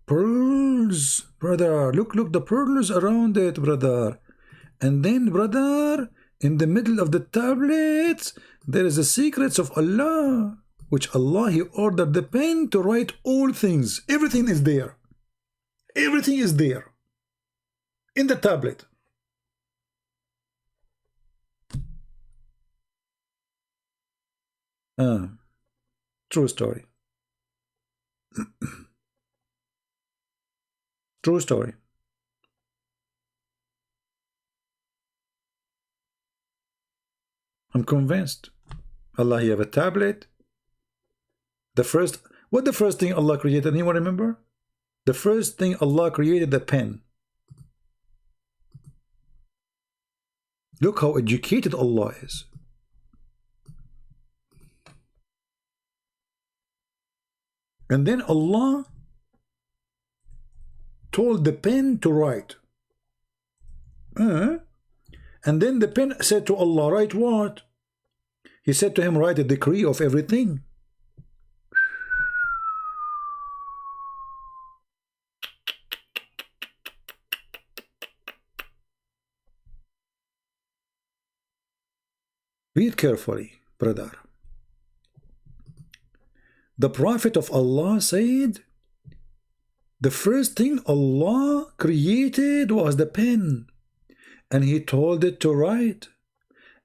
pearls, brother. Look, the pearls around it, brother. And then, brother, in the middle of the tablets, there is the secrets of Allah, which Allah, He ordered the pen to write all things. Everything is there. Everything is there in the tablet. True story. True story. I'm convinced. Allah, He have a tablet. The first thing Allah created? Anyone remember? The first thing Allah created, the pen. Look how educated Allah is. And then Allah told the pen to write. And then the pen said to Allah, write what? He said to him, write a decree of everything. Read carefully, brother. The Prophet of Allah said, the first thing Allah created was the pen, and He told it to write.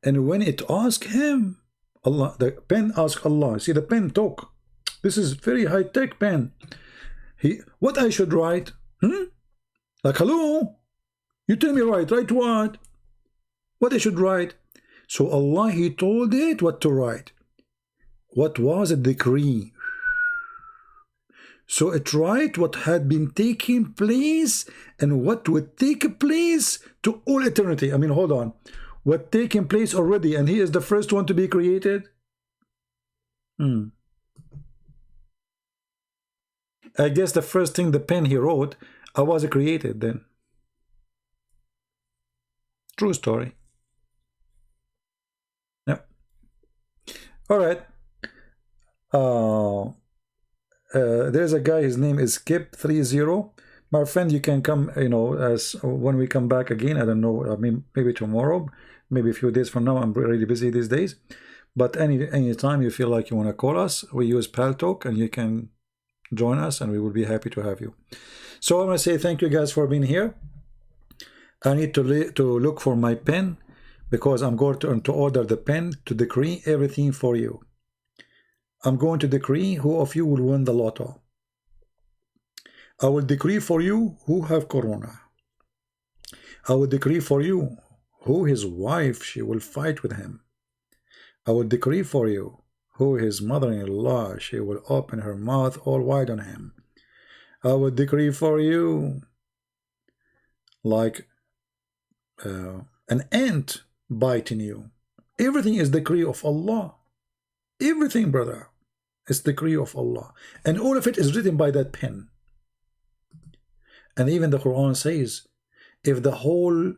And when it asked Him, Allah, the pen asked Allah. See, the pen talk. This is very high-tech pen. What I should write? Like, hello? You tell me write what? What I should write? So Allah, He told it what to write. What was a decree? So it write what had been taking place and what would take place to all eternity. I mean, hold on. What taking place already, and He is the first one to be created? I guess the first thing, the pen He wrote, I was created then. True story. Yep. All right. There's a guy, his name is Skip30. My friend, you can come, you know, as when we come back again. I don't know, I mean, maybe tomorrow, maybe a few days from now. I'm really busy these days. But any time you feel like you want to call us, we use Paltalk, and you can join us, and we will be happy to have you. So I want to say thank you guys for being here. I need to look for my pen, because I'm going to order the pen to decree everything for you. I'm going to decree who of you will win the lotto. I will decree for you who have corona. I will decree for you who his wife, she will fight with him. I will decree for you who his mother-in-law, she will open her mouth all wide on him. I will decree for you like an ant biting you. Everything is decree of Allah. Everything, brother, is decree of Allah. And all of it is written by that pen. And even the Quran says, if the whole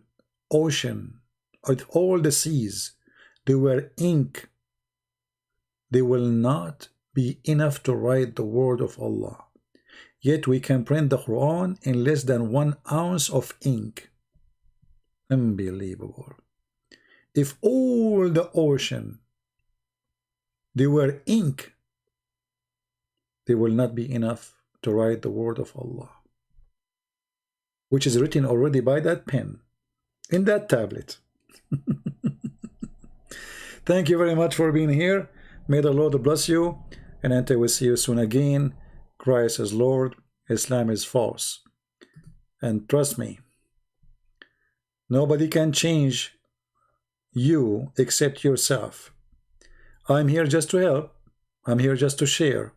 ocean, or all the seas, they were ink, they will not be enough to write the word of Allah. Yet we can print the Quran in less than 1 ounce of ink. Unbelievable. If all the ocean, they were ink, they will not be enough to write the word of Allah, which is written already by that pen, in that tablet. Thank you very much for being here. May the Lord bless you. And until we see you soon again, Christ is Lord, Islam is false. And trust me, nobody can change you except yourself. I'm here just to help. I'm here just to share.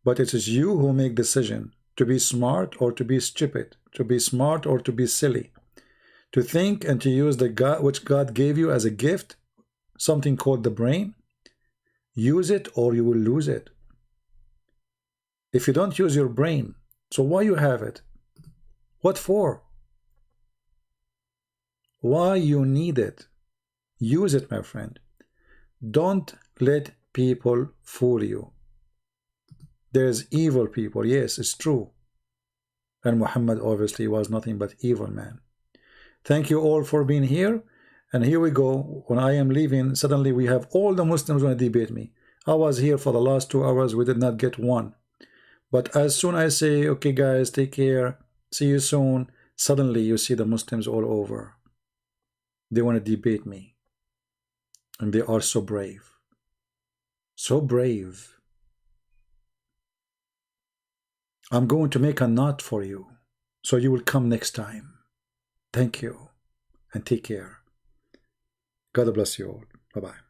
But it is you who make decision to be smart or to be stupid, to be smart or to be silly, to think and to use the God which God gave you as a gift, something called the brain. Use it or you will lose it. If you don't use your brain, so why you have it? What for? Why you need it? Use it, my friend. Don't let people fool you. There's evil people, yes, it's true. And Muhammad obviously was nothing but evil man. Thank you all for being here. And here we go. When I am leaving, suddenly we have all the Muslims want to debate me. I was here for the last 2 hours. We did not get one. But as soon as I say, okay, guys, take care, see you soon, suddenly you see the Muslims all over. They want to debate me. And they are so brave. So brave. I'm going to make a knot for you, so you will come next time. Thank you, and take care. God bless you all. Bye-bye.